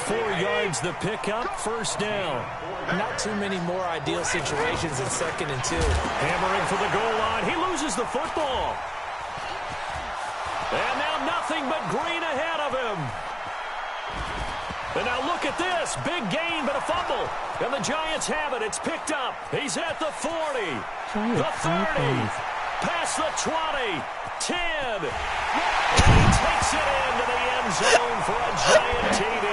4 yards the pickup, first down. Not too many more ideal situations in 2nd and 2. Hammering for the goal line. He loses the football. And now nothing but green ahead of him. And now look at this. Big gain, but a fumble. And the Giants have it. It's picked up. He's at the 40. The 30. Past the 20. 10. And he takes it into the end zone for a Giant TD.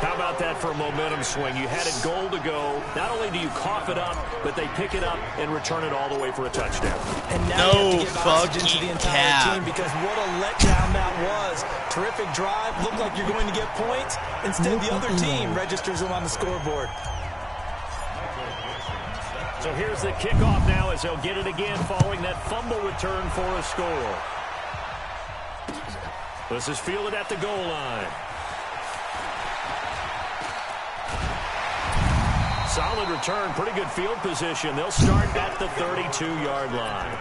How about that for a momentum swing? You had it goal to go. Not only do you cough it up, but they pick it up and return it all the way for a touchdown. And now you have to give oxygen to the entire team, because what a letdown that was. Terrific drive. Looked like you're going to get points. Instead, the other team registers them on the scoreboard. So here's the kickoff now as they'll get it again following that fumble return for a score. This is fielded at the goal line. Solid return, pretty good field position. They'll start at the 32-yard line.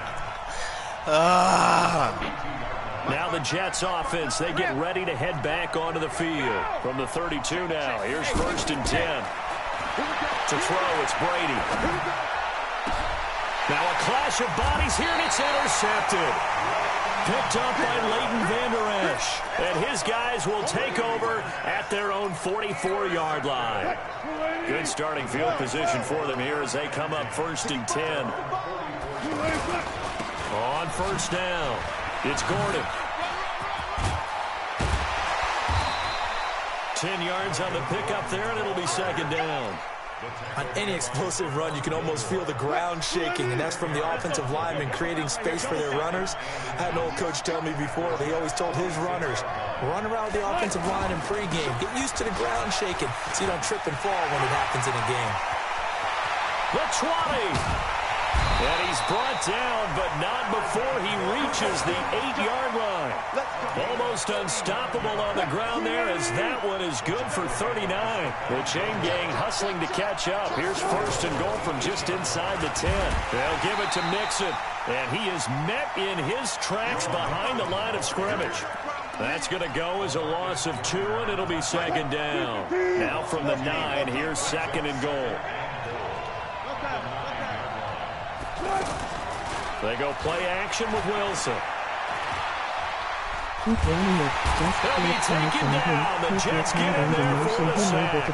Now the Jets offense, they get ready to head back onto the field. From the 32 now, here's 1st and 10. To throw, it's Brady. Now a clash of bodies here, and it's intercepted. Picked up by Leighton Vander Esch. And his guys will take over at their own 44-yard line. Good starting field position for them here as they come up 1st and 10. On 1st down, it's Gordon. 10 yards on the pickup there, and it'll be second down. On any explosive run, you can almost feel the ground shaking, and that's from the offensive linemen creating space for their runners. I had an old coach tell me before, they always told his runners, run around the offensive line in pregame. Get used to the ground shaking so you don't trip and fall when it happens in a game. The 20. And he's brought down, but not before he reaches the 8-yard line. Almost unstoppable on the ground there, as that one is good for 39. The chain gang hustling to catch up. Here's first and goal from just inside the 10. They'll give it to Mixon, and he is met in his tracks behind the line of scrimmage. That's going to go as a loss of 2, and it'll be second down. Now from the 9, here's second and goal. They go play action with Wilson. Keep running it. Just He'll be taken down. The Jets get in there for the sack.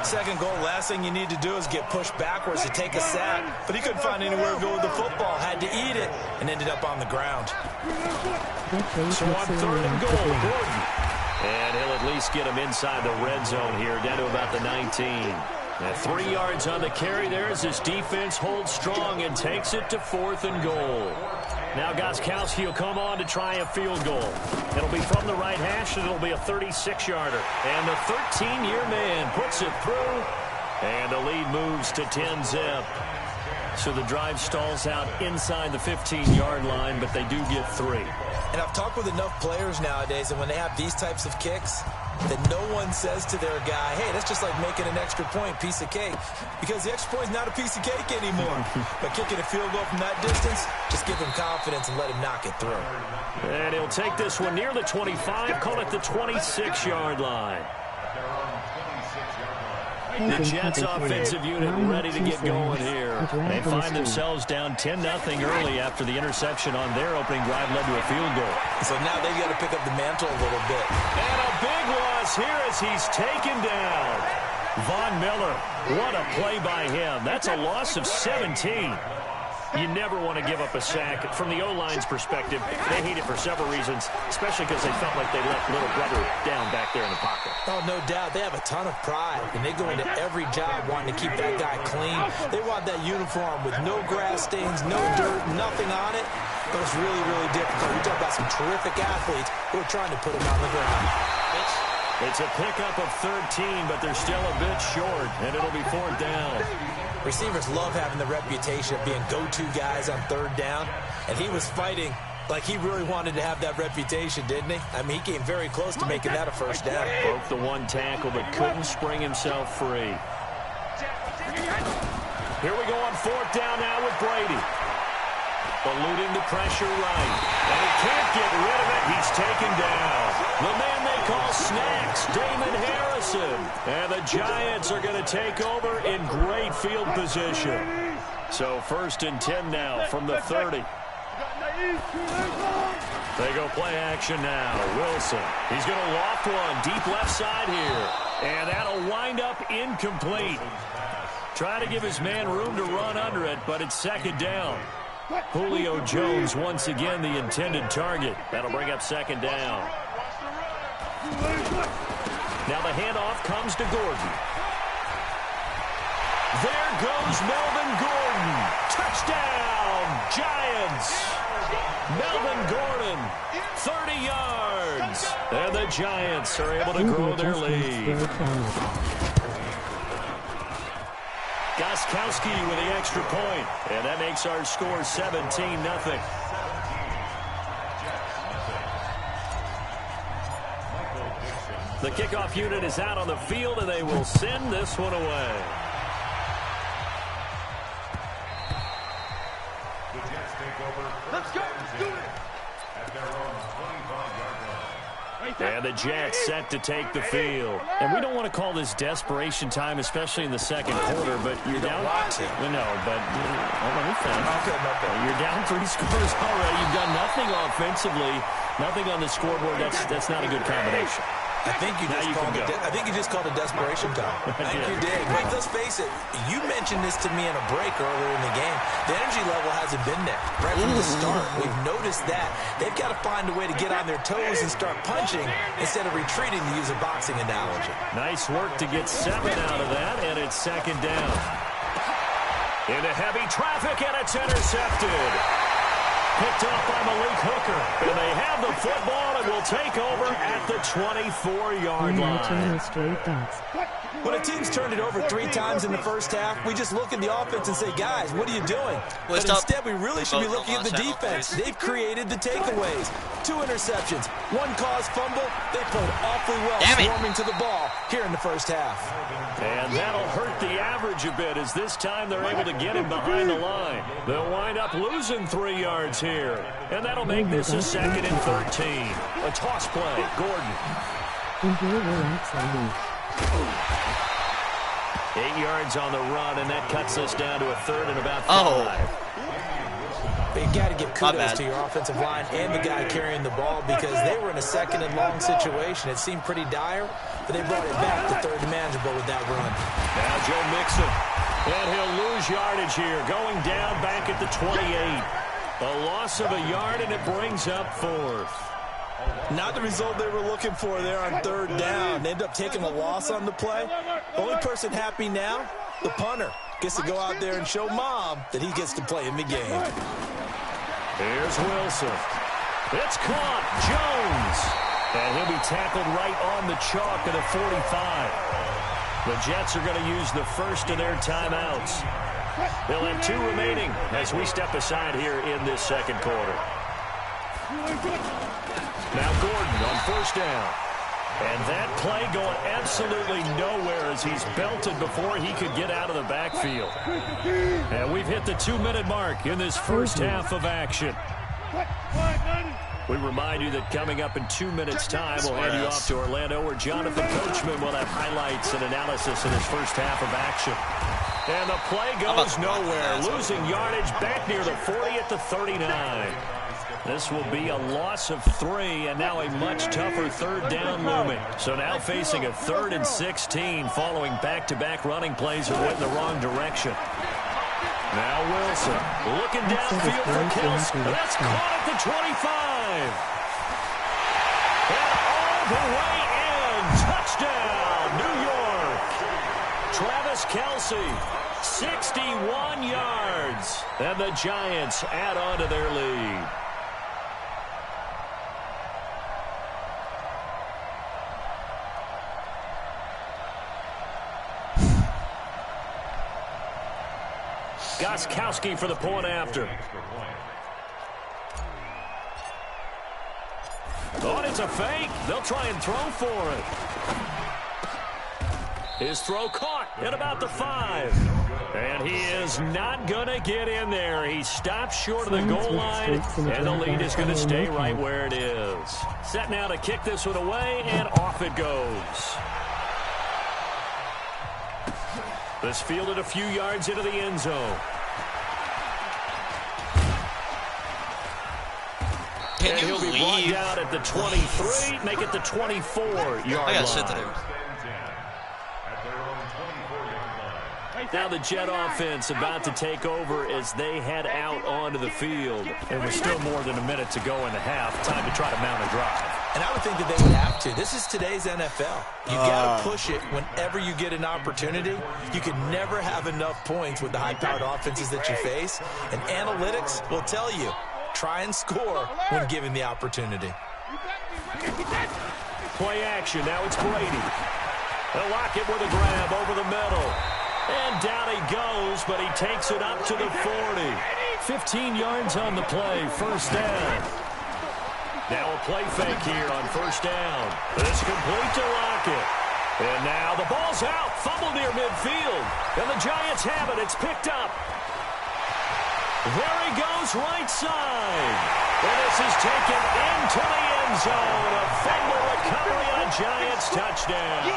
Second goal, last thing you need to do is get pushed backwards to take a sack. But he couldn't find anywhere to go with the football. Had to eat it and ended up on the ground. So on third and goal, Gordon. And he'll at least get him inside the red zone here, down to about the 19. And 3 yards on the carry there as his defense holds strong and takes it to 4th and goal. Now Gostkowski will come on to try a field goal. It'll be from the right hash, and it'll be a 36-yarder. And the 13-year man puts it through, and the lead moves to 10-zip. So the drive stalls out inside the 15-yard line, but they do get 3. And I've talked with enough players nowadays, and when they have these types of kicks, that no one says to their guy, hey, that's just like making an extra point, piece of cake. Because the extra point is not a piece of cake anymore. But kicking a field goal from that distance, just give him confidence and let him knock it through. And he'll take this one near the 25, call it the 26-yard line. The Jets offensive unit ready to get going here. They find themselves down 10-0 early after the interception on their opening drive led to a field goal. So now they've got to pick up the mantle a little bit. And a big loss here as he's taken down. Von Miller, what a play by him. That's a loss of 17. You never want to give up a sack. From the O-line's perspective, they hate it for several reasons, especially because they felt like they let little brother down back there in the pocket. Oh, no doubt. They have a ton of pride, and they go into every job wanting to keep that guy clean. They want that uniform with no grass stains, no dirt, nothing on it. But it's really, really difficult. We talk about some terrific athletes who are trying to put him on the ground. It's a pickup of 13, but they're still a bit short, and it'll be 4th down. Receivers love having the reputation of being go-to guys on 3rd down, and he was fighting like he really wanted to have that reputation, didn't he? I mean, he came very close to making that a first down. Broke the one tackle, but couldn't spring himself free. Here we go on 4th down now with Brady. Eluding the pressure right. And he can't get rid of it. He's taken down. The man they call Snacks, Damon Harrison. And the Giants are going to take over in great field position. So 1st and 10 now from the 30. They go play action now. Wilson. He's going to loft one deep left side here. And that'll wind up incomplete. Try to give his man room to run under it, but it's 2nd down. Julio Jones once again the intended target. That'll bring up 2nd down. Now the handoff comes to Gordon. There goes Melvin Gordon. Touchdown, Giants. Melvin Gordon, 30 yards. And the Giants are able to grow their lead. Gostkowski with the extra point, and that makes our score 17-0. The kickoff unit is out on the field, and they will send this one away. The Jets take over. Let's go. Do it. At their own 25-yard line. And the Jets set to take the field. And we don't want to call this desperation time, especially in the 2nd quarter, but you're down. No, but let me finish. You're down 3 scores already. You've done nothing offensively, nothing on the scoreboard. That's not a good combination. I think you just called a desperation time. I think you did. But let's face it, you mentioned this to me in a break earlier in the game. The energy level hasn't been there right from the start. We've noticed that. They've got to find a way to get on their toes and start punching instead of retreating, to use a boxing analogy. Nice work to get 7 out of that, and it's second down. Into heavy traffic, and it's intercepted. Picked off by Malik Hooker. And they have the football and will take over at the 24-yard line. When a team's turned it over 3 times in the first half, we just look at the offense and say, guys, what are you doing? But instead, we really should be looking at the defense. They've created the takeaways. 2 interceptions, 1 caused fumble. They played awfully well swarming to the ball here in the first half. And that'll hurt the average a bit, as this time they're able to get him behind the line. They'll wind up losing 3 yards here. And that'll make this a 2nd and 13. A toss play. Gordon. 8 yards on the run, and that cuts us down to a 3rd and about 5. But you got to give kudos to your offensive line and the guy carrying the ball, because they were in a 2nd and long situation. It seemed pretty dire, but they brought it back to 3rd and manageable with that run. Now Joe Mixon, and he'll lose yardage here, going down back at the 28. A loss of a yard, and it brings up 4th. Not the result they were looking for there on 3rd down. They end up taking a loss on the play. Only person happy now, the punter. Gets to go out there and show mom that he gets to play in the game. Here's Wilson. It's caught. Jones. And he'll be tackled right on the chalk at the 45. The Jets are going to use the first of their timeouts. They'll have 2 remaining as we step aside here in this 2nd quarter. Now Gordon on 1st down. And that play going absolutely nowhere as he's belted before he could get out of the backfield. And we've hit the 2-minute mark in this first half of action. We remind you that coming up in 2 minutes' time, we'll hand you off to Orlando, where Jonathan Coachman will have highlights and analysis in his first half of action. And the play goes nowhere, losing yardage back near the 40 at the 39. This will be a loss of 3, and now a much tougher 3rd down looming. So now facing a 3rd and 16 following back-to-back running plays that went in the wrong direction. Now Wilson looking downfield for Kelsey. That's caught at the 25. And all the way in. Touchdown, New York. Travis Kelsey, 61 yards. And the Giants add on to their lead. Gostkowski for the point after. Oh, and it's a fake. They'll try and throw for it. His throw caught at about the 5. And he is not going to get in there. He stops short of the goal line, and the lead is going to stay right where it is. Set now to kick this one away, and off it goes. This fielded a few yards into the end zone. And he'll be brought down at the 23, make it the 24-yard line. Now the Jet offense about to take over as they head out onto the field. And with still more than a minute to go in the half, time to try to mount a drive. And I would think that they would have to. This is today's NFL. You got to push it whenever you get an opportunity. You can never have enough points with the high-powered offenses that you face. And analytics will tell you, try and score when given the opportunity. Play action. Now it's Brady. They'll lock it with a grab over the middle. And down he goes, but he takes it up to the 40. 15 yards on the play, 1st down. Now a play fake here on 1st down. This complete to Lockett. And now the ball's out. Fumble near midfield. And the Giants have it. It's picked up. There he goes, right side. And this is taken into the end zone. A fumble recovery and a Giants touchdown.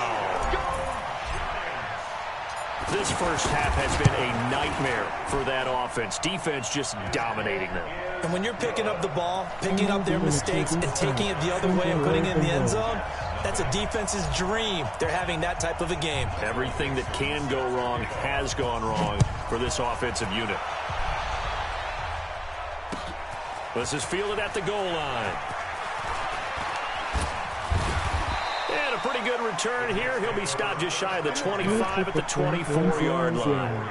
This first half has been a nightmare for that offense. Defense just dominating them. And when you're picking up the ball, picking up their mistakes, and taking it the other way and putting it in the end zone, That's a defense's dream. They're having that type of a game. Everything that can go wrong has gone wrong for this offensive unit. This is fielded at the goal line. And a pretty good return here. He'll be stopped just shy of the 25 at the 24-yard line.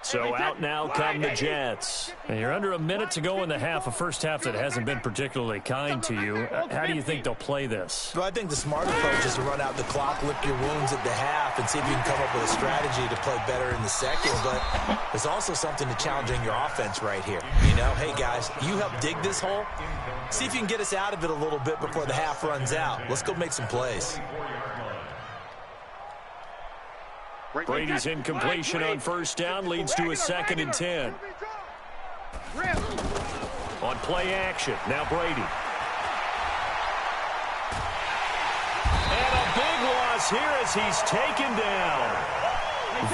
So out now come the Jets. And you're under a minute to go in the half, a first half that hasn't been particularly kind to you. How do you think they'll play this? Well, I think the smart approach is to run out the clock, lick your wounds at the half, and see if you can come up with a strategy to play better in the second. But there's also something to challenging your offense right here. You know, hey, guys, you help dig this hole. See if you can get us out of it a little bit before the half runs out. Let's go make some plays. Brady's incompletion on first down leads to a 2nd and 10. On play action, now Brady. And a big loss here as he's taken down.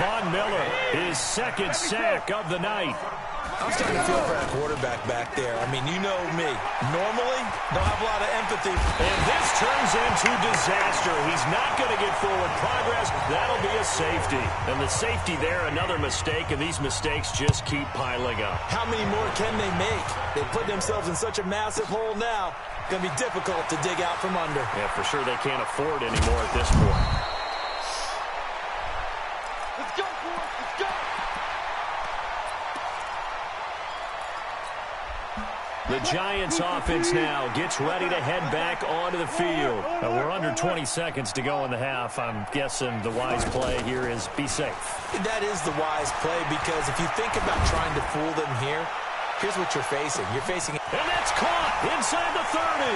Von Miller, his 2nd sack of the night. I'm starting to feel for that quarterback back there. I mean, you know me. Normally, don't have a lot of empathy. And this turns into disaster. He's not going to get forward progress. That'll be a safety. And the safety there, another mistake, and these mistakes just keep piling up. How many more can they make? They put themselves in such a massive hole now. Going to be difficult to dig out from under. Yeah, for sure they can't afford anymore at this point. Let's go, boys. Let's go. The Giants offense now gets ready to head back onto the field. We're under 20 seconds to go in the half. I'm guessing the wise play here is be safe. That is the wise play because if you think about trying to fool them here, here's what you're facing. You're facing... And that's caught inside the 30.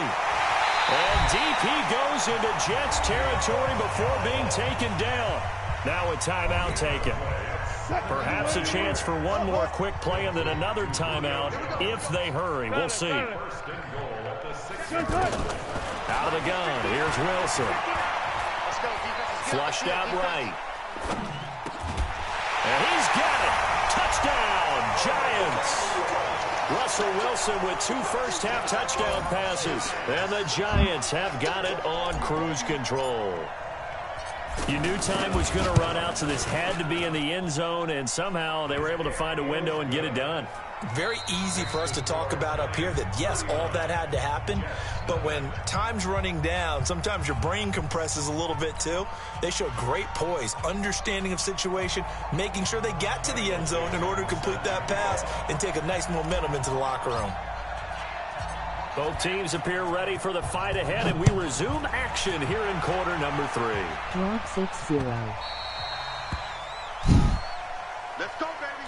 And DP goes into Jets territory before being taken down. Now a timeout taken. Perhaps a chance for one more quick play and then another timeout if they hurry. We'll see. Out of the gun. Here's Wilson. Flushed out right. And he's got it. Touchdown, Giants. Russell Wilson with 2 first-half touchdown passes. And the Giants have got it on cruise control. You knew time was going to run out, so this had to be in the end zone, and somehow they were able to find a window and get it done. Very easy for us to talk about up here that, yes, all that had to happen, but when time's running down, sometimes your brain compresses a little bit too. They showed great poise, understanding of situation, making sure they got to the end zone in order to complete that pass and take a nice momentum into the locker room. Both teams appear ready for the fight ahead, and we resume action here in quarter number 3. Drop 6-0. Let's go, baby.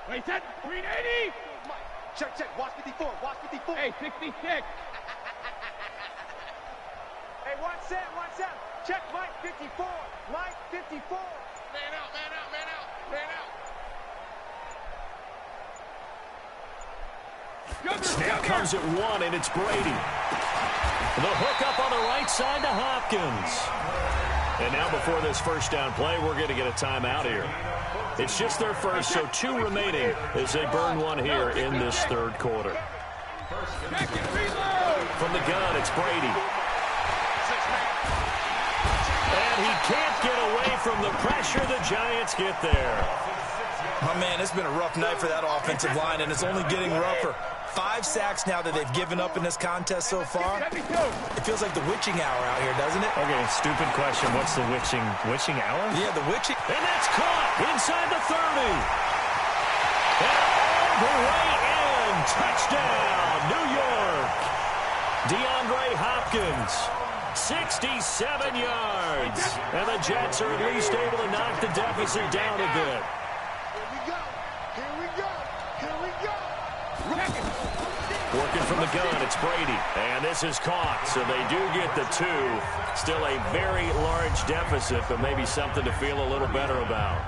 Wait, set. Green 80. Check, check. Watch 54. Watch 54. Hey, 66. Hey, one set. Check Mike 54. Mike 54. Man out, man out, man out, man out. Snap comes at 1, and it's Brady. The hook up on the right side to Hopkins. And now before this first down play, we're going to get a timeout here. It's just their first, so 2 remaining as they burn one here in this third quarter. From the gun, it's Brady. And he can't get away from the pressure. The Giants get there. My man, it's been a rough night for that offensive line, and it's only getting rougher. 5 sacks now that they've given up in this contest so far. It feels like the witching hour out here, doesn't it? Okay, stupid question. What's the witching hour? Yeah, the witching. And that's caught inside the 30. And all the way in. Touchdown, New York. DeAndre Hopkins. 67 yards. And the Jets are at least able to knock the deficit down a bit. Here we go. Working from the gun, it's Brady. And this is caught, so they do get the 2. Still a very large deficit, but maybe something to feel a little better about.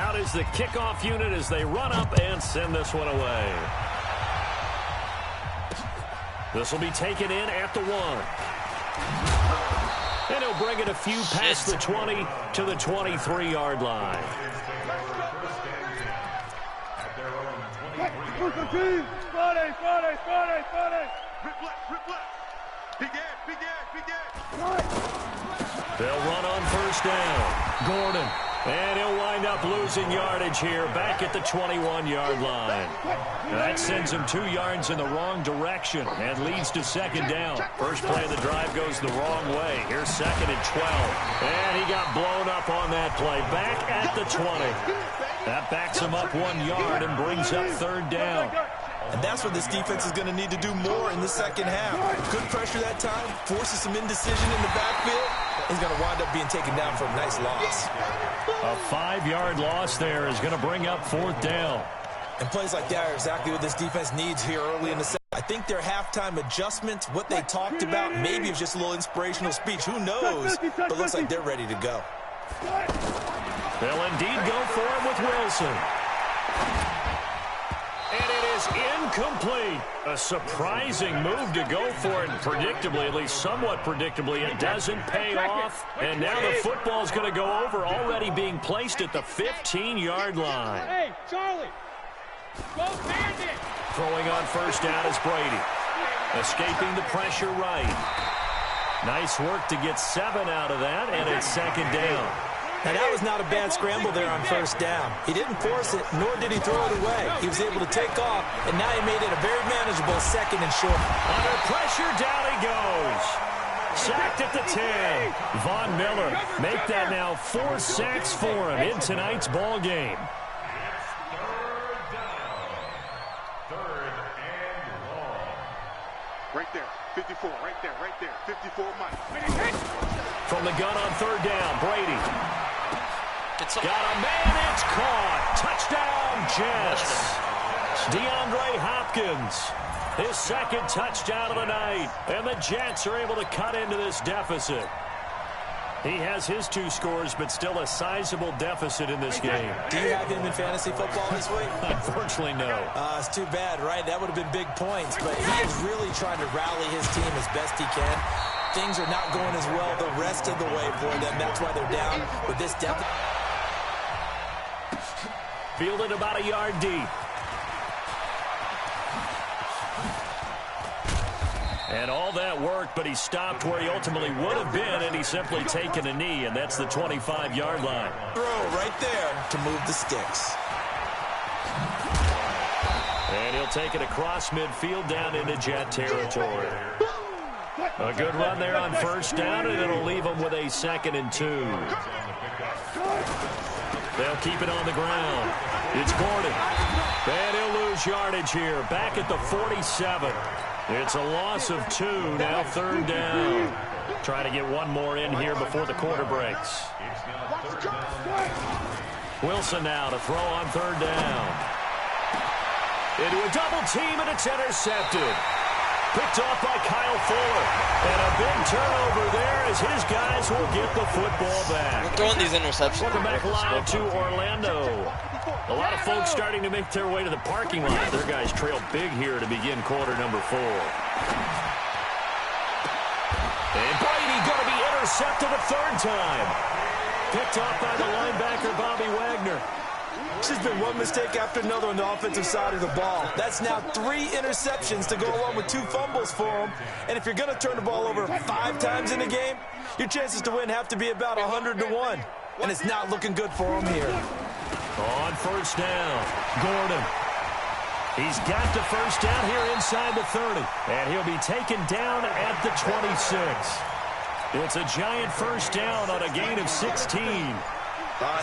Out is the kickoff unit as they run up and send this one away. This will be taken in at the 1. And he'll bring it a few past the 20 to the 23-yard line. They'll run on first down. Gordon. And he'll wind up losing yardage here back at the 21-yard line. That sends him 2 yards in the wrong direction and leads to second down. First play of the drive goes the wrong way. Here's second and 12. And he got blown up on that play. Back at the 20. That backs him up 1 yard and brings up third down. And that's what this defense is going to need to do more in the second half. Good pressure that time, forces some indecision in the backfield. He's going to wind up being taken down for a nice loss. A 5-yard loss there is going to bring up fourth down. And plays like that are exactly what this defense needs here early in the second. I think their halftime adjustments, what they talked about, maybe it was just a little inspirational speech. Who knows? But it looks like they're ready to go. They'll indeed go for it with Wilson. And it is incomplete. A surprising move to go for it. Predictably, at least somewhat predictably, it doesn't pay off. And now the football's going to go over, already being placed at the 15-yard line. Hey, Charlie, go Bandit. Throwing on first down is Brady. Escaping the pressure right. Nice work to get 7 out of that, and it's second down. Now, that was not a bad scramble there on first down. He didn't force it, nor did he throw it away. He was able to take off, and now he made it a very manageable second and short. Under pressure, down he goes. Sacked at the 10. Von Miller make that now 4 sacks for him in tonight's ball game. Right there, 54, right there, 54 Mike. From the gun on third down, Brady. Got a man, it's caught. Touchdown, Jets. DeAndre Hopkins, his second touchdown of the night. And the Jets are able to cut into this deficit. He has his 2 scores, but still a sizable deficit in this game. Do you have him in fantasy football this week? Unfortunately, no. It's too bad, right? That would have been big points, but he is really trying to rally his team as best he can. Things are not going as well the rest of the way for them. That's why they're down with this deficit. Fielded about a yard deep. And all that worked, but he stopped where he ultimately would have been, and he's simply taken a knee, and that's the 25-yard line. Throw right there to move the sticks. And he'll take it across midfield down into Jet territory. A good run there on first down, and it'll leave him with a 2nd and 2. They'll keep it on the ground. It's Gordon. And he'll lose yardage here. Back at the 47. It's a loss of 2. Now third down. Trying to get one more in here before the quarter breaks. Wilson now to throw on third down. Into a double team, and it's intercepted. Picked off by Kyle Fuller. And a big turnover there as his guys will get the football back. We're throwing these interceptions. Welcome back live to Orlando. A lot of folks starting to make their way to the parking lot. Their guys trail big here to begin quarter number 4. And Brady going to be intercepted a 3rd time. Picked off by the linebacker, Bobby Wagner. This has been one mistake after another on the offensive side of the ball. That's now 3 interceptions to go along with 2 fumbles for him. And if you're going to turn the ball over 5 times in a game, your chances to win have to be about 100 to 1. And it's not looking good for him here. On first down, Gordon. He's got the first down here inside the 30. And he'll be taken down at the 26. It's a giant first down on a gain of 16.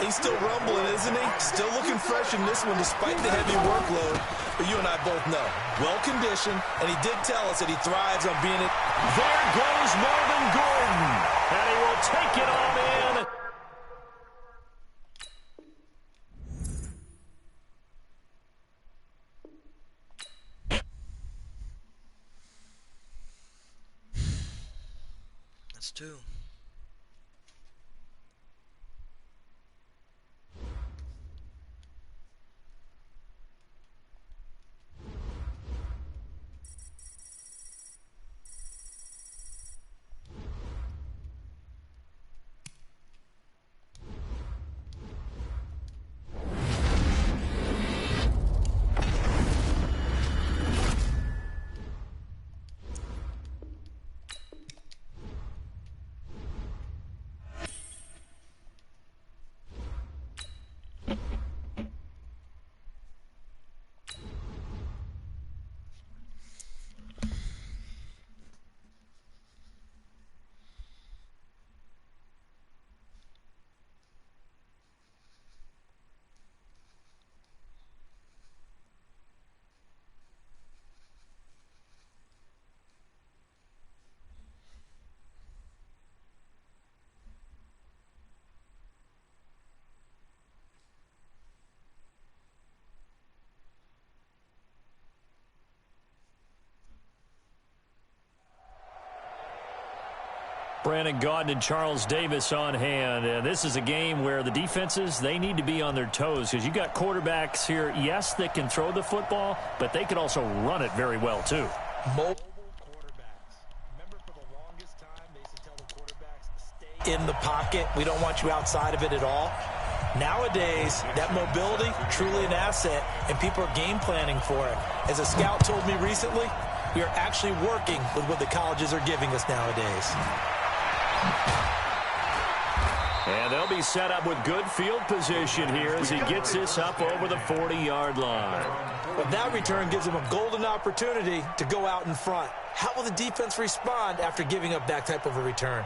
He's still rumbling, isn't he? Still looking fresh in this one despite the heavy workload. But you and I both know, well-conditioned, and he did tell us that he thrives on being it. There goes Marvin Gordon, and he will take it on in. That's 2. Brandon Gaudin and Charles Davis on hand. And this is a game where the defenses, they need to be on their toes because you got quarterbacks here, yes, that can throw the football, but they can also run it very well, too. Mobile quarterbacks. Remember, for the longest time, they used to tell the quarterbacks, stay in the pocket. We don't want you outside of it at all. Nowadays, that mobility, truly an asset, and people are game planning for it. As a scout told me recently, we are actually working with what the colleges are giving us nowadays. And they'll be set up with good field position here as he gets this up over the 40-yard line. But that return gives him a golden opportunity to go out in front. How will the defense respond after giving up that type of a return?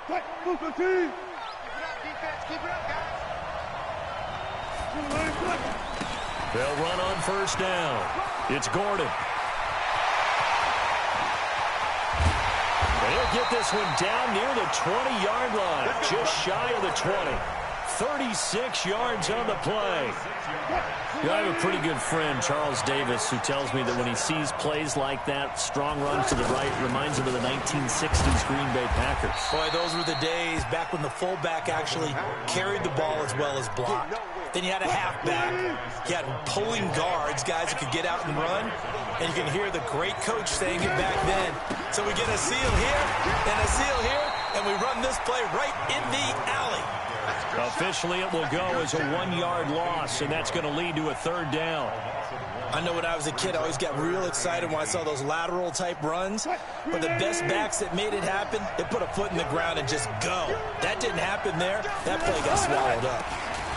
Keep it up, defense. Keep it up, guys. They'll run on first down. It's Gordon. They'll get this one down near the 20-yard line, just shy of the 20. 36 yards on the play. I have a pretty good friend, Charles Davis, who tells me that when he sees plays like that, strong runs to the right, reminds him of the 1960s Green Bay Packers. Boy, those were the days back when the fullback actually carried the ball as well as blocked. Then you had a halfback. You had pulling guards, guys who could get out and run. And you can hear the great coach saying it back then. So we get a seal here and a seal here, and we run this play right in the alley. Officially, it will go as a 1-yard loss, and that's going to lead to a third down. I know when I was a kid, I always got real excited when I saw those lateral-type runs. But the best backs that made it happen, they put a foot in the ground and just go. That didn't happen there. That play got swallowed up.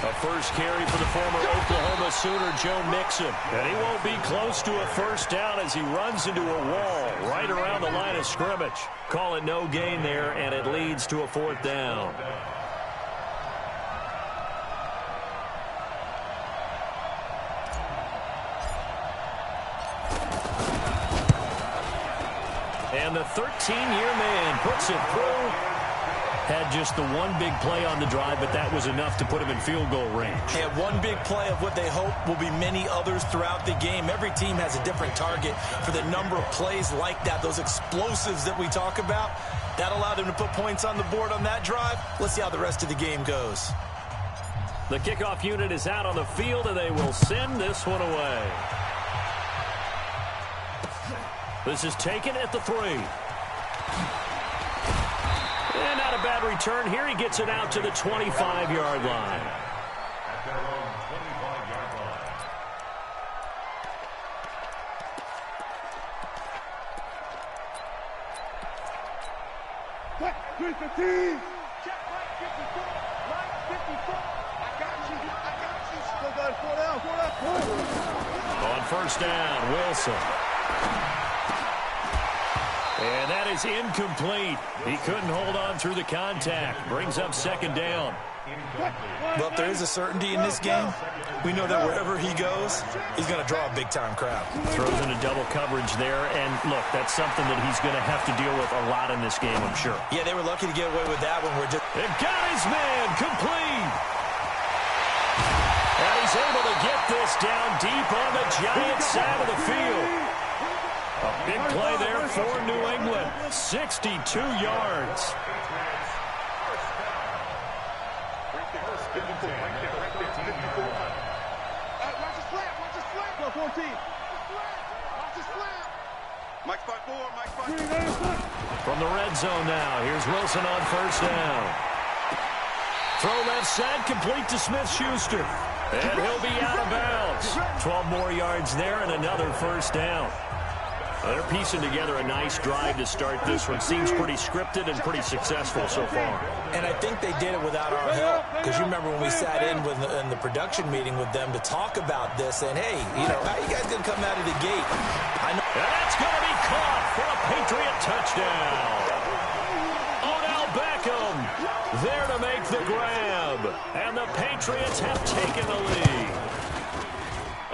A first carry for the former Oklahoma Sooner, Joe Mixon. And he won't be close to a first down as he runs into a wall right around the line of scrimmage. Call it no gain there, and it leads to a fourth down. And the 13-year man puts it through. Had just the one big play on the drive, but that was enough to put him in field goal range. And one big play of what they hope will be many others throughout the game. Every team has a different target for the number of plays like that, those explosives that we talk about. That allowed them to put points on the board on that drive. Let's see how the rest of the game goes. The kickoff unit is out on the field, and they will send this one away. This is taken at the 3. And not a bad return here. He gets it out to the 25-yard line. At their own 25-yard line. 315. Check right 54. Right 54. I got you. Still got it. 4 down. On first down, Wilson. And that is incomplete. He couldn't hold on through the contact. Brings up second down. Well, if there is a certainty in this game, we know that wherever he goes, he's going to draw a big-time crowd. Throws into double coverage there. And, look, that's something that he's going to have to deal with a lot in this game, I'm sure. Yeah, they were lucky to get away with that one. And got his man complete. And he's able to get this down deep on the Giants side of the field. A big play there for New England. 62 yards. From the red zone now, here's Wilson on first down. Throw left side, complete to Smith-Schuster. And he'll be out of bounds. 12 more yards there and another first down. They're piecing together a nice drive to start this one. Seems pretty scripted and pretty successful so far. And I think they did it without our help. Because you remember when we sat in the production meeting with them to talk about this. And, hey, you know, how you guys going to come out of the gate? I know. And that's going to be caught for a Patriot touchdown. Odell Beckham there to make the grab. And the Patriots have taken the lead.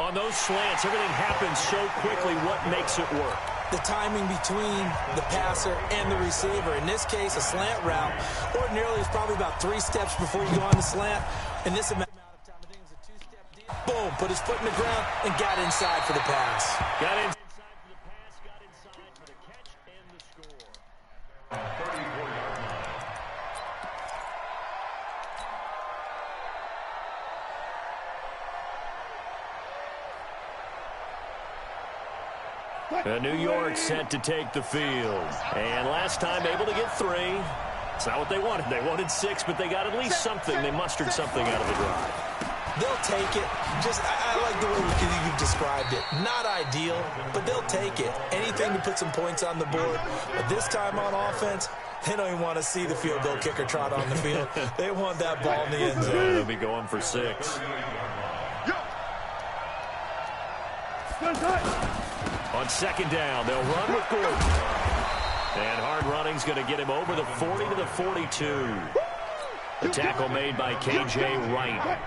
On those slants, everything happens so quickly. What makes it work? The timing between the passer and the receiver. In this case, a slant route. Ordinarily, it's probably about 3 steps before you go on the slant. In this amount of time, I think it was a 2-step deal. Boom, put his foot in the ground and got inside for the pass. Got inside for the pass, got inside for the catch, and New York set to take the field. And last time able to get 3. It's not what they wanted. They wanted 6, but they got at least something. They mustered something out of the drive. They'll take it. I like the way you've described it. Not ideal, but they'll take it. Anything to put some points on the board. But this time on offense, they don't even want to see the field goal kicker trot on the field. They want that ball in the end zone. They'll be going for 6. On second down, they'll run with Gordon. And hard running's going to get him over the 40 to the 42. The tackle made by K.J. Wright.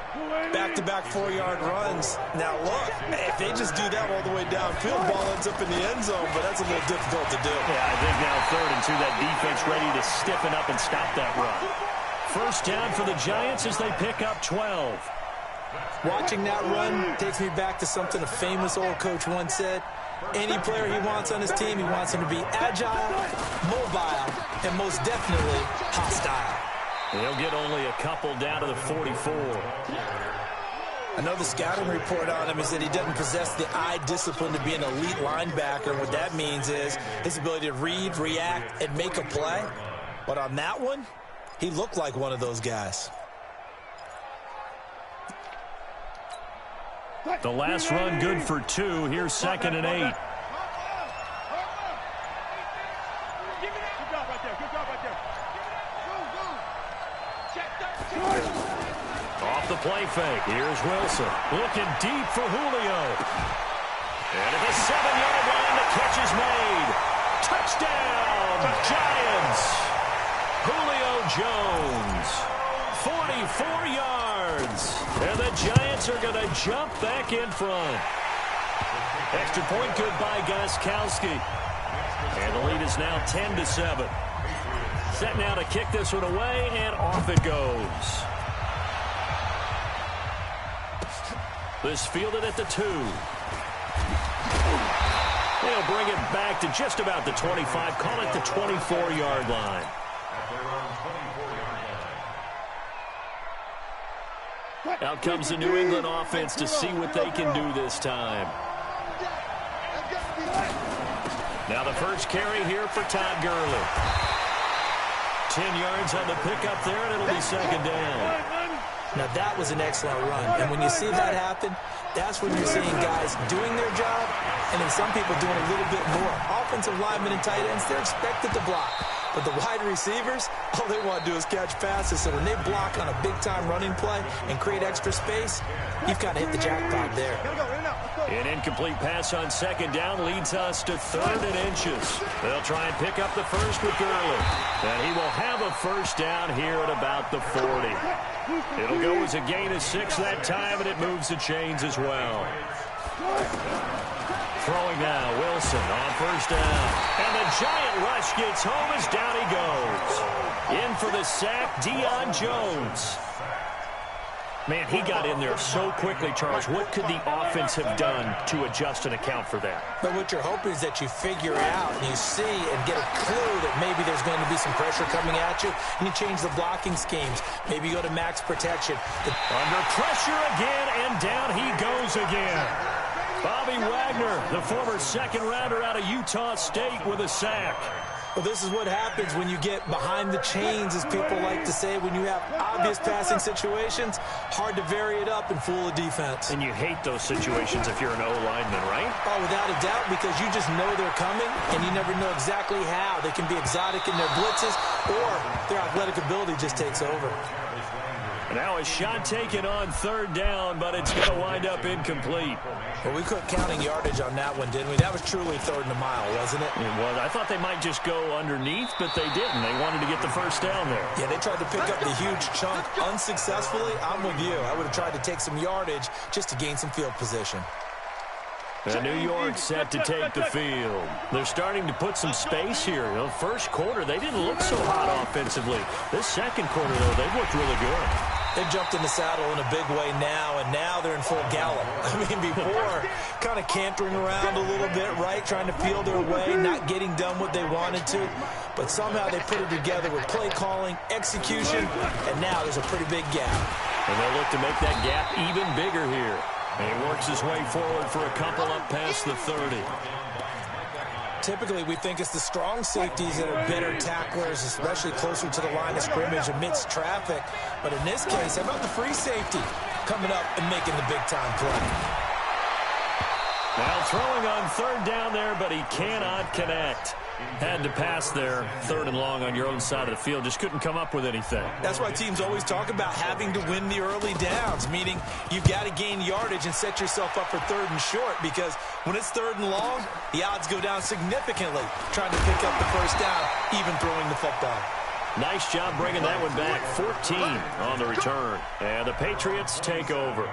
Back-to-back 4-yard runs. Now, look, if they just do that all the way downfield, ball ends up in the end zone, but that's a little difficult to do. Yeah, I think now 3rd and 2, that defense ready to stiffen up and stop that run. First down for the Giants as they pick up 12. Watching that run takes me back to something a famous old coach once said. Any player he wants on his team, he wants him to be agile, mobile, and most definitely hostile. They'll get only a couple down to the 44. I know the scouting report on him is that he doesn't possess the eye discipline to be an elite linebacker. What that means is his ability to read, react, and make a play. But on that one, he looked like one of those guys. The last run good for 2. Here's 2nd and 8. Off the play fake. Here's Wilson. Looking deep for Julio. And at the 7-yard line, the catch is made. Touchdown, Giants. Julio Jones. 44 yards. And the Giants are going to jump back in front. Extra point good by Gostkowski. And the lead is now 10-7. Set now to kick this one away, and off it goes. This fielded at the 2. They'll bring it back to just about the 25. Call it the 24-yard line. Out comes the New England offense to see what they can do this time. Now the first carry here for Todd Gurley. 10 yards on the pickup there, and it'll be 2nd down. Now that was an excellent run, and when you see that happen, that's when you're seeing guys doing their job, and then some people doing a little bit more. Offensive linemen and tight ends, they're expected to block. But the wide receivers, all they want to do is catch passes. So when they block on a big-time running play and create extra space, you've got to hit the jackpot there. An incomplete pass on 2nd down leads us to 3rd and inches. They'll try and pick up the first with Gurley. And he will have a first down here at about the 40. It'll go as a gain of 6 that time, and it moves the chains as well. Throwing now, Wilson on first down. And the giant rush gets home as down he goes. In for the sack, Deion Jones. Man, he got in there so quickly, Charles. What could the offense have done to adjust and account for that? But what you're hoping is that you figure out and you see and get a clue that maybe there's going to be some pressure coming at you, and you change the blocking schemes. Maybe you go to max protection. Under pressure again, and down he goes again. Bobby Wagner, the former second-rounder out of Utah State, with a sack. Well, this is what happens when you get behind the chains, as people like to say. When you have obvious passing situations, hard to vary it up and fool a defense. And you hate those situations if you're an O-lineman, right? Oh, without a doubt, because you just know they're coming, and you never know exactly how. They can be exotic in their blitzes, or their athletic ability just takes over. Now a shot taken on 3rd down, but it's going to wind up incomplete. Well, we quit counting yardage on that one, didn't we? That was truly 3rd and a mile, wasn't it? It was. I thought they might just go underneath, but they didn't. They wanted to get the first down there. Yeah, they tried to pick up the huge chunk unsuccessfully. I'm with you. I would have tried to take some yardage just to gain some field position. And New York set to take the field. They're starting to put some space here. The first quarter, they didn't look so hot offensively. This second quarter, though, they've looked really good. They've jumped in the saddle in a big way now, and now they're in full gallop. I mean, before, kind of cantering around a little bit, right, trying to feel their way, not getting done what they wanted to. But somehow they put it together with play calling, execution, and now there's a pretty big gap. And they'll look to make that gap even bigger here. And he works his way forward for a couple up past the 30. typically we think it's the strong safeties that are better tacklers, especially closer to the line of scrimmage amidst traffic. But in this case, how about the free safety coming up and making the big-time play? Now throwing on third down there, but he cannot connect. Had to pass there, third and long on your own side of the field. Just couldn't come up with anything. That's why teams always talk about having to win the early downs, meaning you've got to gain yardage and set yourself up for third and short, because when it's third and long, the odds go down significantly trying to pick up the first down, even throwing the football. Nice job bringing that one back. 14 on the return. And the Patriots take over.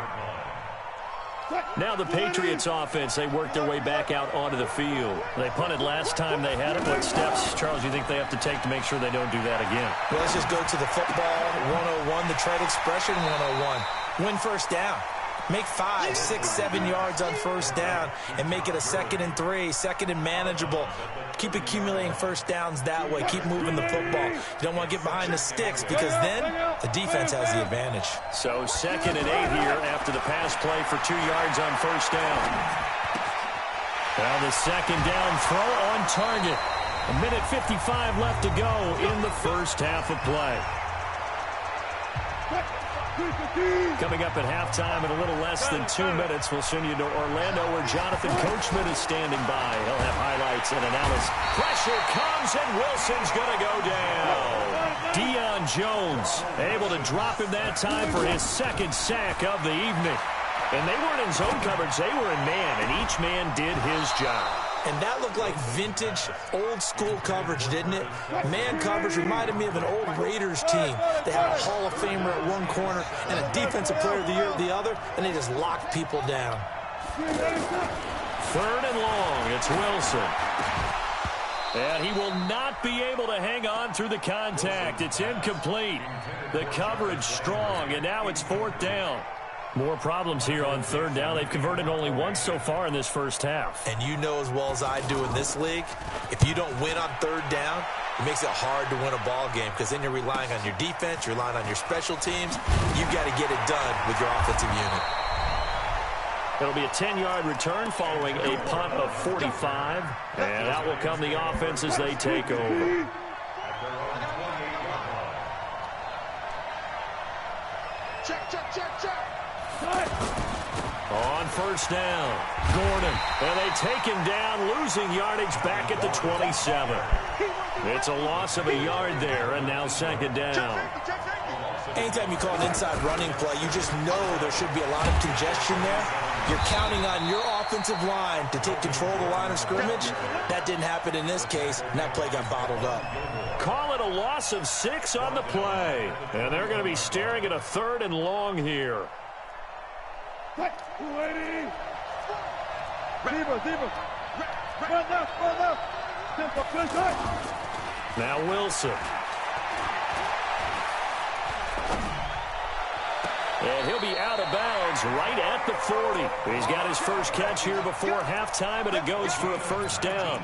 Now the Patriots offense, they work their way back out onto the field. They punted last time they had it. What steps, Charles, do you think they have to take to make sure they don't do that again? Well, let's just go to the football 101, the trade expression 101. Win first down. Make 5, 6, 7 yards on first down and make it a 2nd and 3, 2nd and manageable. Keep accumulating first downs that way. Keep moving the football. You don't want to get behind the sticks because then the defense has the advantage. So 2nd and 8 here after the pass play for 2 yards on first down. Now the second down throw on target. 1:55 left to go in the first half of play. Coming up at halftime in a little less than 2 minutes, we'll send you to Orlando where Jonathan Coachman is standing by. He'll have highlights and analysis. Pressure comes and Wilson's going to go down. Deion Jones able to drop him that time for his 2nd sack of the evening. And they weren't in zone coverage, they were in man, and each man did his job. And that looked like vintage, old-school coverage, didn't it? Man coverage reminded me of an old Raiders team. They had a Hall of Famer at one corner and a Defensive Player of the Year at the other, and they just locked people down. 3rd and long, it's Wilson. And he will not be able to hang on through the contact. It's incomplete. The coverage strong, and now it's 4th down. More problems here on 3rd down. They've converted only once so far in this first half. And you know as well as I do in this league, if you don't win on 3rd down, it makes it hard to win a ball game because then you're relying on your defense, you're relying on your special teams. You've got to get it done with your offensive unit. It'll be a 10-yard return following a punt of 45. And out will come the offense as they take over. On first down, Gordon, and they take him down, losing yardage back at the 27. It's a loss of a yard there, and now 2nd down. Anytime you call an inside running play, you just know there should be a lot of congestion there. You're counting on your offensive line to take control of the line of scrimmage. That didn't happen in this case, and that play got bottled up. Call it a loss of 6 on the play. And they're going to be staring at a 3rd and long here. Now Wilson. And he'll be out of bounds right at the 40. He's got his first catch here before halftime, and it goes for a first down.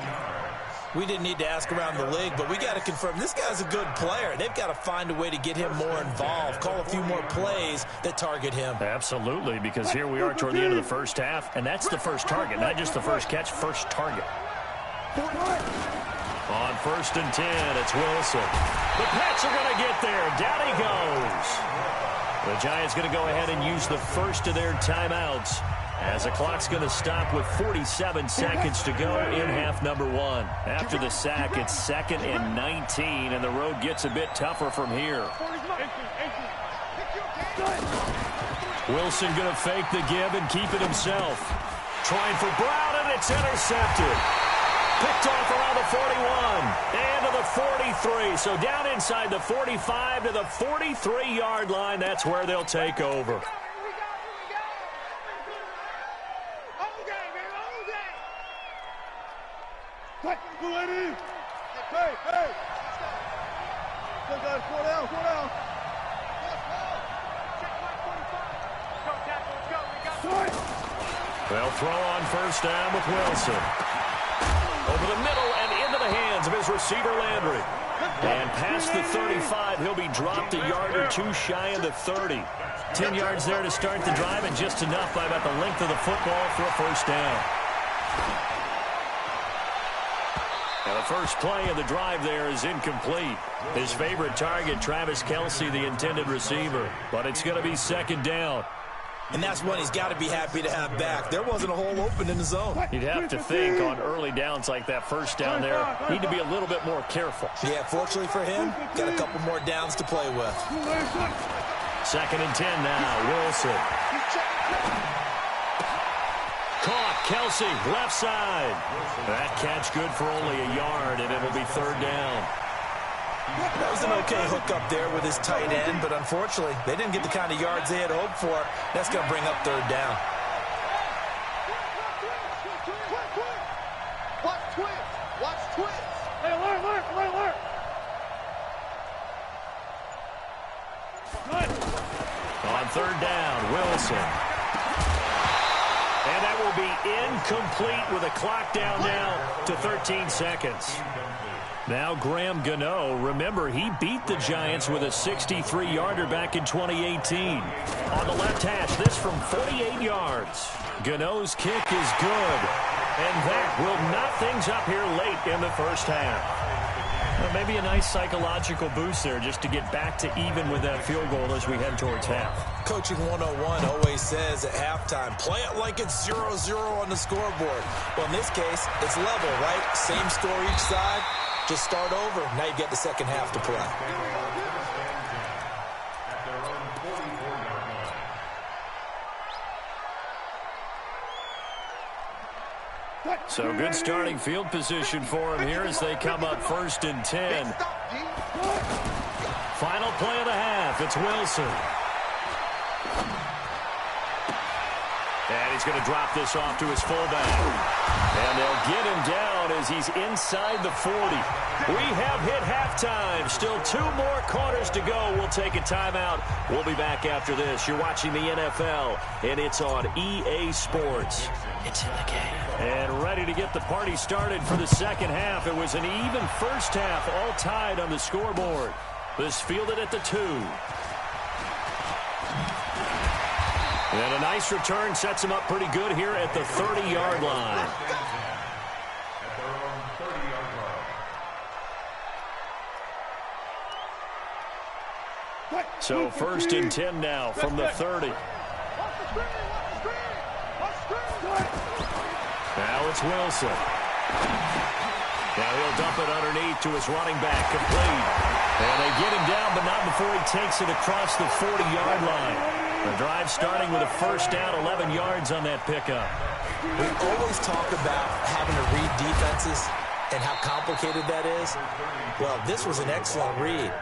We didn't need to ask around the league, but we got to confirm this guy's a good player. They've got to find a way to get him more involved, call a few more plays that target him. Absolutely, because here we are toward the end of the first half, and that's the first target, not just the first catch, first target. On 1st and 10, it's Wilson. The Pats are going to get there. Down he goes. The Giants going to go ahead and use the first of their timeouts as the clock's going to stop with 47 seconds to go in half number 1. After the sack, it's 2nd and 19, and the road gets a bit tougher from here. Wilson going to fake the give and keep it himself. Trying for Brown, and it's intercepted. Picked off around the 41 and to the 43. So down inside the 45 to the 43-yard line. That's where they'll take over. They'll throw on first down with Wilson. Over the middle and into the hands of his receiver, Landry. And past the 35, he'll be dropped a yard or two shy of the 30. 10 yards there to start the drive, and just enough by about the length of the football for a first down. Now the first play of the drive there is incomplete. His favorite target, Travis Kelce, the intended receiver. But it's going to be second down. And that's one he's got to be happy to have back. There wasn't a hole open in the zone. You'd have to think on early downs like that first down there, need to be a little bit more careful. Yeah, fortunately for him, got a couple more downs to play with. Second and 10 now, Wilson. Caught, Kelce, left side. That catch good for only a yard, and it'll be third down. That was an okay hookup there with his tight end, but unfortunately, they didn't get the kind of yards they had hoped for. That's going to bring up third down. Watch twist. Watch twist. Hey, alert. Good. On third down, Wilson. And that will be incomplete with a clock down now to 13 seconds. Now Graham Gano, remember, he beat the Giants with a 63-yarder back in 2018. On the left hash, this from 48 yards. Gano's kick is good. And that will knot things up here late in the first half. Well, maybe a nice psychological boost there just to get back to even with that field goal as we head towards half. Coaching 101 always says at halftime, play it like it's 0-0 on the scoreboard. Well, in this case, it's level, right? Same score each side. Just start over. Now you get the second half to play. So good starting field position for him here as they come up first and 10. Final play of the half. It's Wilson. And he's going to drop this off to his fullback. And they'll get him down as he's inside the 40. We have hit halftime. Still 2 more quarters to go. We'll take a timeout. We'll be back after this. You're watching the NFL, and it's on EA Sports. It's in the game. And ready to get the party started for the second half. It was an even first half, all tied on the scoreboard. This fielded at the 2. And a nice return sets him up pretty good here at the 30-yard line. At their own 30-yard line. So first and 10 now from the 30. Now it's Wilson. Now he'll dump it underneath to his running back, complete. And they get him down, but not before he takes it across the 40-yard line. The drive starting with a first down, 11 yards on that pickup. We always talk about having to read defenses and how complicated that is. Well, this was an excellent read.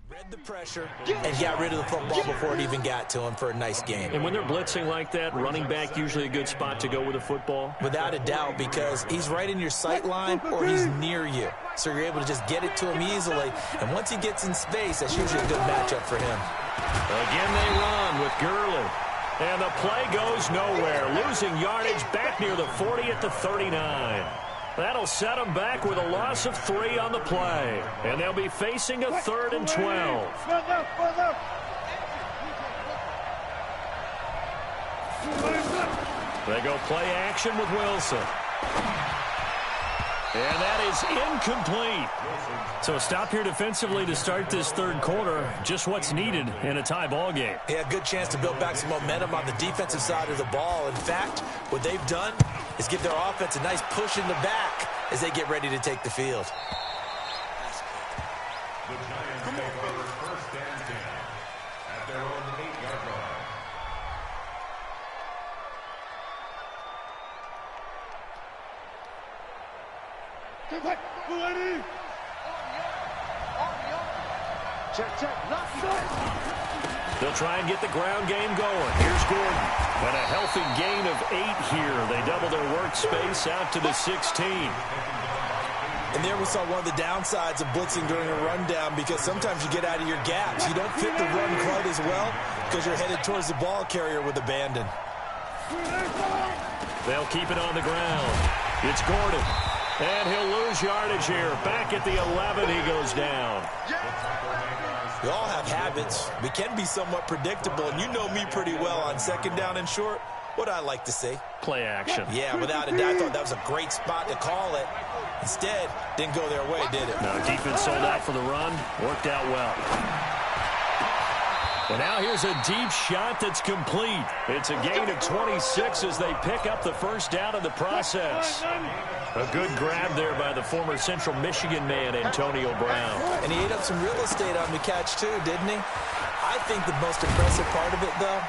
Read the pressure and got rid of the football before it even got to him for a nice game. And when they're blitzing like that, running back usually a good spot to go with the football? Without a doubt, because he's right in your sight line or he's near you. So you're able to just get it to him easily. And once he gets in space, that's usually a good matchup for him. Again, they run with Gurley. And the play goes nowhere. Losing yardage back near the 40 at the 39. That'll set them back with a loss of 3 on the play. And they'll be facing a 3rd and 12. They go play action with Wilson. And that is incomplete. So a stop here defensively to start this third quarter. Just what's needed in a tie ball game. Yeah, good chance to build back some momentum on the defensive side of the ball. In fact, what they've done is give their offense a nice push in the back as they get ready to take the field. The Giants take over first and 10 at their own 8-yard line. They'll try and get the ground game going. Here's Gordon. And a healthy gain of 8 here. They double their workspace out to the 16. And there we saw one of the downsides of blitzing during a rundown, because sometimes you get out of your gaps. You don't fit the run quite as well because you're headed towards the ball carrier with abandon. They'll keep it on the ground. It's Gordon. And he'll lose yardage here. Back at the 11, he goes down. We all have habits. We can be somewhat predictable, and you know me pretty well on second down and short. What I like to say? Play action. Yeah, without a doubt. I thought that was a great spot to call it. Instead, didn't go their way, did it? No, defense sold out for the run. Worked out well. And now here's a deep shot that's complete. It's a gain of 26 as they pick up the first down in the process. A good grab there by the former Central Michigan man, Antonio Brown. And he ate up some real estate on the catch, too, didn't he? I think the most impressive part of it, though,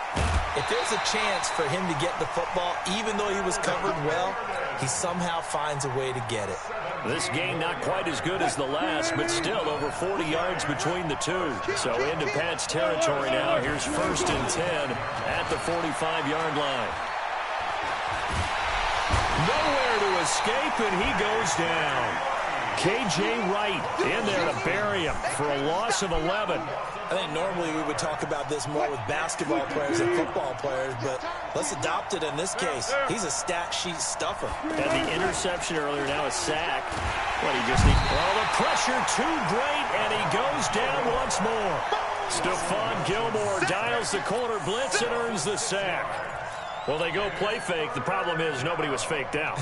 if there's a chance for him to get the football, even though he was covered well, he somehow finds a way to get it. This game not quite as good as the last, but still over 40 yards between the two. So into Pat's territory now. Here's 1st and 10 at the 45-yard line. Nowhere to escape, and he goes down. K.J. Wright in there to bury him for a loss of 11. I think normally we would talk about this more with basketball players and football players, but let's adopt it in this case. He's a stat sheet stuffer. Had the interception earlier, now a sack. What, he just needs... Well, the pressure too great, and he goes down once more. Stephon Gilmore dials the corner blitz and earns the sack. Well, they go play fake. The problem is nobody was faked out.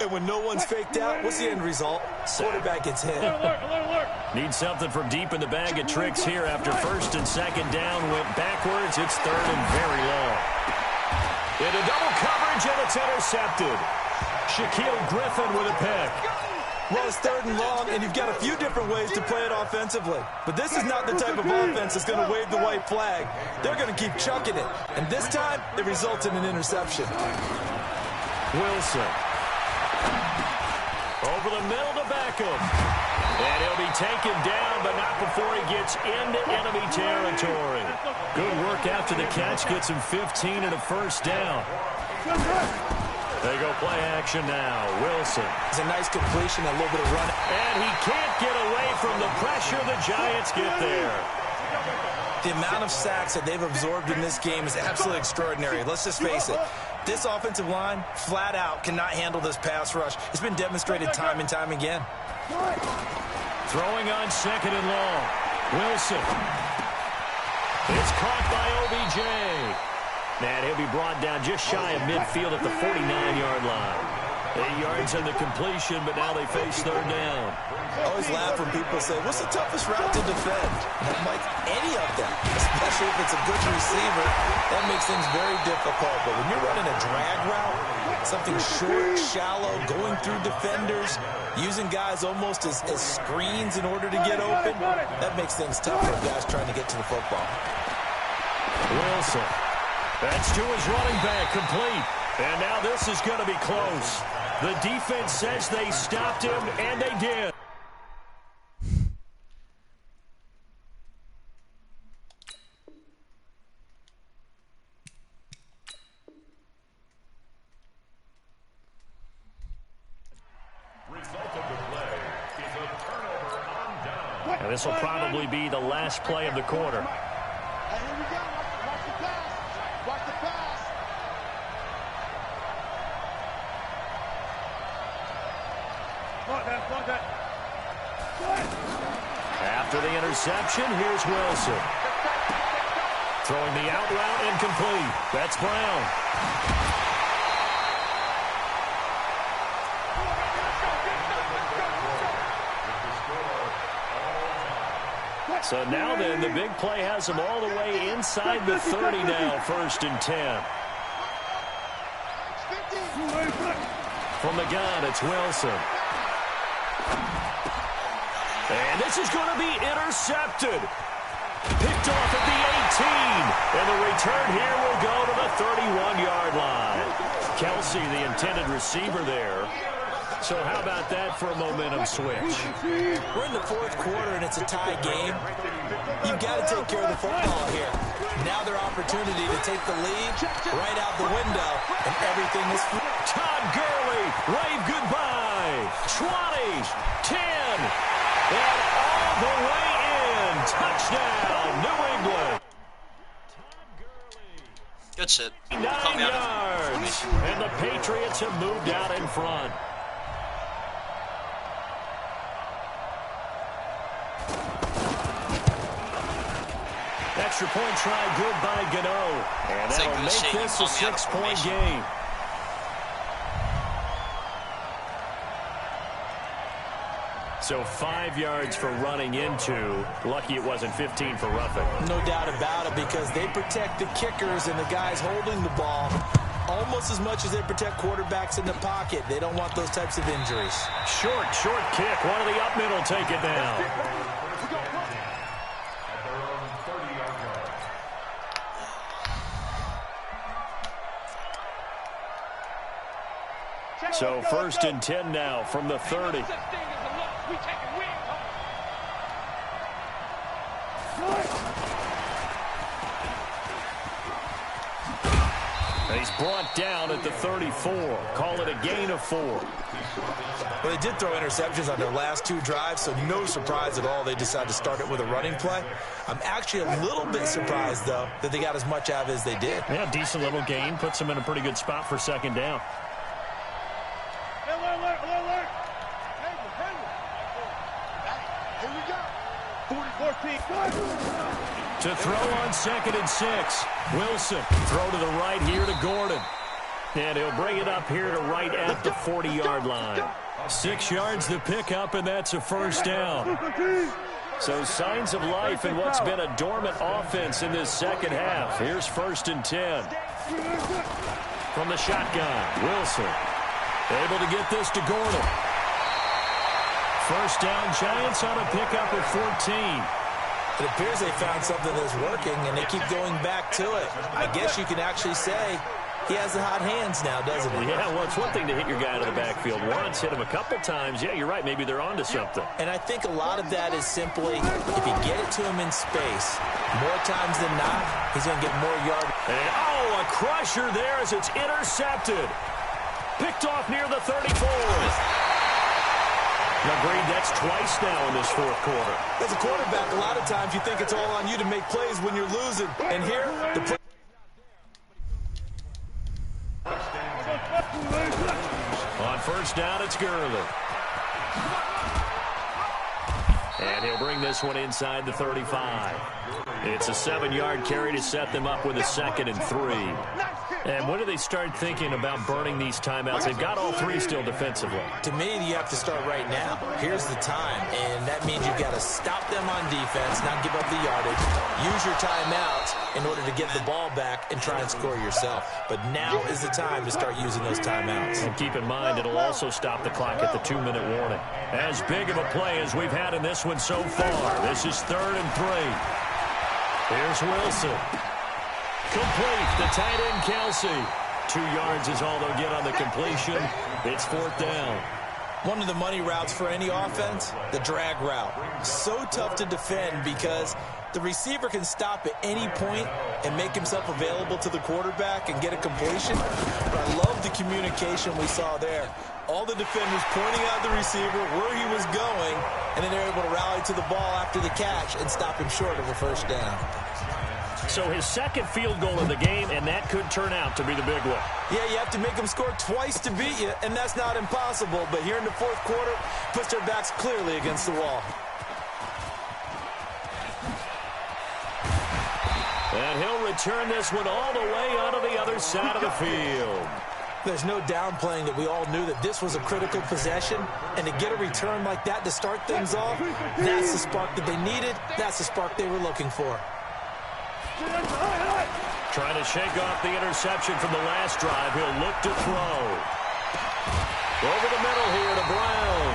And when no one's faked out, what's the end result? Quarterback gets hit. Need something from deep in the bag of tricks here after 1st and 2nd down. Went backwards. It's 3rd and very long. Into double coverage, and it's intercepted. Shaquille Griffin with a pick. Well, it's 3rd and long, and you've got a few different ways to play it offensively. But this is not the type of offense that's going to wave the white flag. They're going to keep chucking it. And this time, it results in an interception. Wilson. Over the middle to Beckham. And he'll be taken down, but not before he gets into enemy territory. Good work after the catch. Gets him 15 and a 1st down. They go play action now. Wilson. It's a nice completion, a little bit of running. And he can't get away from the pressure. The Giants get there. The amount of sacks that they've absorbed in this game is absolutely extraordinary. Let's just face it. This offensive line, flat out, cannot handle this pass rush. It's been demonstrated time and time again. Throwing on 2nd and long. Wilson. It's caught by OBJ. And he'll be brought down just shy of midfield at the 49-yard line. 8 yards in the completion, but now they face 3rd down. I always laugh when people say, what's the toughest route to defend? And I'm like, any of them, especially if it's a good receiver. That makes things very difficult. But when you're running a drag route, something short, shallow, going through defenders, using guys almost as screens in order to get open, that makes things tough for guys trying to get to the football. Wilson. That's to his running back, complete. And now this is going to be close. The defense says they stopped him, and they did. Result of the play is a turnover on down. And this will probably be the last play of the quarter. Here we go. Watch the pass. Watch the pass. After the interception, here's Wilson. Throwing the out route incomplete. That's Brown. So now then, the big play has them all the way inside the 30 now, 1st and 10. From the gun, it's Wilson. And this is going to be intercepted. Picked off at the 18. And the return here will go to the 31-yard line. Kelsey, the intended receiver there. So how about that for a momentum switch? We're in the 4th quarter, and it's a tie game. You've got to take care of the football here. Now their opportunity to take the lead right out the window, and everything is... Todd Gurley, wave goodbye. 20, 10, and all the way in. Touchdown, New England. Good shit. 9 Call me out of yards. formation. And the Patriots have moved out in front. Extra point try good by Gano. And that'll make this a 6-point game. So 5 yards for running into. Lucky it wasn't 15 for roughing. No doubt about it, because they protect the kickers and the guys holding the ball almost as much as they protect quarterbacks in the pocket. They don't want those types of injuries. Short kick. One of the up middle take it down. So 1st and 10 now from the 30. He's brought down at the 34. Call it a gain of 4. Well, they did throw interceptions on their last 2 drives, so no surprise at all they decided to start it with a running play. I'm actually a little bit surprised, though, that they got as much out of it as they did. Yeah, decent little gain. Puts them in a pretty good spot for 2nd down. Alert. Here we go. 44 To throw on 2nd and 6. Wilson, throw to the right here to Gordon. And he'll bring it up here to right at the 40-yard line. 6 yards to pick up, and that's a 1st down. So signs of life in what's been a dormant offense in this second half. Here's 1st and 10. From the shotgun, Wilson able to get this to Gordon. 1st down, Giants on a pickup of 14. It appears they found something that's working, and they keep going back to it. I guess you can actually say he has the hot hands now, doesn't he? Yeah, well, it's one thing to hit your guy out of the backfield once, hit him a couple times. Yeah, you're right. Maybe they're onto something. And I think a lot of that is simply if you get it to him in space, more times than not, he's going to get more yards. And, a crusher there as it's intercepted. Picked off near the 34. Now, Green, that's twice now in this 4th quarter. As a quarterback, a lot of times you think it's all on you to make plays when you're losing. And here, the play. On 1st down, it's Gurley. And he'll bring this one inside the 35. It's a 7-yard carry to set them up with a 2nd and 3. And when do they start thinking about burning these timeouts? They've got all 3 still defensively. To me, you have to start right now. Here's the time, and that means you've got to stop them on defense, not give up the yardage, use your timeouts in order to get the ball back and try and score yourself. But now is the time to start using those timeouts. And keep in mind, it'll also stop the clock at the 2-minute warning. As big of a play as we've had in this one so far. This is 3rd and 3. Here's Wilson. Complete. The tight end, Kelsey. 2 yards is all they'll get on the completion. It's 4th down. One of the money routes for any offense, the drag route. So tough to defend because the receiver can stop at any point and make himself available to the quarterback and get a completion. But I love the communication we saw there. All the defenders pointing out the receiver, where he was going, and then they're able to rally to the ball after the catch and stop him short of a 1st down. So his 2nd field goal of the game, and that could turn out to be the big one. Yeah, you have to make them score twice to beat you, and that's not impossible. But here in the 4th quarter, puts their backs clearly against the wall. And he'll return this one all the way onto the other side of the field. There's no downplaying that we all knew that this was a critical possession, and to get a return like that to start things off, that's the spark that they needed. That's the spark they were looking for. Trying to shake off the interception from the last drive. He'll look to throw. Over the middle here to Brown.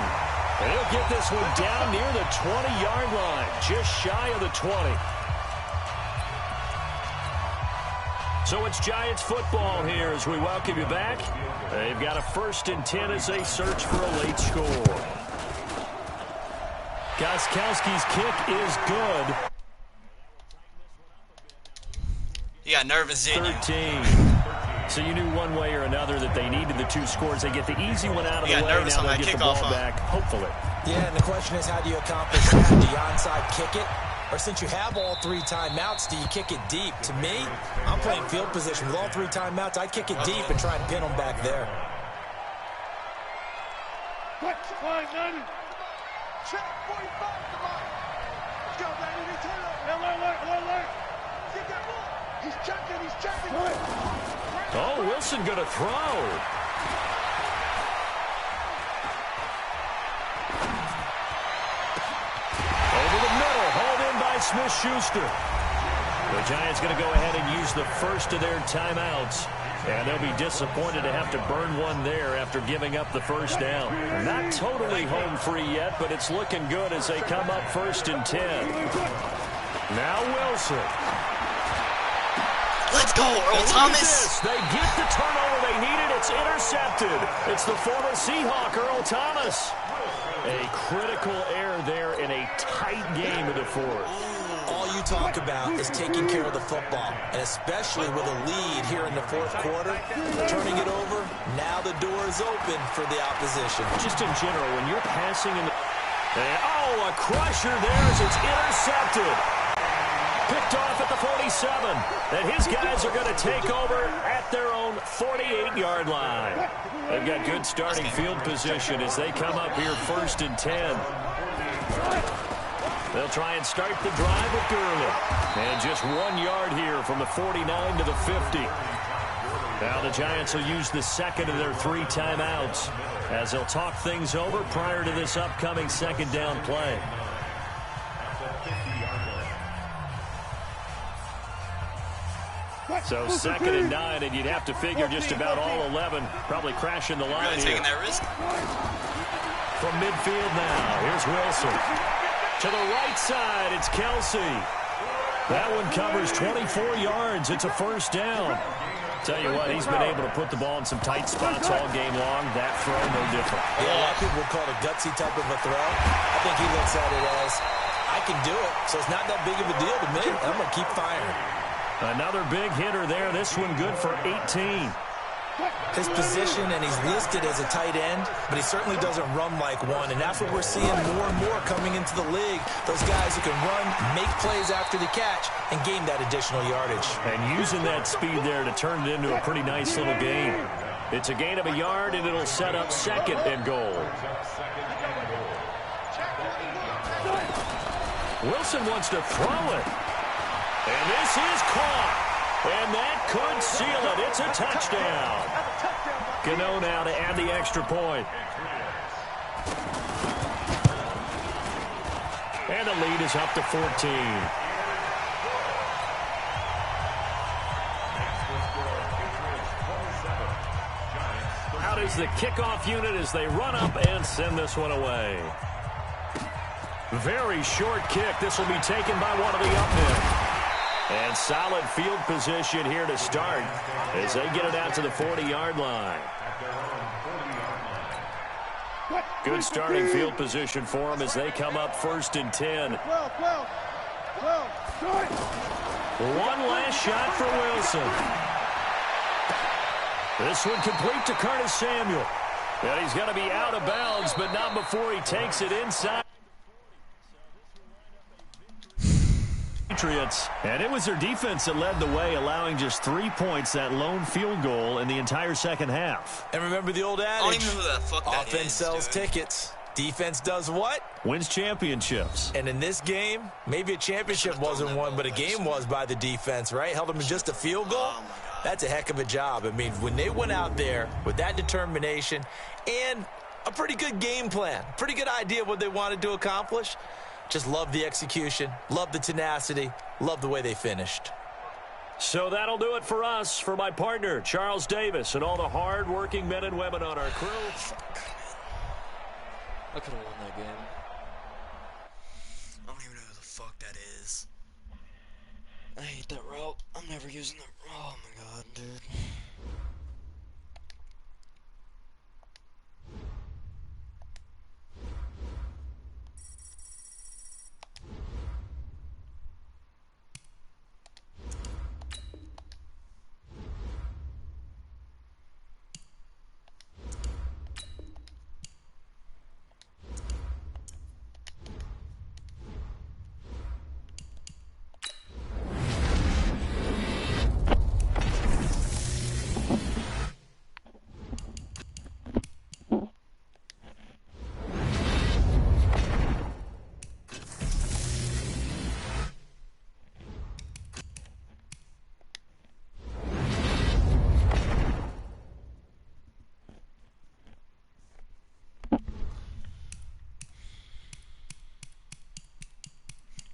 And he'll get this one down near the 20-yard line, just shy of the 20. So it's Giants football here as we welcome you back. They've got a 1st and 10 as they search for a late score. Gostkowski's kick is good. You got nervous in you. 13. So you knew one way or another that they needed the 2 scores. They get the easy one out of the way. Now they'll get the ball back, hopefully. Yeah, and the question is, how do you accomplish that? Do you onside kick it? Or since you have all 3 timeouts, do you kick it deep? To me, I'm playing field position. With all 3 timeouts, I kick it deep and try and pin them back there. Fine, Madden. Check, 45, come on. Let's go, Madden. Alert. Get that ball. He's checking. Oh, Wilson going to throw. Over the middle, hauled in by Smith-Schuster. The Giants going to go ahead and use the first of their timeouts. And they'll be disappointed to have to burn one there after giving up the first down. Not totally home free yet, but it's looking good as they come up 1st and 10. Now Wilson. Let's go, Earl Thomas. They get the turnover they needed. It's intercepted. It's the former Seahawk, Earl Thomas. A critical error there in a tight game of the 4th. All you talk about is taking care of the football, and especially with a lead here in the 4th quarter, turning it over, now the door is open for the opposition. Just in general, when you're passing in the... a crusher there as it's intercepted. Picked off at the 47. And his guys are going to take over at their own 48-yard line. They've got good starting field position as they come up here 1st and 10. They'll try and start the drive with Gurley. And just 1 yard here from the 49 to the 50. Now the Giants will use the second of their 3 timeouts as they'll talk things over prior to this upcoming 2nd down play. So 2nd and 9, and you'd have to figure just about all 11 probably crashing the line Really here. taking that risk? From midfield now, here's Wilson. To the right side, it's Kelsey. That one covers 24 yards. It's a 1st down. Tell you what, he's been able to put the ball in some tight spots all game long. That throw, no different. Yeah, a lot of people would call it a gutsy type of a throw. I think he looks at it as, I can do it, so it's not that big of a deal to me. I'm going to keep firing. Another big hitter there. This one good for 18. His position, and he's listed as a tight end, but he certainly doesn't run like one, and that's what we're seeing more and more coming into the league. Those guys who can run, make plays after the catch, and gain that additional yardage. And using that speed there to turn it into a pretty nice little gain. It's a gain of a yard, and it'll set up 2nd and goal. Wilson wants to throw it. And this is caught. And that could seal it. It's a touchdown. Gano now to add the extra point. And the lead is up to 14. Out is the kickoff unit as they run up and send this one away. Very short kick. This will be taken by one of the up men. And solid field position here to start as they get it out to the 40-yard line. Good starting field position for them as they come up 1st and 10. One last shot for Wilson. This one complete to Curtis Samuel. And he's going to be out of bounds, but not before he takes it inside. Patriots, and it was their defense that led the way, allowing just 3 points, that lone field goal in the entire 2nd half. And remember the old adage, I don't even know who the fuck that offense is, sells dude. Tickets. Defense does what? Wins championships. And in this game, maybe a championship wasn't won, but a game was by the defense, right? Held them to just a field goal. Oh, my God. That's a heck of a job. I mean, when they went out there with that determination and a pretty good game plan, pretty good idea of what they wanted to accomplish, just love the execution, love the tenacity, love the way they finished. So that'll do it for us. For my partner, Charles Davis, and all the hard-working men and women on our crew. I could have won that game. I don't even know who the fuck that is. I hate that route. I'm never using that. Oh my god, dude.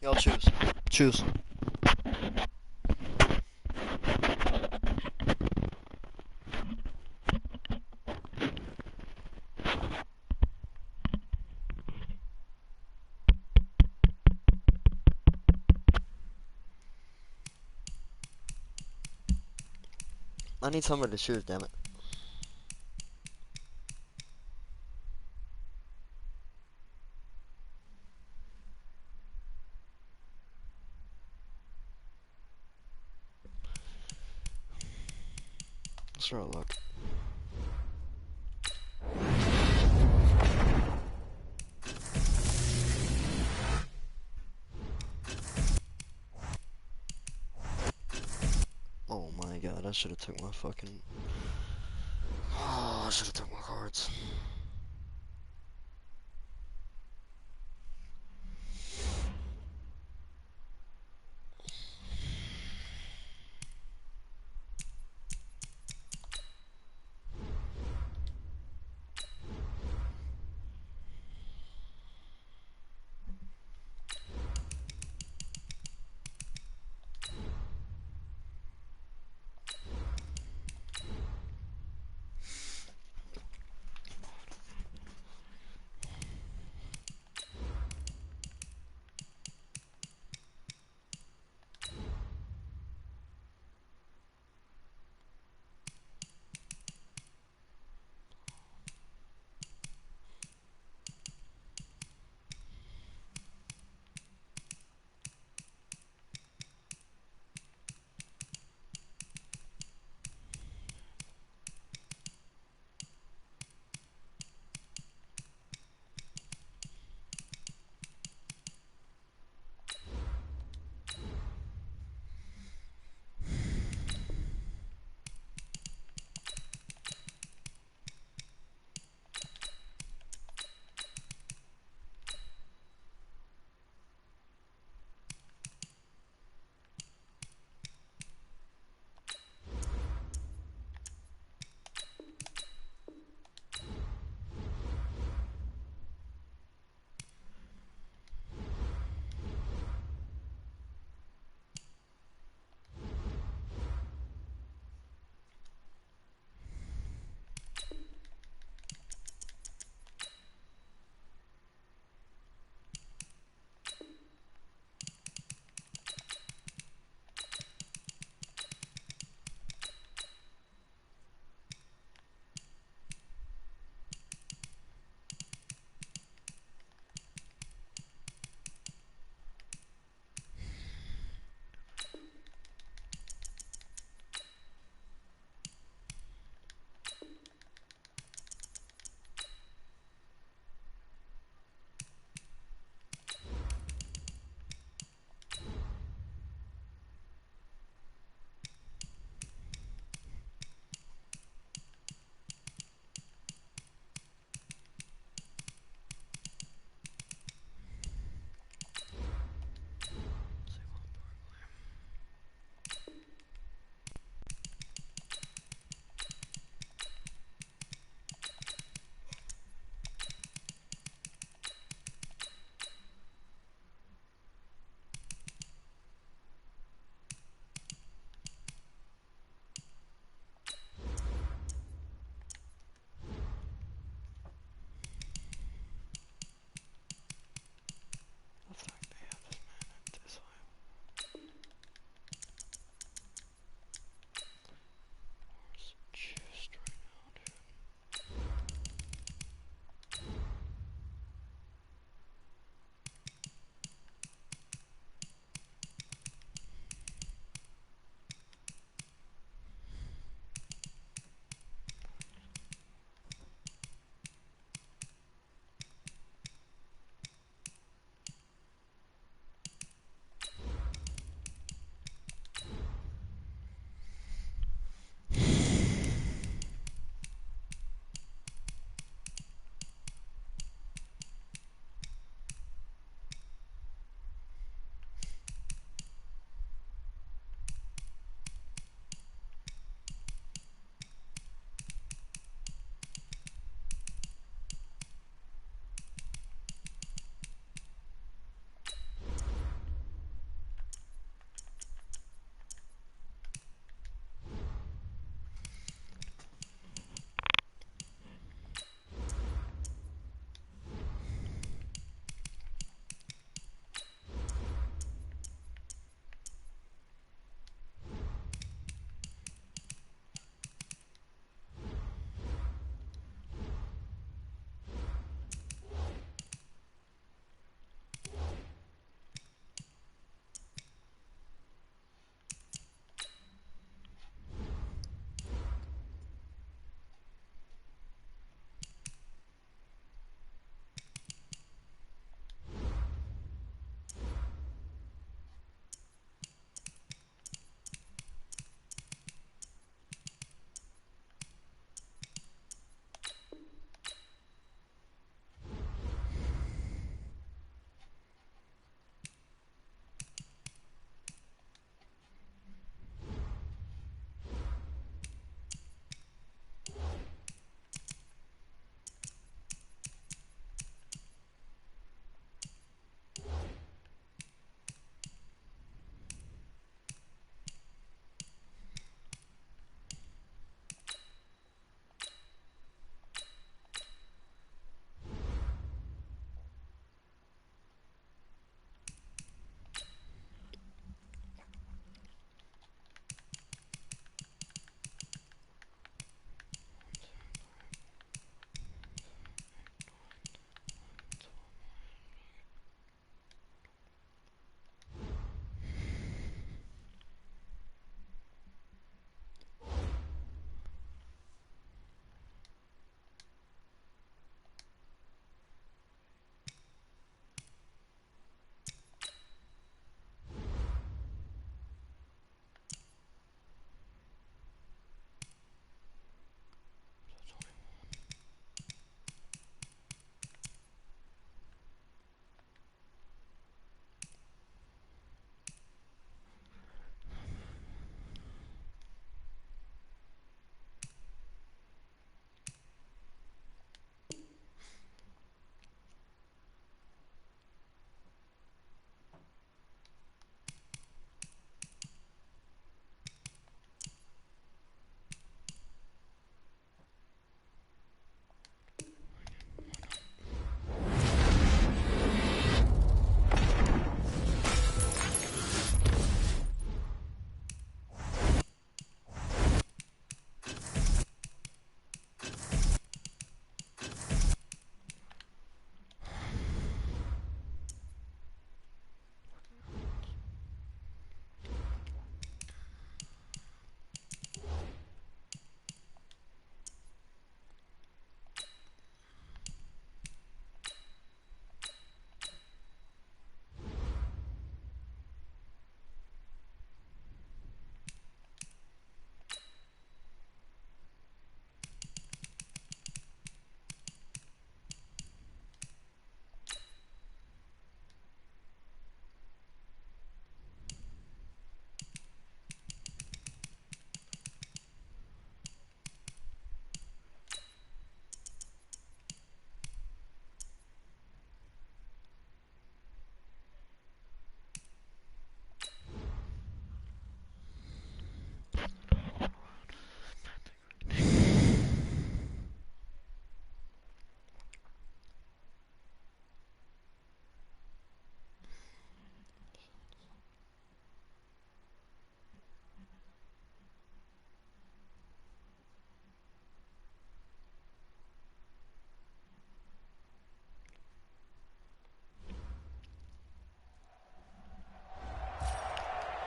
Y'all choose. Choose. I need somebody to choose, damn it. Let's try a look. Oh my god, I should have took my fucking... Oh, I should have took my cards.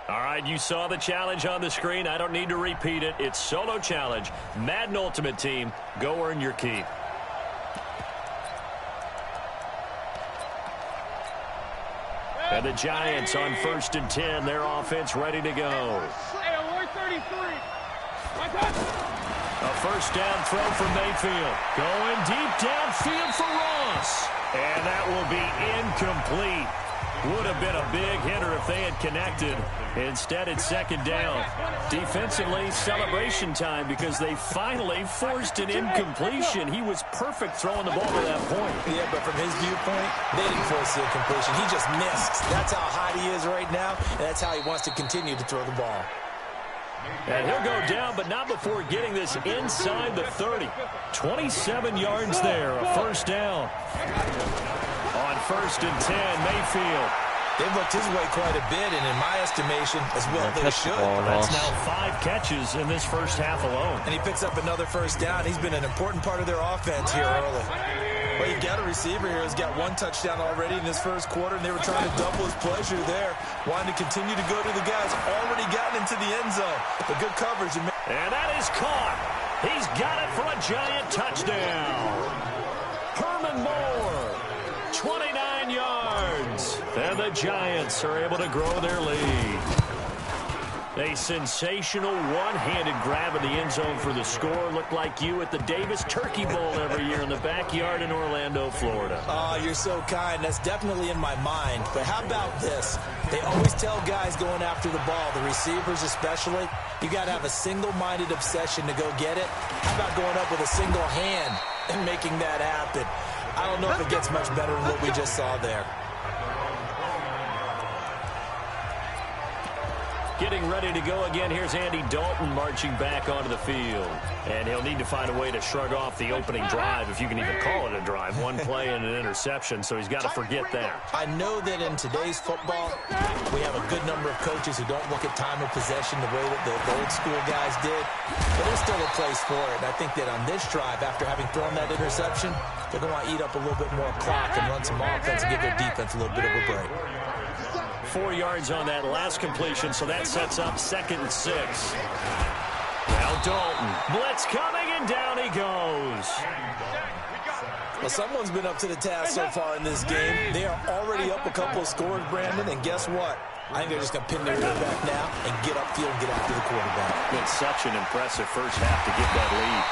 All right, you saw the challenge on the screen. I don't need to repeat it. It's solo challenge. Madden Ultimate Team, go earn your keep. And the Giants on 1st and 10. Their offense ready to go. Hey, alert 33. A first down throw for Mayfield. Going deep downfield for Ross. And that will be incomplete. Would have been a big hitter if they had connected. Instead, it's 2nd down. Defensively, celebration time because they finally forced an incompletion. He was perfect throwing the ball to that point. Yeah, but from his viewpoint, they didn't force the incompletion. He just missed. That's how hot he is right now, and that's how he wants to continue to throw the ball. And he'll go down, but not before getting this inside the 30. 27 yards there, a first down. On 1st and 10, Mayfield. They've looked his way quite a bit, and in my estimation, as well they should. That's now 5 catches in this first half alone. And he picks up another first down. He's been an important part of their offense here early. Well, you got a receiver here who's got 1 touchdown already in this first quarter, and they were trying to double his pleasure there. Wanting to continue to go to the guys already gotten into the end zone. But good coverage. And that is caught. He's got it for a giant touchdown. Herman Moore, 29 yards. And the Giants are able to grow their lead. A sensational one-handed grab in the end zone for the score. Looked like you at the Davis Turkey Bowl every year in the backyard in Orlando, Florida. Oh, you're so kind. That's definitely in my mind. But how about this? They always tell guys going after the ball, the receivers especially, you got to have a single-minded obsession to go get it. How about going up with a single hand and making that happen? I don't know if it gets much better than what we just saw there. Getting ready to go again. Here's Andy Dalton marching back onto the field. And he'll need to find a way to shrug off the opening drive, if you can even call it a drive. 1 play and an interception, so he's got to forget that. I know that in today's football, we have a good number of coaches who don't look at time of possession the way that the old school guys did. But there's still a place for it. And I think that on this drive, after having thrown that interception, they're going to want to eat up a little bit more clock and run some offense and give their defense a little bit of a break. 4 yards on that last completion, so that sets up 2nd and 6. Now Dalton. Blitz coming, and down he goes. Well, someone's been up to the task so far in this game. They are already up a couple of scores, Brandon, and guess what? I think they're just going to pin their ear back now and get upfield and get after the quarterback. Been such an impressive first half to get that lead.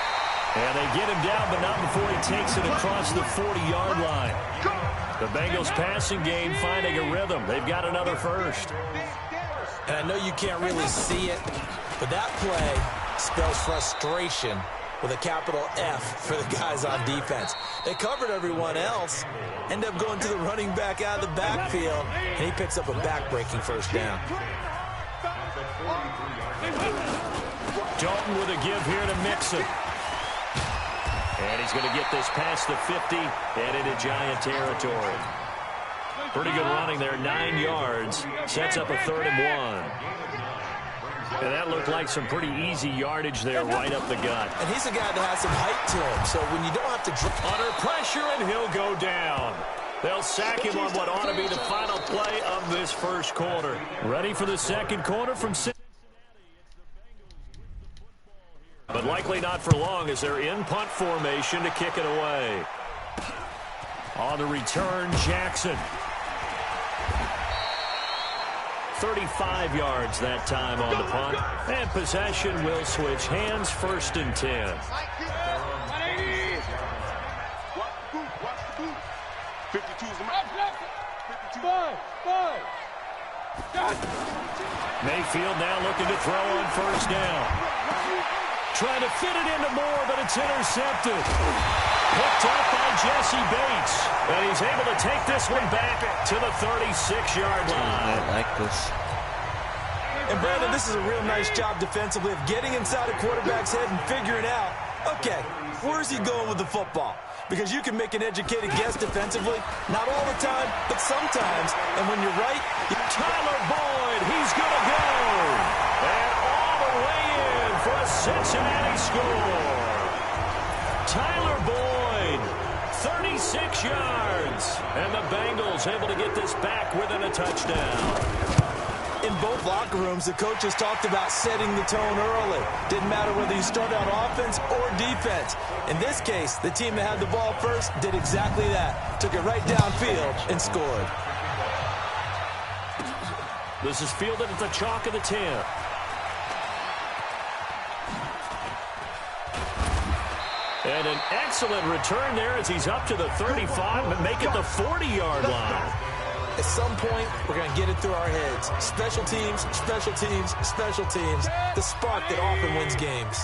And they get him down, but not before he takes it across the 40-yard line. The Bengals passing game finding a rhythm. They've got another first. And I know you can't really see it, but that play spells frustration with a capital F for the guys on defense. They covered everyone else, end up going to the running back out of the backfield, and he picks up a back-breaking first down. Dalton with a give here to Mixon. And he's going to get this past the 50 and into Giant territory. Pretty good running there, 9 yards. Sets up a 3rd and 1. And that looked like some pretty easy yardage there right up the gut. And he's a guy that has some height to him, so when you don't have to... Under pressure, and he'll go down. They'll sack him on what ought to be the final play of this first quarter. Ready for the second quarter from Cincinnati. But likely not for long as they're in punt formation to kick it away. On the return, Jackson. 35 yards that time on the punt. And possession will switch hands, 1st and 10. Mayfield now looking to throw on 1st down. Trying to fit it into Moore, but it's intercepted. Picked up by Jesse Bates. And he's able to take this one back to the 36-yard line. I like this. And Brandon, this is a real nice job defensively of getting inside a quarterback's head and figuring out, okay, where's he going with the football? Because you can make an educated guess defensively, not all the time, but sometimes. And when you're right, Tyler Boyd, he's going to go. And all the way in for a Cincinnati score. Tyler Boyd, 36 yards. And the Bengals able to get this back within a touchdown. In both locker rooms, the coaches talked about setting the tone early. Didn't matter whether you started on offense or defense. In this case, the team that had the ball first did exactly that. Took it right downfield and scored. This is fielded at the chalk of the 10. And an excellent return there as he's up to the 35 and make it the 40-yard line. At some point, we're going to get it through our heads. Special teams, special teams, special teams. The spark that often wins games.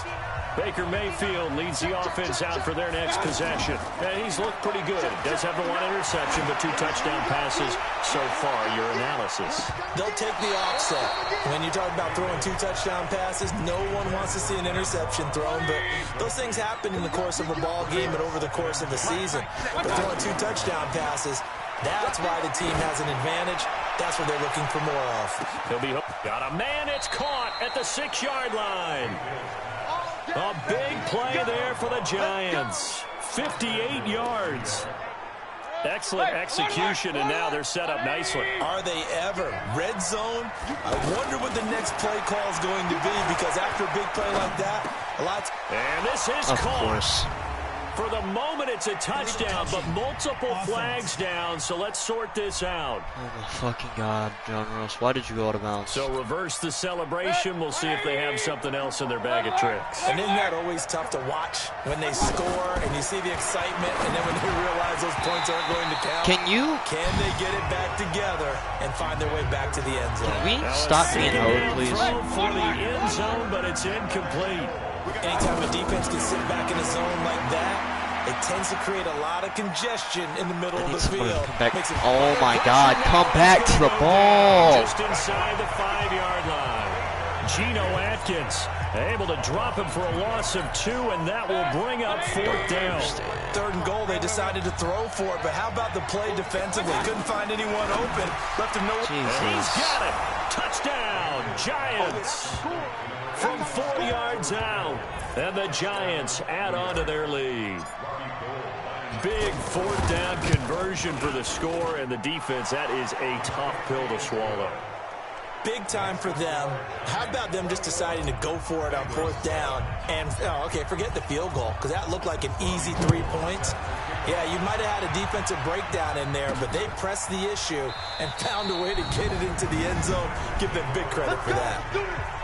Baker Mayfield leads the offense out for their next possession. And he's looked pretty good. Does have the one interception, but 2 touchdown passes so far. Your analysis. They'll take the offset. When you talk about throwing 2 touchdown passes, no one wants to see an interception thrown, but those things happen in the course of a ball game and over the course of the season. But throwing 2 touchdown passes, that's why the team has an advantage. That's what they're looking for more of. He'll be got a man. It's caught at the 6-yard line. A big play there for the Giants. 58 yards. Excellent execution, and now they're set up nicely. Are they ever? Red zone? I wonder what the next play call is going to be, because after a big play like that, a lot. And this is caught. For the moment, it's a touchdown, but multiple flags down, so let's sort this out. Oh, my fucking God, John Ross. Why did you go out of bounds? So reverse the celebration. We'll see if they have something else in their bag of tricks. And isn't that always tough to watch when they score and you see the excitement, and then when they realize those points aren't going to count? Can they get it back together and find their way back to the end zone? Can we stop being old, please? Throw for the end zone, but it's incomplete. Anytime a defense can sit back in a zone like that, it tends to create a lot of congestion in the middle of the field. Oh my God, come back to the ball. Just inside the 5-yard line. Geno Atkins able to drop him for a loss of 2, and that will bring up 4th down. 3rd and goal, they decided to throw for it, but how about the play defensively? Couldn't find anyone open. Left him nowhere. He's got it. Touchdown, Giants. From 4 yards out, and the Giants add on to their lead. Big 4th down conversion for the score, and the defense, that is a tough pill to swallow. Big time for them. How about them just deciding to go for it on 4th down? And, okay, forget the field goal, because that looked like an easy 3 points. Yeah, you might have had a defensive breakdown in there, but they pressed the issue and found a way to get it into the end zone. Give them big credit for that.